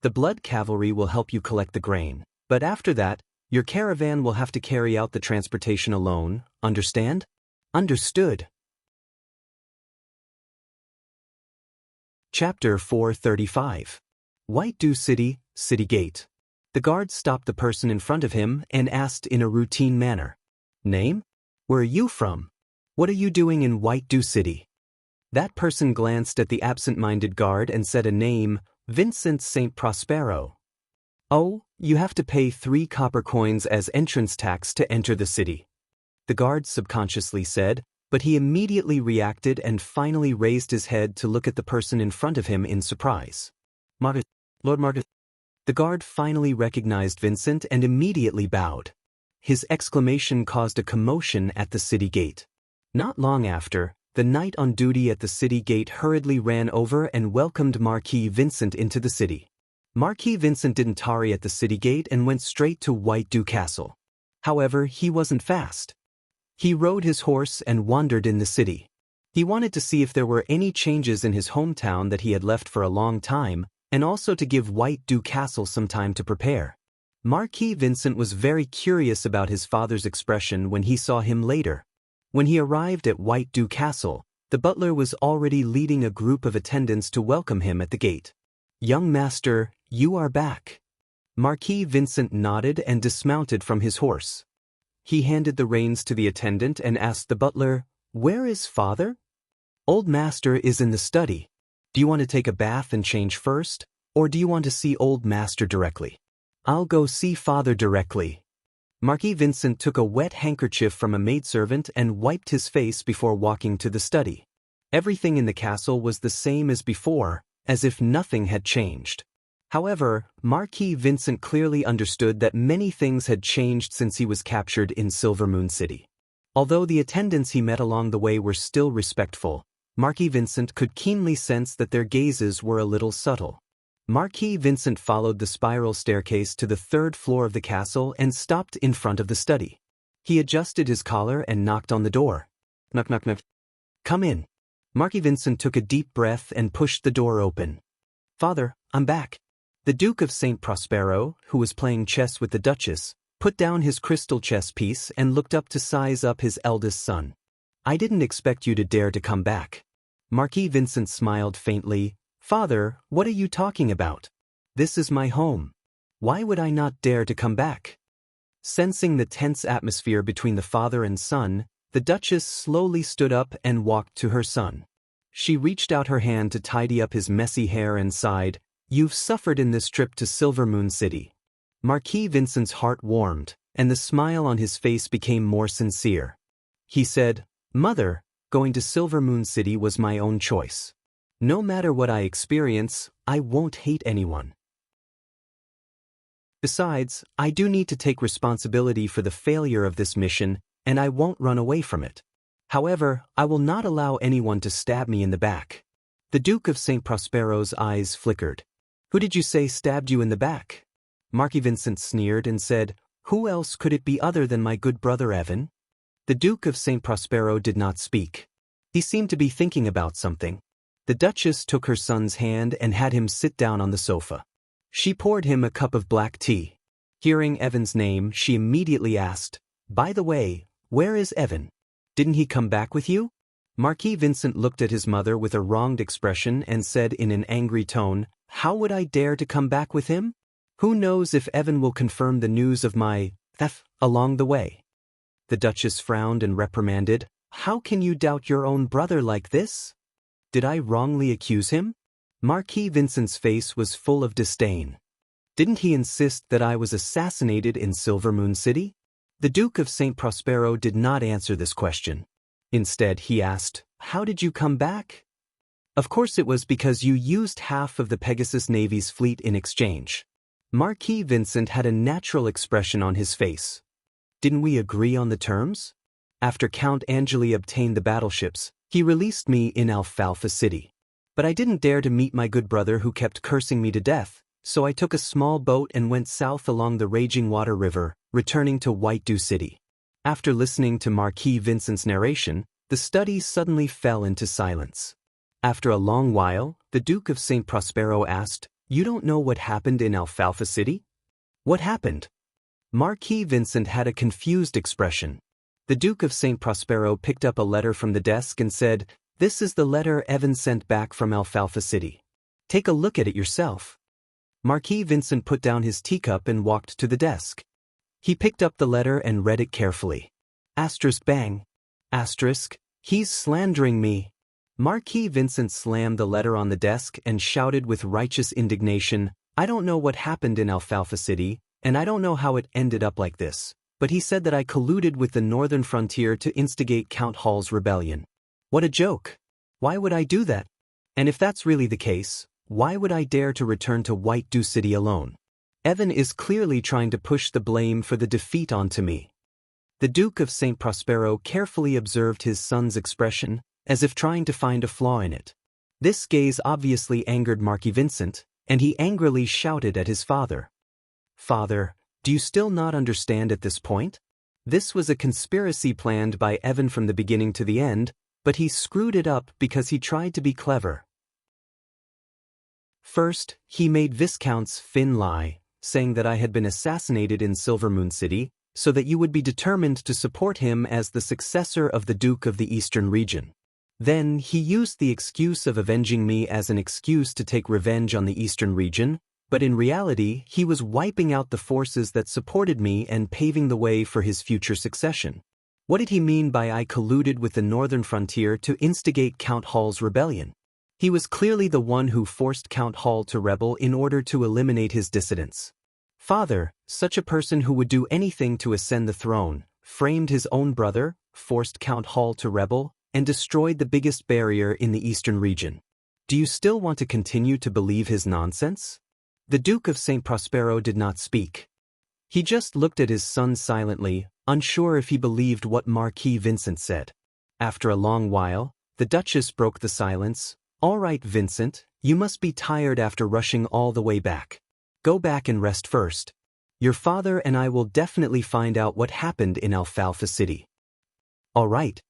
The blood cavalry will help you collect the grain, but after that, your caravan will have to carry out the transportation alone, understand? Understood. Chapter 435. White Dew City, City Gate. The guard stopped the person in front of him and asked in a routine manner, "Name? Where are you from? What are you doing in White Dew City?" That person glanced at the absent-minded guard and said a name, Vincent St. Prospero. "Oh, you have to pay 3 copper coins as entrance tax to enter the city," the guard subconsciously said, but he immediately reacted and finally raised his head to look at the person in front of him in surprise. "Lord Marcus." The guard finally recognized Vincent and immediately bowed. His exclamation caused a commotion at the city gate. Not long after, the knight on duty at the city gate hurriedly ran over and welcomed Marquis Vincent into the city. Marquis Vincent didn't tarry at the city gate and went straight to White Dew Castle. However, he wasn't fast. He rode his horse and wandered in the city. He wanted to see if there were any changes in his hometown that he had left for a long time, and also to give White Dew Castle some time to prepare. Marquis Vincent was very curious about his father's expression when he saw him later. When he arrived at White Dew Castle, the butler was already leading a group of attendants to welcome him at the gate. "Young master, you are back." Marquis Vincent nodded and dismounted from his horse. He handed the reins to the attendant and asked the butler, "Where is father?" "Old master is in the study. Do you want to take a bath and change first, or do you want to see old master directly?" "I'll go see father directly." Marquis Vincent took a wet handkerchief from a maidservant and wiped his face before walking to the study. Everything in the castle was the same as before, as if nothing had changed. However, Marquis Vincent clearly understood that many things had changed since he was captured in Silvermoon City. Although the attendants he met along the way were still respectful, Marquis Vincent could keenly sense that their gazes were a little subtle. Marquis Vincent followed the spiral staircase to the third floor of the castle and stopped in front of the study. He adjusted his collar and knocked on the door. "Knock, knock, knock." "Come in." Marquis Vincent took a deep breath and pushed the door open. "Father, I'm back." The Duke of St. Prospero, who was playing chess with the Duchess, put down his crystal chess piece and looked up to size up his eldest son. "I didn't expect you to dare to come back." Marquis Vincent smiled faintly. "Father, what are you talking about? This is my home. Why would I not dare to come back?" Sensing the tense atmosphere between the father and son, the Duchess slowly stood up and walked to her son. She reached out her hand to tidy up his messy hair and sighed, "You've suffered in this trip to Silvermoon City." Marquis Vincent's heart warmed, and the smile on his face became more sincere. He said, "Mother, going to Silvermoon City was my own choice. No matter what I experience, I won't hate anyone. Besides, I do need to take responsibility for the failure of this mission, and I won't run away from it. However, I will not allow anyone to stab me in the back." The Duke of St. Prospero's eyes flickered. "Who did you say stabbed you in the back?" Marquis Vincent sneered and said, "Who else could it be other than my good brother Evan?" The Duke of St. Prospero did not speak. He seemed to be thinking about something. The Duchess took her son's hand and had him sit down on the sofa. She poured him a cup of black tea. Hearing Evan's name, she immediately asked, "By the way, where is Evan? Didn't he come back with you?" Marquis Vincent looked at his mother with a wronged expression and said in an angry tone, "How would I dare to come back with him? Who knows if Evan will confirm the news of my theft along the way?" The Duchess frowned and reprimanded, "How can you doubt your own brother like this? Did I wrongly accuse him?" Marquis Vincent's face was full of disdain. "Didn't he insist that I was assassinated in Silvermoon City?" The Duke of St. Prospero did not answer this question. Instead, he asked, "How did you come back?" "Of course it was because you used half of the Pegasus Navy's fleet in exchange." Marquis Vincent had a natural expression on his face. "Didn't we agree on the terms? After Count Angeli obtained the battleships, he released me in Alfalfa City. But I didn't dare to meet my good brother who kept cursing me to death, so I took a small boat and went south along the Raging Water River, returning to White Dew City." After listening to Marquis Vincent's narration, the study suddenly fell into silence. After a long while, the Duke of St. Prospero asked, "You don't know what happened in Alfalfa City?" "What happened?" Marquis Vincent had a confused expression. The Duke of St. Prospero picked up a letter from the desk and said, "This is the letter Evan sent back from Alfalfa City. Take a look at it yourself." Marquis Vincent put down his teacup and walked to the desk. He picked up the letter and read it carefully. Asterisk bang. Asterisk, he's slandering me. Marquis Vincent slammed the letter on the desk and shouted with righteous indignation, "I don't know what happened in Alfalfa City, and I don't know how it ended up like this, but he said that I colluded with the northern frontier to instigate Count Hall's rebellion. What a joke! Why would I do that? And if that's really the case, why would I dare to return to White Dew City alone? Evan is clearly trying to push the blame for the defeat onto me." The Duke of St. Prospero carefully observed his son's expression, as if trying to find a flaw in it. This gaze obviously angered Marquis Vincent, and he angrily shouted at his father. "Father, do you still not understand at this point? This was a conspiracy planned by Evan from the beginning to the end, but he screwed it up because he tried to be clever. First, he made Viscount's Finn lie, saying that I had been assassinated in Silvermoon City, so that you would be determined to support him as the successor of the Duke of the Eastern region. Then he used the excuse of avenging me as an excuse to take revenge on the Eastern region, but in reality he was wiping out the forces that supported me and paving the way for his future succession. What did he mean by I colluded with the northern frontier to instigate Count Hall's rebellion? He was clearly the one who forced Count Hall to rebel in order to eliminate his dissidents. Father, such a person who would do anything to ascend the throne, framed his own brother, forced Count Hall to rebel, and destroyed the biggest barrier in the eastern region. Do you still want to continue to believe his nonsense? The Duke of St. Prospero did not speak. He just looked at his son silently, unsure if he believed what Marquis Vincent said. After a long while, the Duchess broke the silence. "All right, Vincent, you must be tired after rushing all the way back. Go back and rest first. Your father and I will definitely find out what happened in Alfalfa City." "All right."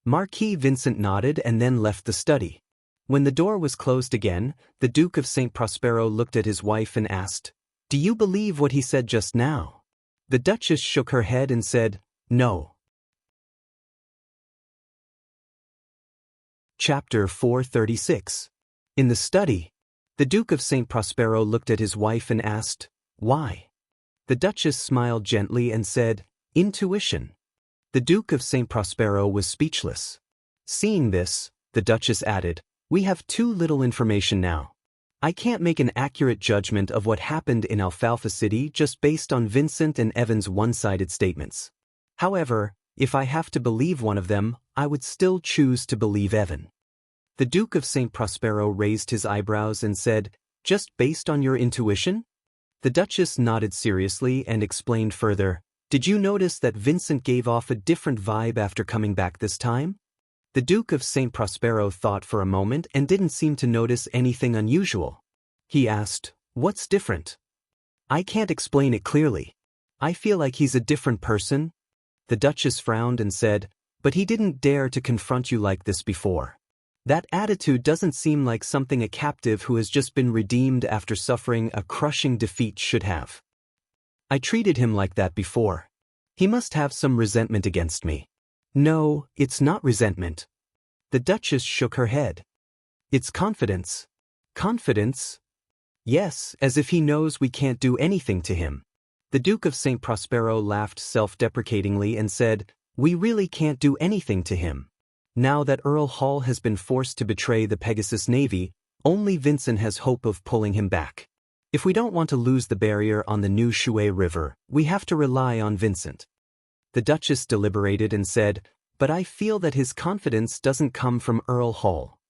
Marquis Vincent nodded and then left the study. When the door was closed again, the Duke of St. Prospero looked at his wife and asked, "Do you believe what he said just now?" The Duchess shook her head and said, "No." Chapter 436. In the study, the Duke of St. Prospero looked at his wife and asked, "Why?" The Duchess smiled gently and said, "Intuition." The Duke of St. Prospero was speechless. Seeing this, the Duchess added, "We have too little information now. I can't make an accurate judgment of what happened in Alfalfa City just based on Vincent and Evan's one-sided statements. However, if I have to believe one of them, I would still choose to believe Evan." The Duke of St. Prospero raised his eyebrows and said, "Just based on your intuition?" The Duchess nodded seriously and explained further, "Did you notice that Vincent gave off a different vibe after coming back this time?" The Duke of St. Prospero thought for a moment and didn't seem to notice anything unusual. He asked, "What's different?" "I can't explain it clearly. I feel like he's a different person." The Duchess frowned and said, "But he didn't dare to confront you like this before. That attitude doesn't seem like something a captive who has just been redeemed after suffering a crushing defeat should have. I treated him like that before. He must have some resentment against me." "No, it's not resentment." The Duchess shook her head. "It's confidence." "Confidence?" "Yes, as if he knows we can't do anything to him." The Duke of St. Prospero laughed self-deprecatingly and said, "We really can't do anything to him. Now that Earl Hall has been forced to betray the Pegasus Navy, only Vincent has hope of pulling him back. If we don't want to lose the barrier on the New Shui River, we have to rely on Vincent." The Duchess deliberated and said, "But I feel that his confidence doesn't come from Earl Hall.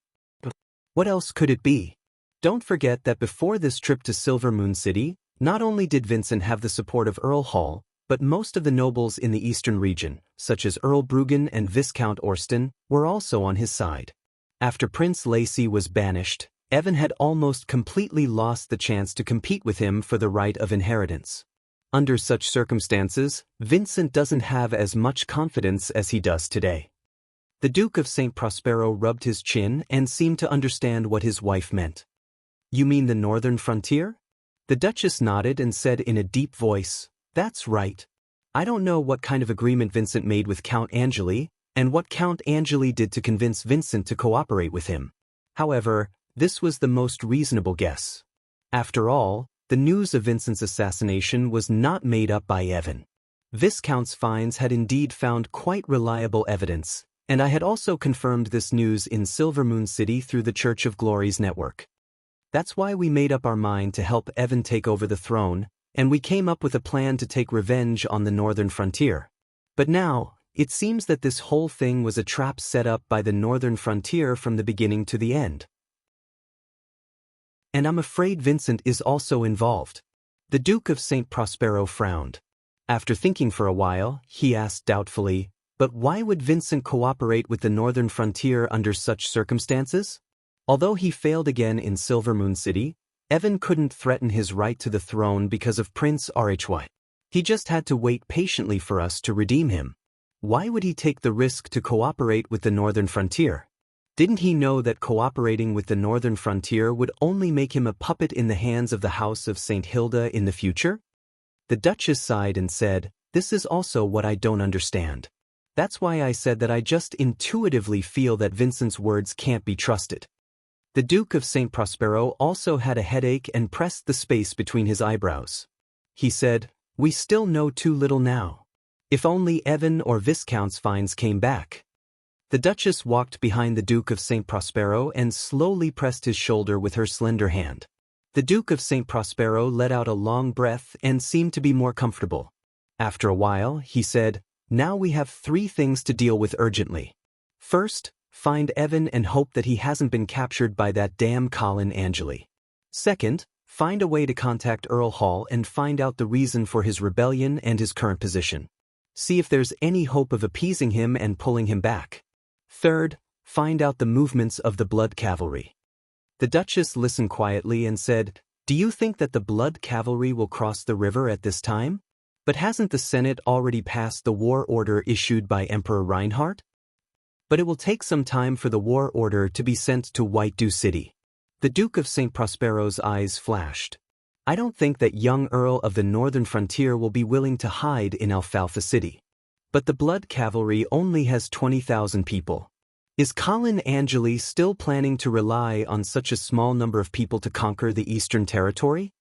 What else could it be? Don't forget that before this trip to Silvermoon City, not only did Vincent have the support of Earl Hall, but most of the nobles in the eastern region, such as Earl Brugan and Viscount Orston, were also on his side. After Prince Lacy was banished, Evan had almost completely lost the chance to compete with him for the right of inheritance. Under such circumstances, Vincent doesn't have as much confidence as he does today." The Duke of St. Prospero rubbed his chin and seemed to understand what his wife meant. "You mean the northern frontier?" The Duchess nodded and said in a deep voice, "That's right. I don't know what kind of agreement Vincent made with Count Angeli, and what Count Angeli did to convince Vincent to cooperate with him. However, this was the most reasonable guess. After all, the news of Vincent's assassination was not made up by Evan. Viscount's finds had indeed found quite reliable evidence, and I had also confirmed this news in Silvermoon City through the Church of Glory's network. That's why we made up our mind to help Evan take over the throne, and we came up with a plan to take revenge on the northern frontier. But now, it seems that this whole thing was a trap set up by the northern frontier from the beginning to the end. And I'm afraid Vincent is also involved." The Duke of St. Prospero frowned. After thinking for a while, he asked doubtfully, "But why would Vincent cooperate with the northern frontier under such circumstances?" Although he failed again in Silvermoon City, Evan couldn't threaten his right to the throne because of Prince Rhy. He just had to wait patiently for us to redeem him. Why would he take the risk to cooperate with the northern frontier? Didn't he know that cooperating with the northern frontier would only make him a puppet in the hands of the House of St. Hilda in the future? The Duchess sighed and said, "This is also what I don't understand. That's why I said that I just intuitively feel that Vincent's words can't be trusted." The Duke of St. Prospero also had a headache and pressed the space between his eyebrows. He said, "We still know too little now. If only Evan or Viscount Fines came back." The Duchess walked behind the Duke of St. Prospero and slowly pressed his shoulder with her slender hand. The Duke of St. Prospero let out a long breath and seemed to be more comfortable. After a while, he said, "Now we have 3 things to deal with urgently. First, find Evan and hope that he hasn't been captured by that damn Colin Angeli. Second, find a way to contact Earl Hall and find out the reason for his rebellion and his current position. See if there's any hope of appeasing him and pulling him back. Third, find out the movements of the Blood Cavalry." The Duchess listened quietly and said, "Do you think that the Blood Cavalry will cross the river at this time? But hasn't the Senate already passed the war order issued by Emperor Reinhard? But it will take some time for the war order to be sent to White Dew City." The Duke of St. Prospero's eyes flashed. "I don't think that young Earl of the Northern Frontier will be willing to hide in Alfalfa City. But the Blood Cavalry only has 20,000 people. Is Colin Angeli still planning to rely on such a small number of people to conquer the Eastern Territory?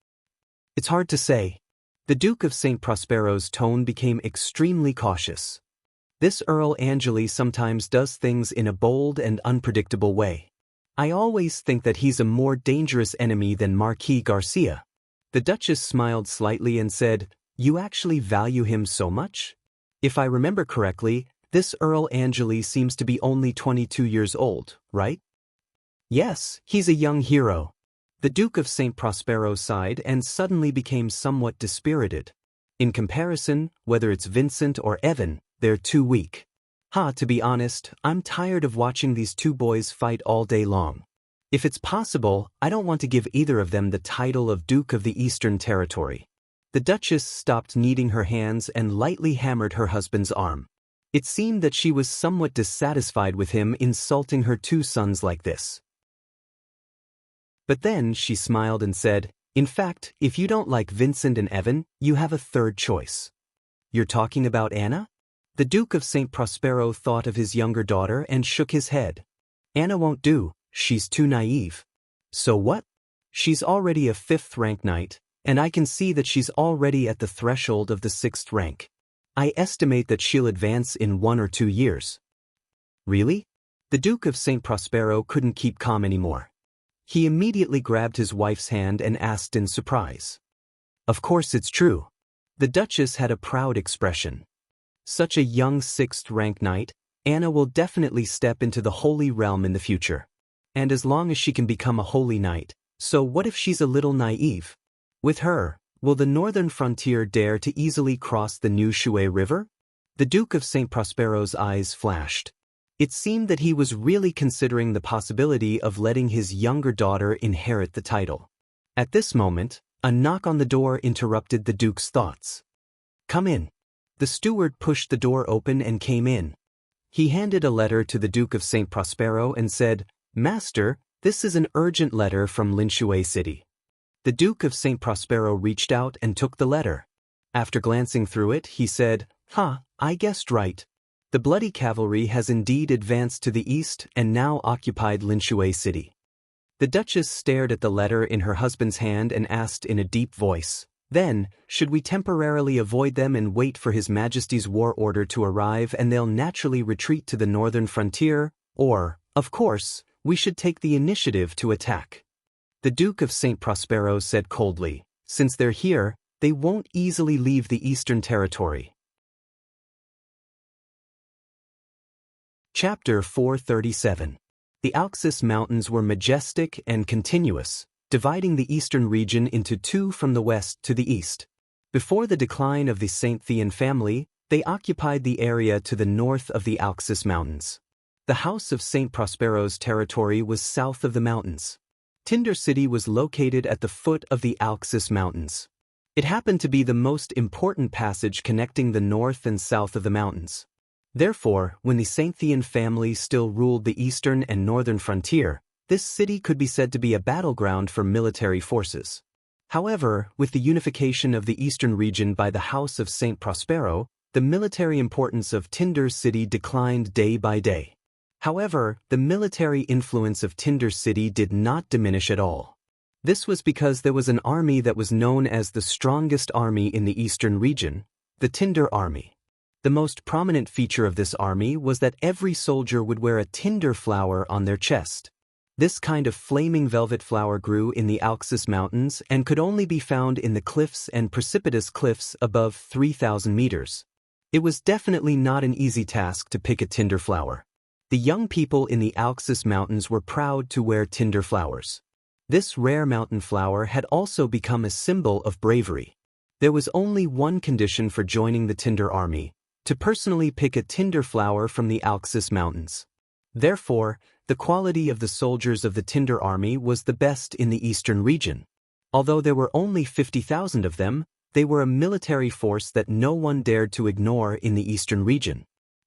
It's hard to say." The Duke of St. Prospero's tone became extremely cautious. "This Earl Angeli sometimes does things in a bold and unpredictable way. I always think that he's a more dangerous enemy than Marquis Garcia." The Duchess smiled slightly and said, "You actually value him so much? If I remember correctly, this Earl Angeli seems to be only 22 years old, right?" "Yes, he's a young hero." The Duke of St. Prospero sighed and suddenly became somewhat dispirited. "In comparison, whether it's Vincent or Evan, they're too weak. To be honest, I'm tired of watching these 2 boys fight all day long. If it's possible, I don't want to give either of them the title of Duke of the Eastern Territory." The Duchess stopped kneading her hands and lightly hammered her husband's arm. It seemed that she was somewhat dissatisfied with him insulting her 2 sons like this. But then she smiled and said, "In fact, if you don't like Vincent and Evan, you have a 3rd choice." "You're talking about Anna?" The Duke of St. Prospero thought of his younger daughter and shook his head. "Anna won't do, she's too naive." "So what? She's already a 5th-rank knight, and I can see that she's already at the threshold of the 6th rank. I estimate that she'll advance in 1 or 2 years." "Really?" The Duke of St. Prospero couldn't keep calm anymore. He immediately grabbed his wife's hand and asked in surprise. "Of course it's true." The Duchess had a proud expression. "Such a young 6th-rank knight, Anna will definitely step into the Holy Realm in the future. And as long as she can become a holy knight, so what if she's a little naive? With her, will the northern frontier dare to easily cross the New Shui River?" The Duke of St. Prospero's eyes flashed. It seemed that he was really considering the possibility of letting his younger daughter inherit the title. At this moment, a knock on the door interrupted the Duke's thoughts. "Come in." The steward pushed the door open and came in. He handed a letter to the Duke of St. Prospero and said, "Master, this is an urgent letter from Linshui City." The Duke of St. Prospero reached out and took the letter. After glancing through it, he said, I guessed right. The Bloody Cavalry has indeed advanced to the east and now occupied Linshui City." The Duchess stared at the letter in her husband's hand and asked in a deep voice, "Then, should we temporarily avoid them and wait for His Majesty's war order to arrive and they'll naturally retreat to the northern frontier, or, of course, we should take the initiative to attack?" The Duke of St. Prospero said coldly, "Since they're here, they won't easily leave the Eastern Territory." Chapter 437. The Auxis Mountains were majestic and continuous, dividing the eastern region into 2 from the west to the east. Before the decline of the St. Thean family, they occupied the area to the north of the Auxis Mountains. The House of St. Prospero's territory was south of the mountains. Tinder City was located at the foot of the Alxis Mountains. It happened to be the most important passage connecting the north and south of the mountains. Therefore, when the Sainthian family still ruled the eastern and northern frontier, this city could be said to be a battleground for military forces. However, with the unification of the eastern region by the House of Saint Prospero, the military importance of Tinder City declined day by day. However, the military influence of Tinder City did not diminish at all. This was because there was an army that was known as the strongest army in the eastern region, the Tinder Army. The most prominent feature of this army was that every soldier would wear a tinder flower on their chest. This kind of flaming velvet flower grew in the Alxis Mountains and could only be found in the cliffs and precipitous cliffs above 3,000 meters. It was definitely not an easy task to pick a tinder flower. The young people in the Alxis Mountains were proud to wear tinder flowers. This rare mountain flower had also become a symbol of bravery. There was only one condition for joining the Tinder Army: to personally pick a tinder flower from the Alxis Mountains. Therefore, the quality of the soldiers of the Tinder Army was the best in the eastern region. Although there were only 50,000 of them, they were a military force that no one dared to ignore in the eastern region.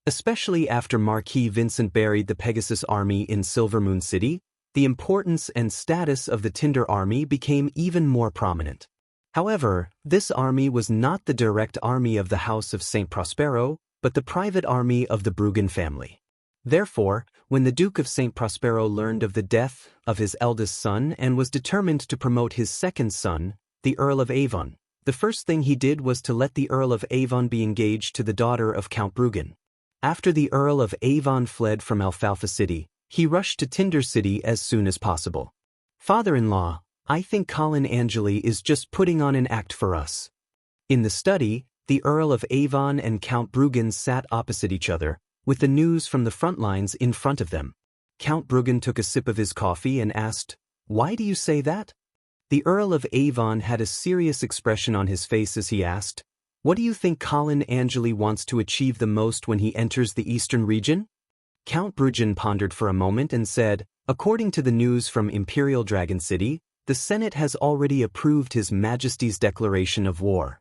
Especially after Marquis Vincent buried the Pegasus Army in Silvermoon City, the importance and status of the Tinder Army became even more prominent. However, this army was not the direct army of the House of Saint Prospero, but the private army of the Bruggen family. Therefore, when the Duke of Saint Prospero learned of the death of his eldest son and was determined to promote his second son, the Earl of Avon, the first thing he did was to let the Earl of Avon be engaged to the daughter of Count Bruggen. After the Earl of Avon fled from Alfalfa City, he rushed to Tinder City as soon as possible. "Father-in-law, I think Colin Angeli is just putting on an act for us." In the study, the Earl of Avon and Count Bruggen sat opposite each other, with the news from the front lines in front of them. Count Bruggen took a sip of his coffee and asked, "Why do you say that?" The Earl of Avon had a serious expression on his face as he asked, "What do you think Colin Angeli wants to achieve the most when he enters the eastern region?" Count Bruggen pondered for a moment and said, "According to the news from Imperial Dragon City, the Senate has already approved His Majesty's declaration of war.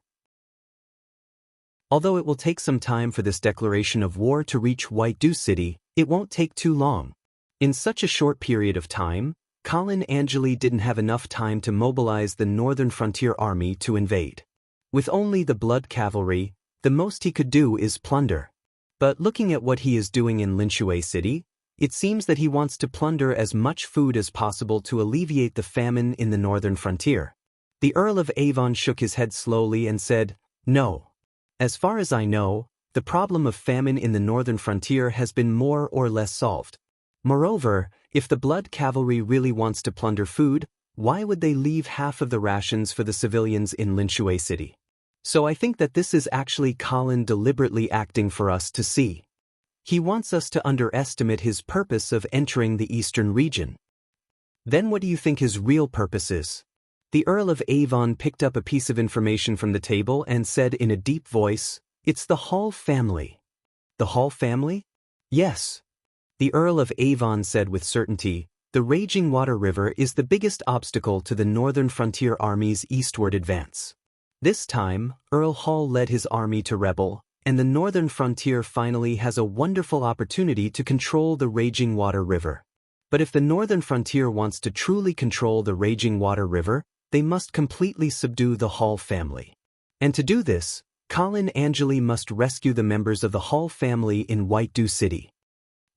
Although it will take some time for this declaration of war to reach White Dew City, it won't take too long." In such a short period of time, Colin Angeli didn't have enough time to mobilize the Northern Frontier Army to invade. With only the Blood Cavalry, the most he could do is plunder. But looking at what he is doing in Linchue City, it seems that he wants to plunder as much food as possible to alleviate the famine in the Northern Frontier. The Earl of Avon shook his head slowly and said, "No. As far as I know, the problem of famine in the Northern Frontier has been more or less solved. Moreover, if the Blood Cavalry really wants to plunder food, why would they leave half of the rations for the civilians in Linchue City? So I think that this is actually Colin deliberately acting for us to see. He wants us to underestimate his purpose of entering the eastern region." "Then what do you think his real purpose is?" The Earl of Avon picked up a piece of information from the table and said in a deep voice, "It's the Hall family." "The Hall family?" "Yes." The Earl of Avon said with certainty, "The Raging Water River is the biggest obstacle to the Northern Frontier Army's eastward advance. This time, Earl Hall led his army to rebel, and the Northern Frontier finally has a wonderful opportunity to control the Raging Water River. But if the Northern Frontier wants to truly control the Raging Water River, they must completely subdue the Hall family. And to do this, Colin Angeli must rescue the members of the Hall family in White Dew City.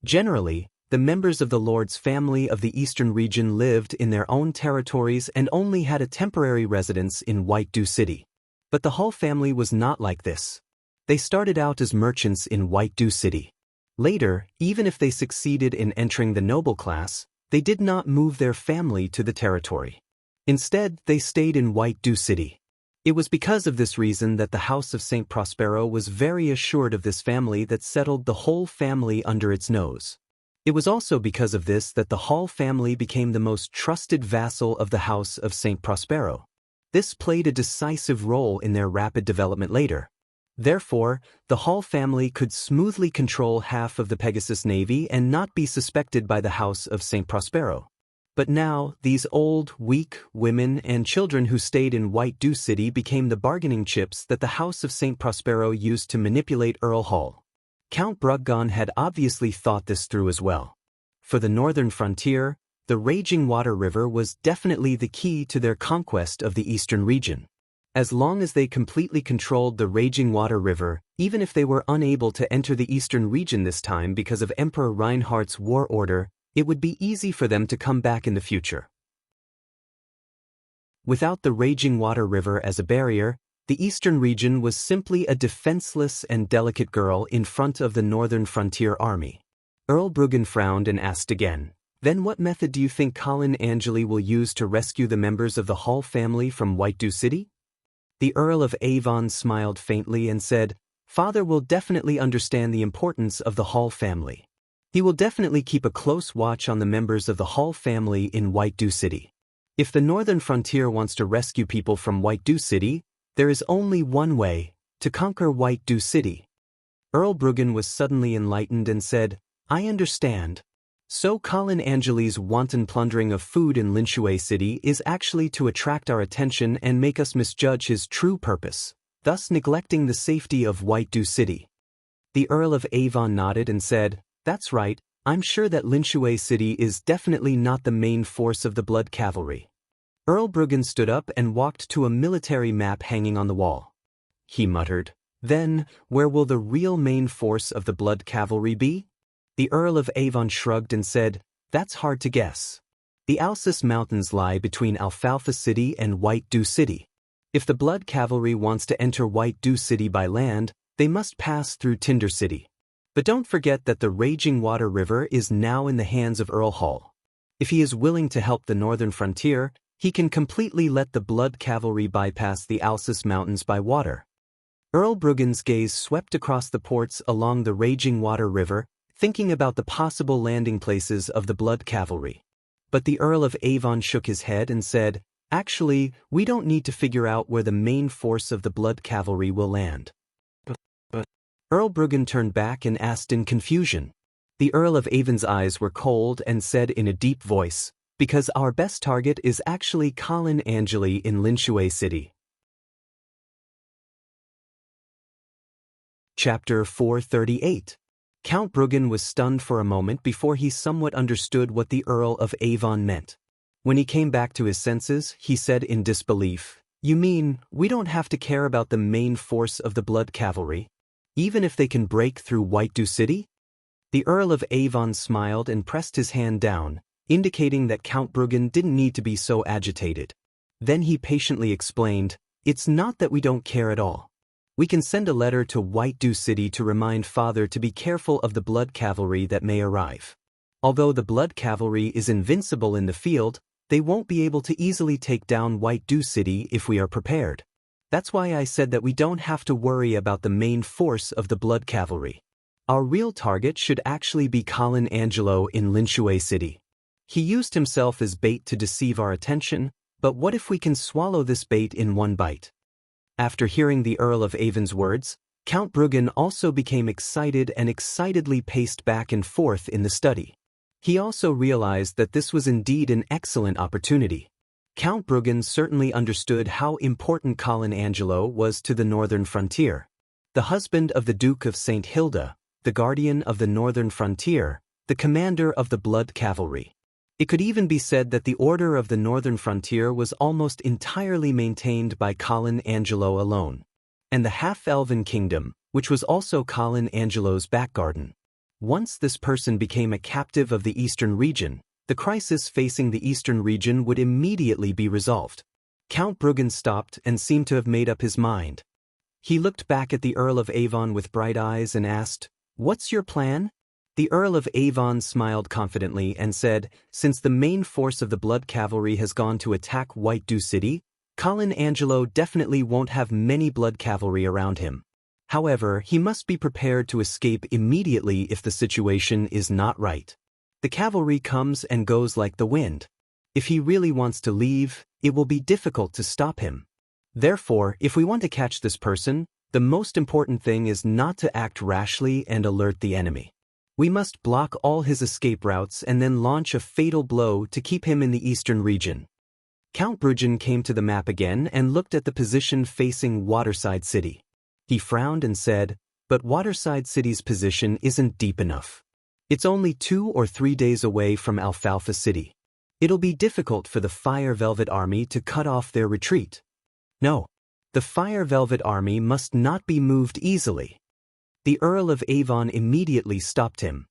Generally, the members of the Lord's family of the eastern region lived in their own territories and only had a temporary residence in White Dew City. But the Hall family was not like this. They started out as merchants in White Dew City. Later, even if they succeeded in entering the noble class, they did not move their family to the territory. Instead, they stayed in White Dew City. It was because of this reason that the House of Saint Prospero was very assured of this family that settled the whole family under its nose. It was also because of this that the Hall family became the most trusted vassal of the House of Saint Prospero. This played a decisive role in their rapid development later. Therefore, the Hall family could smoothly control half of the Pegasus Navy and not be suspected by the House of Saint Prospero. But now, these old, weak women and children who stayed in White Dew City became the bargaining chips that the House of St. Prospero used to manipulate Earl Hall. Count Bruggon had obviously thought this through as well. For the northern frontier, the raging water river was definitely the key to their conquest of the eastern region. As long as they completely controlled the raging water river, even if they were unable to enter the eastern region this time because of Emperor Reinhardt's war order, it would be easy for them to come back in the future. Without the raging water river as a barrier, the eastern region was simply a defenseless and delicate girl in front of the northern frontier army. Earl Bruggen frowned and asked again, "Then what method do you think Colin Angeli will use to rescue the members of the Hall family from White Dew City?" The Earl of Avon smiled faintly and said, "Father will definitely understand the importance of the Hall family. He will definitely keep a close watch on the members of the Hall family in White Dew City. If the northern frontier wants to rescue people from White Dew City, there is only one way: to conquer White Dew City." Earl Bruggen was suddenly enlightened and said, "I understand. So Colin Angeli's wanton plundering of food in Linshui City is actually to attract our attention and make us misjudge his true purpose, thus neglecting the safety of White Dew City." The Earl of Avon nodded and said, "That's right. I'm sure that Linshui City is definitely not the main force of the Blood Cavalry." Earl Bruggen stood up and walked to a military map hanging on the wall. He muttered, "Then, where will the real main force of the Blood Cavalry be?" The Earl of Avon shrugged and said, "That's hard to guess. The Alsace Mountains lie between Alfalfa City and White Dew City. If the Blood Cavalry wants to enter White Dew City by land, they must pass through Tinder City. But don't forget that the raging water river is now in the hands of Earl Hall. If he is willing to help the northern frontier, he can completely let the Blood Cavalry bypass the Alsace Mountains by water." Earl Bruggen's gaze swept across the ports along the raging water river, thinking about the possible landing places of the Blood Cavalry. But the Earl of Avon shook his head and said, "Actually, we don't need to figure out where the main force of the Blood Cavalry will land." But Earl Bruggen turned back and asked in confusion. The Earl of Avon's eyes were cold and said in a deep voice, "Because our best target is actually Colin Angeli in Linshui City." Chapter 438. Count Bruggen was stunned for a moment before he somewhat understood what the Earl of Avon meant. When he came back to his senses, he said in disbelief, "You mean, we don't have to care about the main force of the Blood Cavalry, even if they can break through White Dew City?" The Earl of Avon smiled and pressed his hand down, indicating that Count Bruggen didn't need to be so agitated. Then he patiently explained, "It's not that we don't care at all. We can send a letter to White Dew City to remind Father to be careful of the Blood Cavalry that may arrive. Although the Blood Cavalry is invincible in the field, they won't be able to easily take down White Dew City if we are prepared. That's why I said that we don't have to worry about the main force of the Blood Cavalry. Our real target should actually be Colin Angelo in Linshui City. He used himself as bait to deceive our attention, but what if we can swallow this bait in one bite?" After hearing the Earl of Avon's words, Count Bruggen also became excited and excitedly paced back and forth in the study. He also realized that this was indeed an excellent opportunity. Count Bruggen certainly understood how important Colin Angelo was to the northern frontier. The husband of the Duke of St. Hilda, the guardian of the northern frontier, the commander of the Blood Cavalry. It could even be said that the order of the northern frontier was almost entirely maintained by Colin Angelo alone. And the half-elven kingdom, which was also Colin Angelo's back garden. Once this person became a captive of the eastern region, the crisis facing the eastern region would immediately be resolved. Count Bruggen stopped and seemed to have made up his mind. He looked back at the Earl of Avon with bright eyes and asked, "What's your plan?" The Earl of Avon smiled confidently and said, "Since the main force of the Blood Cavalry has gone to attack White Dew City, Colin Angelo definitely won't have many Blood Cavalry around him. However, he must be prepared to escape immediately if the situation is not right. The cavalry comes and goes like the wind. If he really wants to leave, it will be difficult to stop him. Therefore, if we want to catch this person, the most important thing is not to act rashly and alert the enemy. We must block all his escape routes and then launch a fatal blow to keep him in the eastern region. Count Brugen came to the map again and looked at the position facing Waterside City. He frowned and said, "But Waterside City's position isn't deep enough. It's only 2 or 3 days away from Alfalfa City. It'll be difficult for the Fire Velvet Army to cut off their retreat. No, the Fire Velvet Army must not be moved easily." The Earl of Avon immediately stopped him.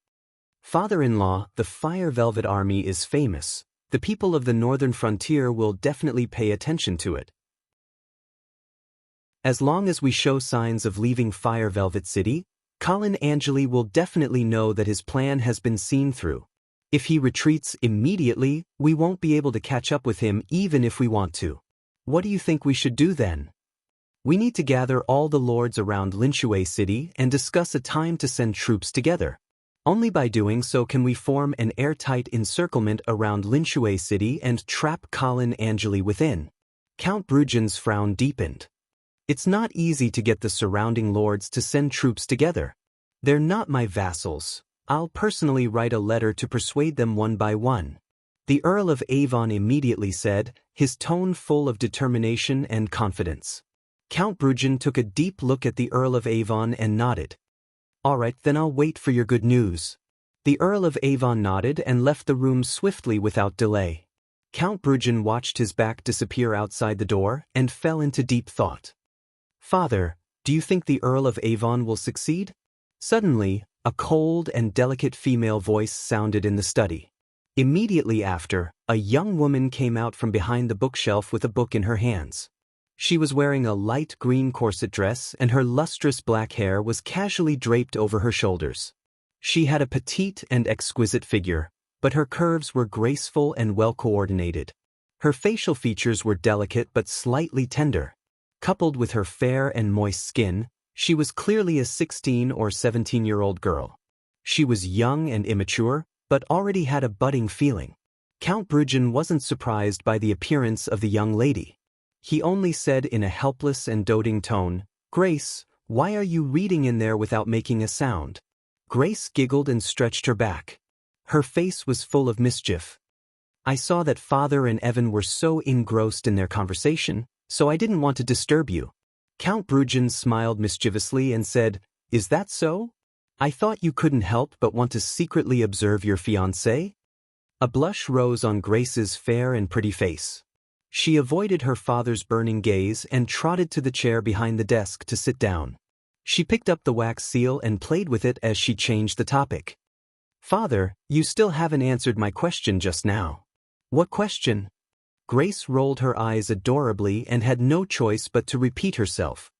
"Father-in-law, the Fire Velvet Army is famous. The people of the northern frontier will definitely pay attention to it. As long as we show signs of leaving Fire Velvet City, Colin Angeli will definitely know that his plan has been seen through. If he retreats immediately, we won't be able to catch up with him even if we want to. What do you think we should do then? We need to gather all the lords around Linshui City and discuss a time to send troops together. Only by doing so can we form an airtight encirclement around Linshui City and trap Colin Angeli within." Count Brugen's frown deepened. "It's not easy to get the surrounding lords to send troops together. They're not my vassals. I'll personally write a letter to persuade them one by one." The Earl of Avon immediately said, his tone full of determination and confidence. Count Brugen took a deep look at the Earl of Avon and nodded. "All right, then I'll wait for your good news." The Earl of Avon nodded and left the room swiftly without delay. Count Brugen watched his back disappear outside the door and fell into deep thought. "Father, do you think the Earl of Avon will succeed?" Suddenly, a cold and delicate female voice sounded in the study. Immediately after, a young woman came out from behind the bookshelf with a book in her hands. She was wearing a light green corset dress and her lustrous black hair was casually draped over her shoulders. She had a petite and exquisite figure, but her curves were graceful and well-coordinated. Her facial features were delicate but slightly tender. Coupled with her fair and moist skin, she was clearly a 16 or 17-year-old girl. She was young and immature, but already had a budding feeling. Count Brugen wasn't surprised by the appearance of the young lady. He only said in a helpless and doting tone, "Grace, why are you reading in there without making a sound?" Grace giggled and stretched her back. Her face was full of mischief. "I saw that Father and Evan were so engrossed in their conversation, so I didn't want to disturb you." Count Brugen smiled mischievously and said, "Is that so? I thought you couldn't help but want to secretly observe your fiancé?" A blush rose on Grace's fair and pretty face. She avoided her father's burning gaze and trotted to the chair behind the desk to sit down. She picked up the wax seal and played with it as she changed the topic. "Father, you still haven't answered my question just now." "What question?" Grace rolled her eyes adorably and had no choice but to repeat herself.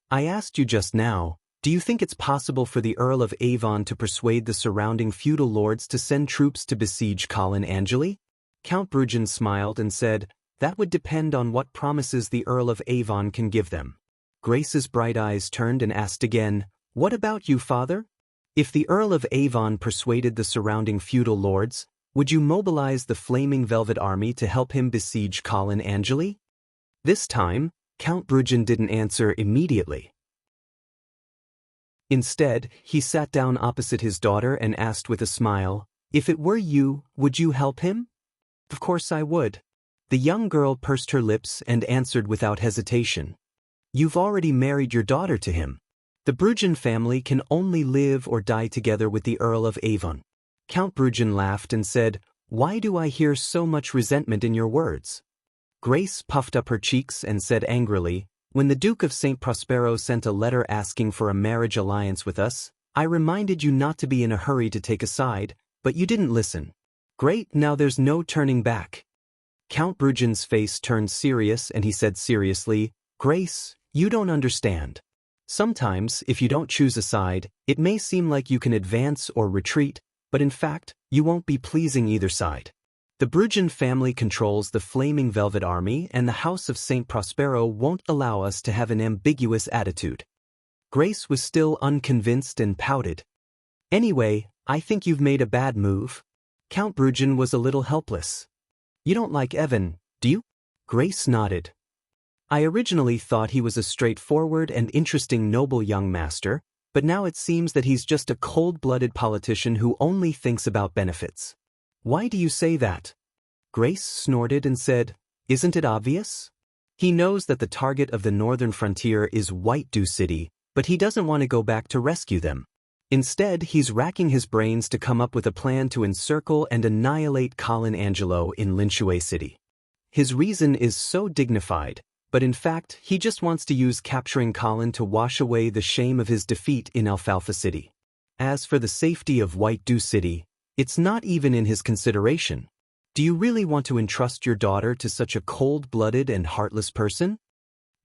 "I asked you just now, do you think it's possible for the Earl of Avon to persuade the surrounding feudal lords to send troops to besiege Colin Angeli?" Count Brugen smiled and said, "That would depend on what promises the Earl of Avon can give them." Grace's bright eyes turned and asked again, "What about you, Father? If the Earl of Avon persuaded the surrounding feudal lords, would you mobilize the Flaming Velvet Army to help him besiege Colin Angeli?" This time, Count Brugen didn't answer immediately. Instead, he sat down opposite his daughter and asked with a smile, "If it were you, would you help him?" "Of course I would." The young girl pursed her lips and answered without hesitation. "You've already married your daughter to him. The Brugen family can only live or die together with the Earl of Avon." Count Brugen laughed and said, "Why do I hear so much resentment in your words?" Grace puffed up her cheeks and said angrily, "When the Duke of St. Prospero sent a letter asking for a marriage alliance with us, I reminded you not to be in a hurry to take a side, but you didn't listen. Great, now there's no turning back." Count Brugen's face turned serious and he said seriously, "Grace, you don't understand. Sometimes, if you don't choose a side, it may seem like you can advance or retreat, but in fact, you won't be pleasing either side. The Brugen family controls the Flaming Velvet Army and the House of St. Prospero won't allow us to have an ambiguous attitude." Grace was still unconvinced and pouted. "Anyway, I think you've made a bad move." Count Brugen was a little helpless. "You don't like Evan, do you?" Grace nodded. "I originally thought he was a straightforward and interesting noble young master, but now it seems that he's just a cold-blooded politician who only thinks about benefits. Why do you say that? Grace snorted and said, Isn't it obvious? He knows that the target of the northern frontier is White Dew City, but he doesn't want to go back to rescue them. Instead, he's racking his brains to come up with a plan to encircle and annihilate Colin Angelo in Linchue City. His reason is so dignified, but in fact, he just wants to use capturing Colin to wash away the shame of his defeat in Alfalfa City. As for the safety of White Dew City, it's not even in his consideration. Do you really want to entrust your daughter to such a cold-blooded and heartless person?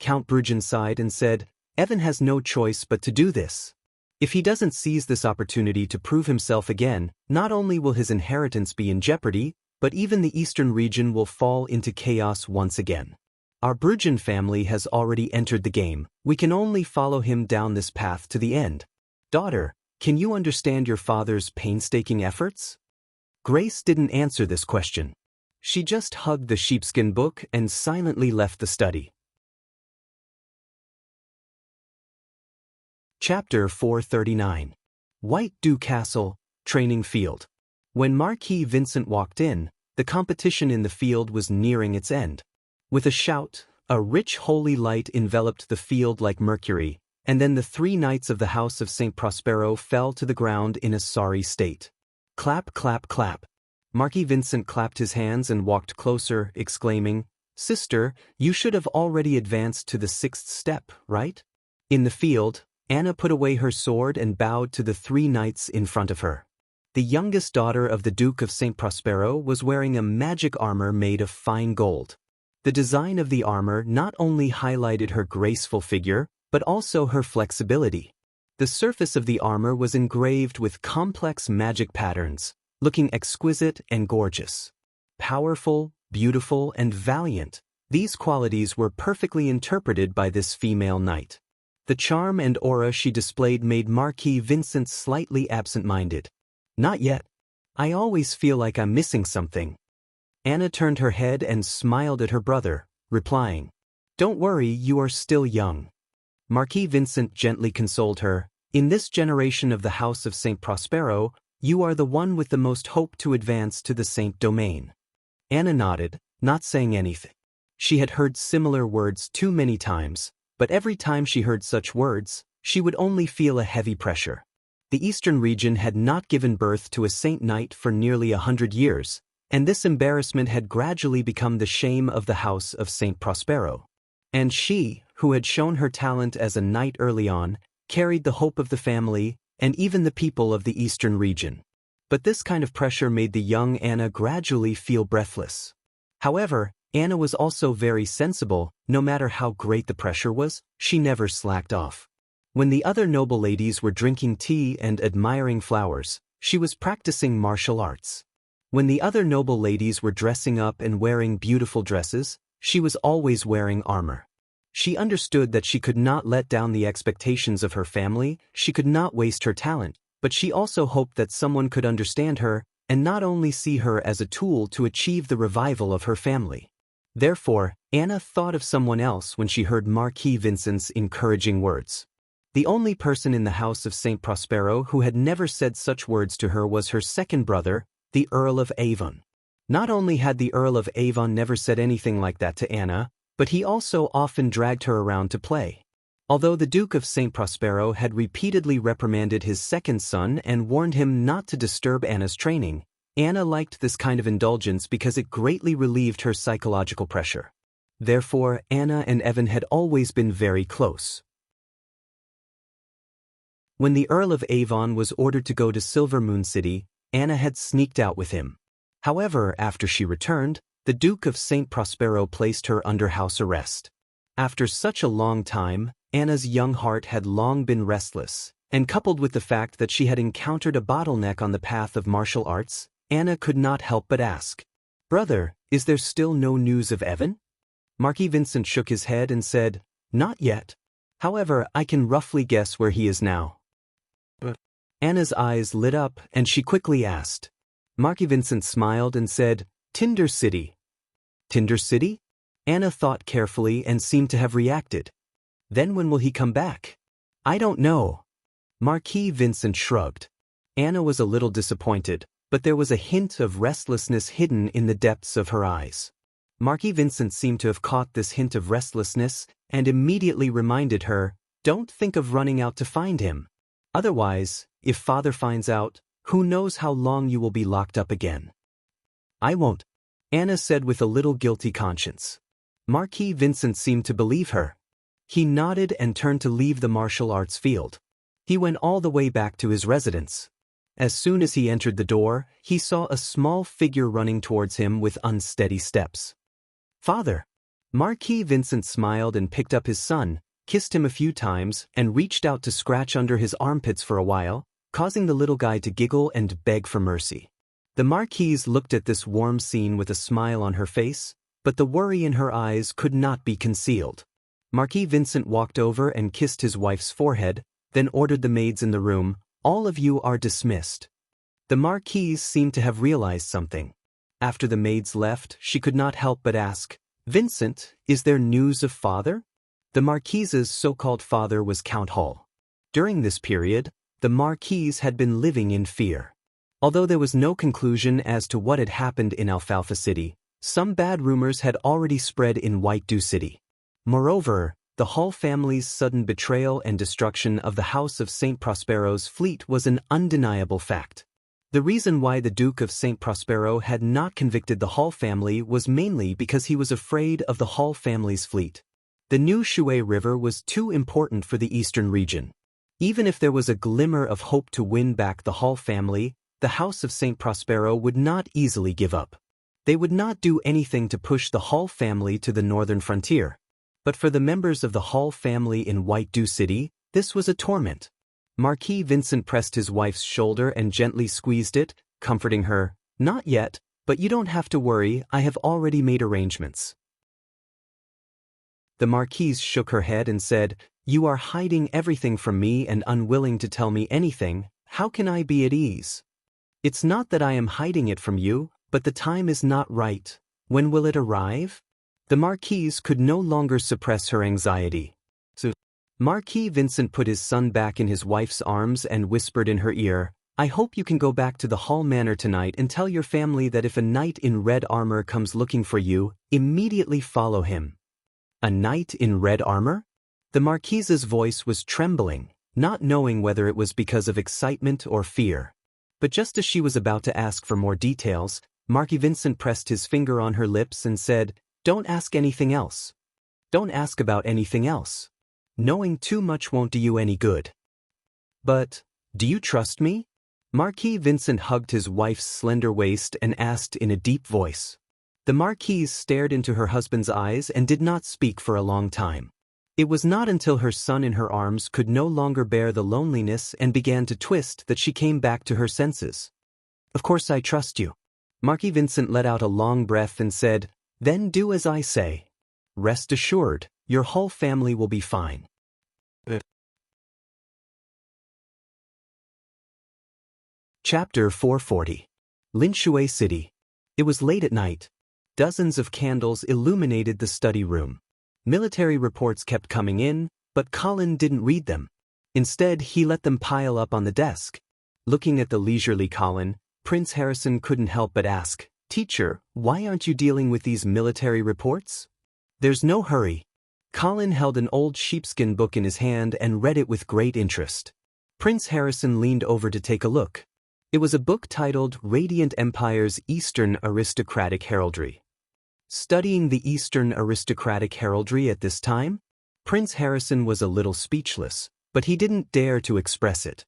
Count Brugen sighed and said, Evan has no choice but to do this. If he doesn't seize this opportunity to prove himself again, not only will his inheritance be in jeopardy, but even the eastern region will fall into chaos once again. Our Brugen family has already entered the game. We can only follow him down this path to the end. Daughter, can you understand your father's painstaking efforts? Grace didn't answer this question. She just hugged the sheepskin book and silently left the study. Chapter 439. White Dew Castle, Training Field. When Marquis Vincent walked in, the competition in the field was nearing its end. With a shout, a rich holy light enveloped the field like mercury, and then the 3 knights of the House of St. Prospero fell to the ground in a sorry state. Clap, clap, clap. Marquis Vincent clapped his hands and walked closer, exclaiming, Sister, you should have already advanced to the 6th step, right? In the field, Anna put away her sword and bowed to the 3 knights in front of her. The youngest daughter of the Duke of St. Prospero was wearing a magic armor made of fine gold. The design of the armor not only highlighted her graceful figure, but also her flexibility. The surface of the armor was engraved with complex magic patterns, looking exquisite and gorgeous. Powerful, beautiful, and valiant, these qualities were perfectly interpreted by this female knight. The charm and aura she displayed made Marquis Vincent slightly absent-minded. Not yet. I always feel like I'm missing something. Anna turned her head and smiled at her brother, replying, Don't worry, you are still young. Marquis Vincent gently consoled her, In this generation of the House of St. Prospero, you are the one with the most hope to advance to the Saint Domain. Anna nodded, not saying anything. She had heard similar words too many times, but every time she heard such words, she would only feel a heavy pressure. The eastern region had not given birth to a Saint Knight for nearly 100 years, and this embarrassment had gradually become the shame of the House of St. Prospero. And she, who had shown her talent as a knight early on, carried the hope of the family and even the people of the eastern region. But this kind of pressure made the young Anna gradually feel breathless. However, Anna was also very sensible. No matter how great the pressure was, she never slacked off. When the other noble ladies were drinking tea and admiring flowers, she was practicing martial arts. When the other noble ladies were dressing up and wearing beautiful dresses, she was always wearing armor. She understood that she could not let down the expectations of her family, she could not waste her talent, but she also hoped that someone could understand her and not only see her as a tool to achieve the revival of her family. Therefore, Anna thought of someone else when she heard Marquis Vincent's encouraging words. The only person in the House of St. Prospero who had never said such words to her was her second brother, the Earl of Avon. Not only had the Earl of Avon never said anything like that to Anna, but he also often dragged her around to play. Although the Duke of St. Prospero had repeatedly reprimanded his second son and warned him not to disturb Anna's training, Anna liked this kind of indulgence because it greatly relieved her psychological pressure. Therefore, Anna and Evan had always been very close. When the Earl of Avon was ordered to go to Silver Moon City, Anna had sneaked out with him. However, after she returned, the Duke of St. Prospero placed her under house arrest. After such a long time, Anna's young heart had long been restless, and coupled with the fact that she had encountered a bottleneck on the path of martial arts, Anna could not help but ask, "Brother, is there still no news of Evan?" Marquis Vincent shook his head and said, "Not yet. However, I can roughly guess where he is now." But Anna's eyes lit up and she quickly asked. Marquis Vincent smiled and said, "Tinder City." "Tinder City?" Anna thought carefully and seemed to have reacted. "Then when will he come back?" "I don't know." Marquis Vincent shrugged. Anna was a little disappointed, but there was a hint of restlessness hidden in the depths of her eyes. Marquis Vincent seemed to have caught this hint of restlessness and immediately reminded her, "Don't think of running out to find him. Otherwise, if Father finds out, who knows how long you will be locked up again." "I won't," Anna said with a little guilty conscience. Marquis Vincent seemed to believe her. He nodded and turned to leave the martial arts field. He went all the way back to his residence. As soon as he entered the door, he saw a small figure running towards him with unsteady steps. "Father!" Marquis Vincent smiled and picked up his son, kissed him a few times, and reached out to scratch under his armpits for a while, causing the little guy to giggle and beg for mercy. The Marquise looked at this warm scene with a smile on her face, but the worry in her eyes could not be concealed. Marquis Vincent walked over and kissed his wife's forehead, then ordered the maids in the room, "All of you are dismissed." The Marquise seemed to have realized something. After the maids left, she could not help but ask, "Vincent, is there news of Father?" The Marquise's so-called father was Count Hull. During this period, the Marquise had been living in fear. Although there was no conclusion as to what had happened in Alfalfa City, some bad rumors had already spread in White Dew City. Moreover, the Hull family's sudden betrayal and destruction of the House of St. Prospero's fleet was an undeniable fact. The reason why the Duke of St. Prospero had not convicted the Hull family was mainly because he was afraid of the Hull family's fleet. The new Shuai River was too important for the eastern region. Even if there was a glimmer of hope to win back the Hull family, the House of St. Prospero would not easily give up. They would not do anything to push the Hull family to the northern frontier. But for the members of the Hull family in White Dew City, this was a torment. Marquis Vincent pressed his wife's shoulder and gently squeezed it, comforting her, "Not yet, but you don't have to worry, I have already made arrangements." The Marquise shook her head and said, "You are hiding everything from me and unwilling to tell me anything. How can I be at ease?" "It's not that I am hiding it from you, but the time is not right. When will it arrive?" The Marquise could no longer suppress her anxiety. So, Marquis Vincent put his son back in his wife's arms and whispered in her ear, "I hope you can go back to the Hull Manor tonight and tell your family that if a knight in red armor comes looking for you, immediately follow him." "A knight in red armor?" The Marquise's voice was trembling, not knowing whether it was because of excitement or fear. But just as she was about to ask for more details, Marquis Vincent pressed his finger on her lips and said, "Don't ask anything else. Don't ask about anything else. Knowing too much won't do you any good." "But, do you trust me?" Marquis Vincent hugged his wife's slender waist and asked in a deep voice. The Marquise stared into her husband's eyes and did not speak for a long time. It was not until her son in her arms could no longer bear the loneliness and began to twist that she came back to her senses. "Of course I trust you." Marquis Vincent let out a long breath and said, "Then do as I say. Rest assured, your whole family will be fine." Chapter 440. Linshui City. It was late at night. Dozens of candles illuminated the study room. Military reports kept coming in, but Colin didn't read them. Instead, he let them pile up on the desk. Looking at the leisurely Colin, Prince Harrison couldn't help but ask, "Teacher, why aren't you dealing with these military reports?" "There's no hurry." Colin held an old sheepskin book in his hand and read it with great interest. Prince Harrison leaned over to take a look. It was a book titled Radiant Empire's Eastern Aristocratic Heraldry. Studying the Eastern Aristocratic Heraldry at this time? Prince Harrison was a little speechless, but he didn't dare to express it.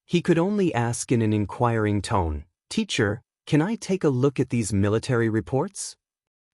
He could only ask in an inquiring tone, "Teacher, can I take a look at these military reports?"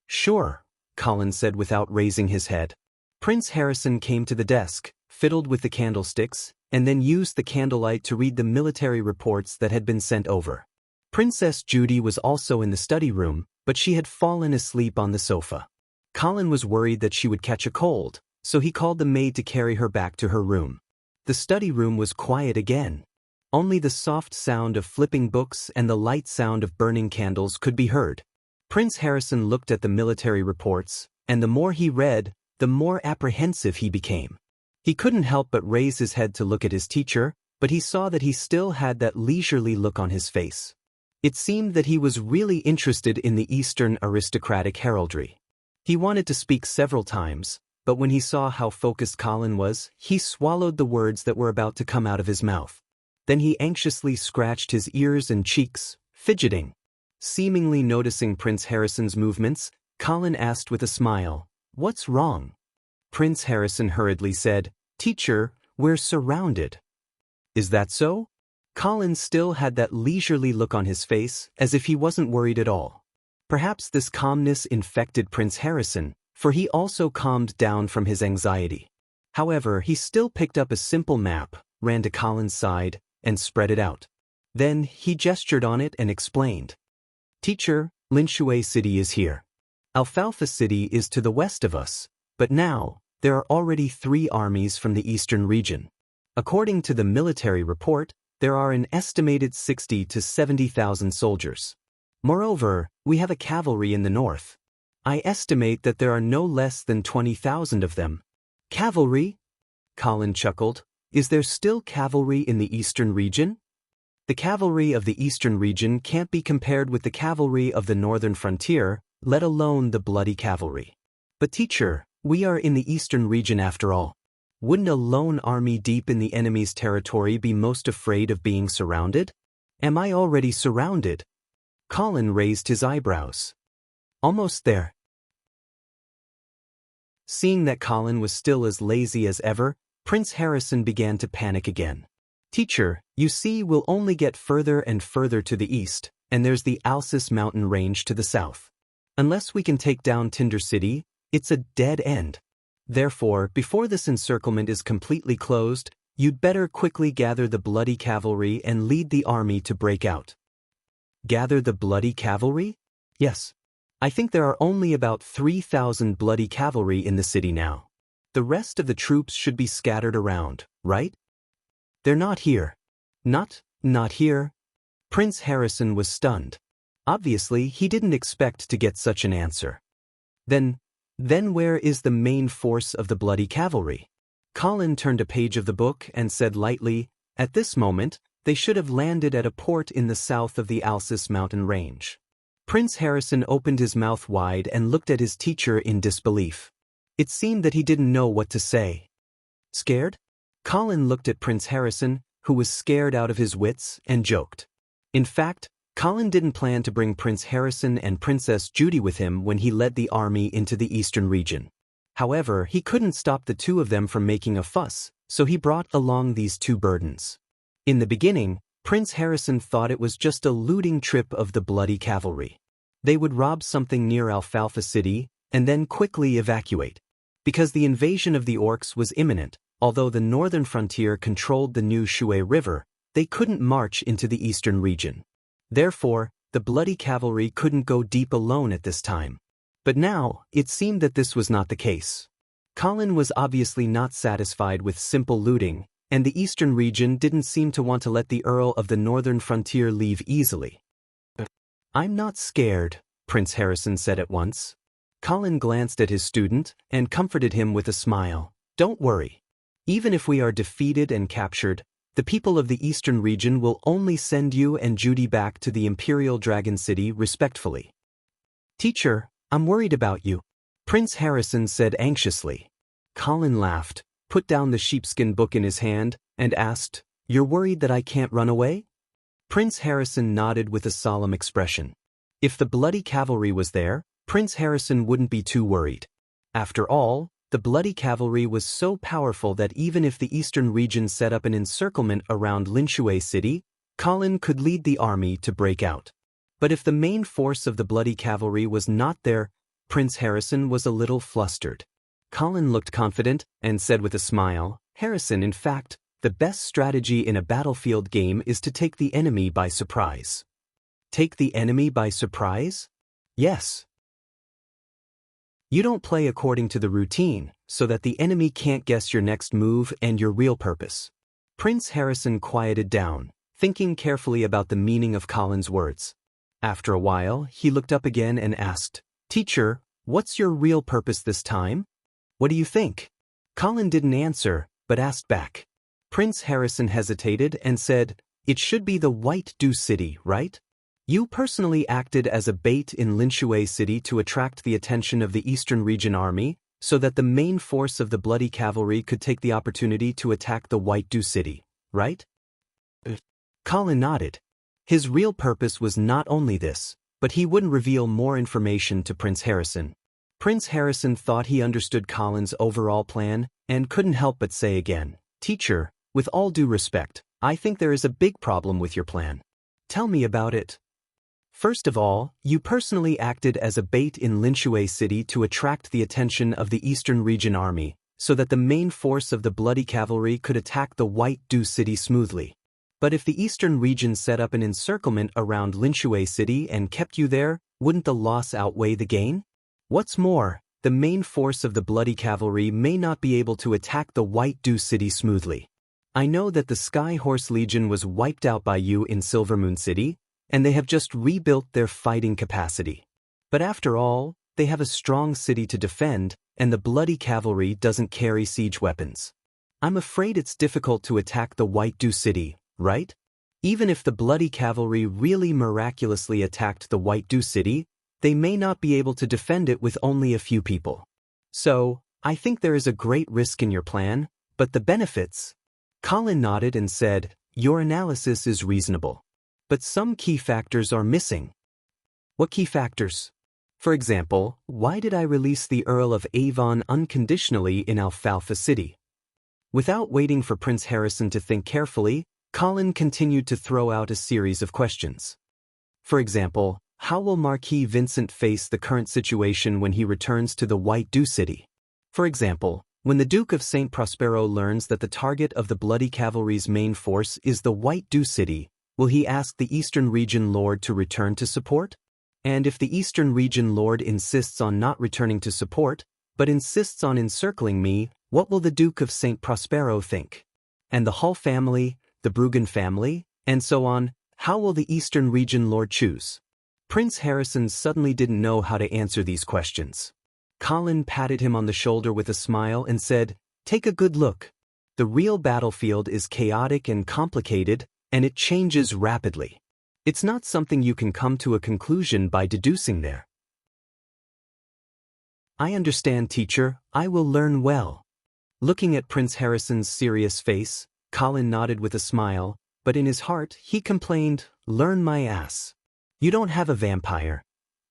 "Sure," Colin said without raising his head. Prince Harrison came to the desk, fiddled with the candlesticks, and then used the candlelight to read the military reports that had been sent over. Princess Judy was also in the study room, but she had fallen asleep on the sofa. Colin was worried that she would catch a cold, so he called the maid to carry her back to her room. The study room was quiet again. Only the soft sound of flipping books and the light sound of burning candles could be heard. Prince Harrison looked at the military reports, and the more he read, the more apprehensive he became. He couldn't help but raise his head to look at his teacher, but he saw that he still had that leisurely look on his face. It seemed that he was really interested in the Eastern aristocratic heraldry. He wanted to speak several times, but when he saw how focused Colin was, he swallowed the words that were about to come out of his mouth. Then he anxiously scratched his ears and cheeks, fidgeting. Seemingly noticing Prince Harrison's movements, Colin asked with a smile, "What's wrong?" Prince Harrison hurriedly said, "Teacher, we're surrounded." "Is that so?" Colin still had that leisurely look on his face, as if he wasn't worried at all. Perhaps this calmness infected Prince Harrison, for he also calmed down from his anxiety. However, he still picked up a simple map, ran to Colin's side, and spread it out. Then he gestured on it and explained. "Teacher, Linshui City is here. Alfalfa City is to the west of us, but now, there are already 3 armies from the eastern region. According to the military report, there are an estimated 60 to 70,000 soldiers. Moreover, we have a cavalry in the north. I estimate that there are no less than 20,000 of them." "Cavalry?" Colin chuckled. "Is there still cavalry in the eastern region?" "The cavalry of the eastern region can't be compared with the cavalry of the northern frontier, let alone the bloody cavalry." "But teacher, we are in the eastern region after all. Wouldn't a lone army deep in the enemy's territory be most afraid of being surrounded? Am I already surrounded?" Colin raised his eyebrows. "Almost there." Seeing that Colin was still as lazy as ever, Prince Harrison began to panic again. "Teacher, you see we'll only get further and further to the east, and there's the Alsace mountain range to the south. Unless we can take down Tinder City, it's a dead end. Therefore, before this encirclement is completely closed, you'd better quickly gather the bloody cavalry and lead the army to break out." "Gather the bloody cavalry?" "Yes. I think there are only about 3,000 bloody cavalry in the city now. The rest of the troops should be scattered around, right?" "They're not here." Not here?" Prince Harrison was stunned. Obviously, he didn't expect to get such an answer. Then where is the main force of the bloody cavalry?" Colin turned a page of the book and said lightly, "At this moment, they should have landed at a port in the south of the Alsace mountain range." Prince Harrison opened his mouth wide and looked at his teacher in disbelief. It seemed that he didn't know what to say. "Scared?" Colin looked at Prince Harrison, who was scared out of his wits, and joked. In fact, Colin didn't plan to bring Prince Harrison and Princess Judy with him when he led the army into the eastern region. However, he couldn't stop the 2 of them from making a fuss, so he brought along these 2 burdens. In the beginning, Prince Harrison thought it was just a looting trip of the bloody cavalry. They would rob something near Alfalfa City, and then quickly evacuate. Because the invasion of the orcs was imminent, although the northern frontier controlled the new Shui River, they couldn't march into the eastern region. Therefore, the bloody cavalry couldn't go deep alone at this time. But now, it seemed that this was not the case. Colin was obviously not satisfied with simple looting, and the eastern region didn't seem to want to let the Earl of the northern frontier leave easily. "I'm not scared," Prince Harrison said at once. Colin glanced at his student and comforted him with a smile. "Don't worry. Even if we are defeated and captured, the people of the eastern region will only send you and Judy back to the Imperial Dragon City respectfully." "Teacher, I'm worried about you," Prince Harrison said anxiously. Colin laughed, put down the sheepskin book in his hand, and asked, "You're worried that I can't run away?" Prince Harrison nodded with a solemn expression. If the bloody cavalry was there, Prince Harrison wouldn't be too worried. After all, the bloody cavalry was so powerful that even if the eastern region set up an encirclement around Linshui City, Colin could lead the army to break out. But if the main force of the bloody cavalry was not there, Prince Harrison was a little flustered. Colin looked confident and said with a smile, "Harrison, in fact, the best strategy in a battlefield game is to take the enemy by surprise." "Take the enemy by surprise?" "Yes. You don't play according to the routine, so that the enemy can't guess your next move and your real purpose." Prince Harrison quieted down, thinking carefully about the meaning of Colin's words. After a while, he looked up again and asked, "Teacher, what's your real purpose this time? What do you think?" Colin didn't answer, but asked back, Prince Harrison hesitated and said, "It should be the White Dew City, right? You personally acted as a bait in Linshui City to attract the attention of the Eastern Region Army, so that the main force of the Bloody Cavalry could take the opportunity to attack the White Dew City, right?" Colin nodded. His real purpose was not only this, but he wouldn't reveal more information to Prince Harrison. Prince Harrison thought he understood Colin's overall plan and couldn't help but say again, "Teacher, with all due respect, I think there is a big problem with your plan. Tell me about it." "First of all, you personally acted as a bait in Linshui City to attract the attention of the Eastern Region Army, so that the main force of the Bloody Cavalry could attack the White Dew City smoothly. But if the Eastern Region set up an encirclement around Linshui City and kept you there, wouldn't the loss outweigh the gain? What's more, the main force of the Bloody Cavalry may not be able to attack the White Dew City smoothly. I know that the Sky Horse Legion was wiped out by you in Silvermoon City, and they have just rebuilt their fighting capacity. But after all, they have a strong city to defend, and the Bloody Cavalry doesn't carry siege weapons. I'm afraid it's difficult to attack the White Dew City, right? Even if the Bloody Cavalry really miraculously attacked the White Dew City, they may not be able to defend it with only a few people. So, I think there is a great risk in your plan, but the benefits..." Colin nodded and said, "Your analysis is reasonable. But some key factors are missing." "What key factors? For example, why did I release the Earl of Avon unconditionally in Alfalfa City?" Without waiting for Prince Harrison to think carefully, Colin continued to throw out a series of questions. For example, how will Marquis Vincent face the current situation when he returns to the White Dew City? For example, when the Duke of St. Prospero learns that the target of the Bloody Cavalry's main force is the White Dew City, will he ask the Eastern Region Lord to return to support? And if the Eastern Region Lord insists on not returning to support, but insists on encircling me, what will the Duke of St. Prospero think? And the Hull family, the Bruggen family, and so on, how will the Eastern Region Lord choose? Prince Harrison suddenly didn't know how to answer these questions. Colin patted him on the shoulder with a smile and said, "Take a good look. The real battlefield is chaotic and complicated, and it changes rapidly. It's not something you can come to a conclusion by deducing there." "I understand, teacher. I will learn well." Looking at Prince Harrison's serious face, Colin nodded with a smile, but in his heart he complained, "Learn my ass. You don't have a vampire.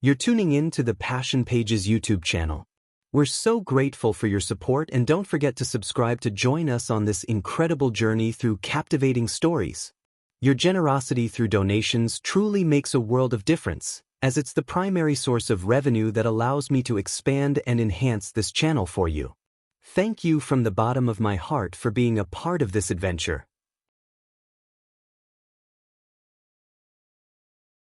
You're tuning in to the Passion Pages YouTube channel. We're so grateful for your support, and don't forget to subscribe to join us on this incredible journey through captivating stories. Your generosity through donations truly makes a world of difference, as it's the primary source of revenue that allows me to expand and enhance this channel for you. Thank you from the bottom of my heart for being a part of this adventure.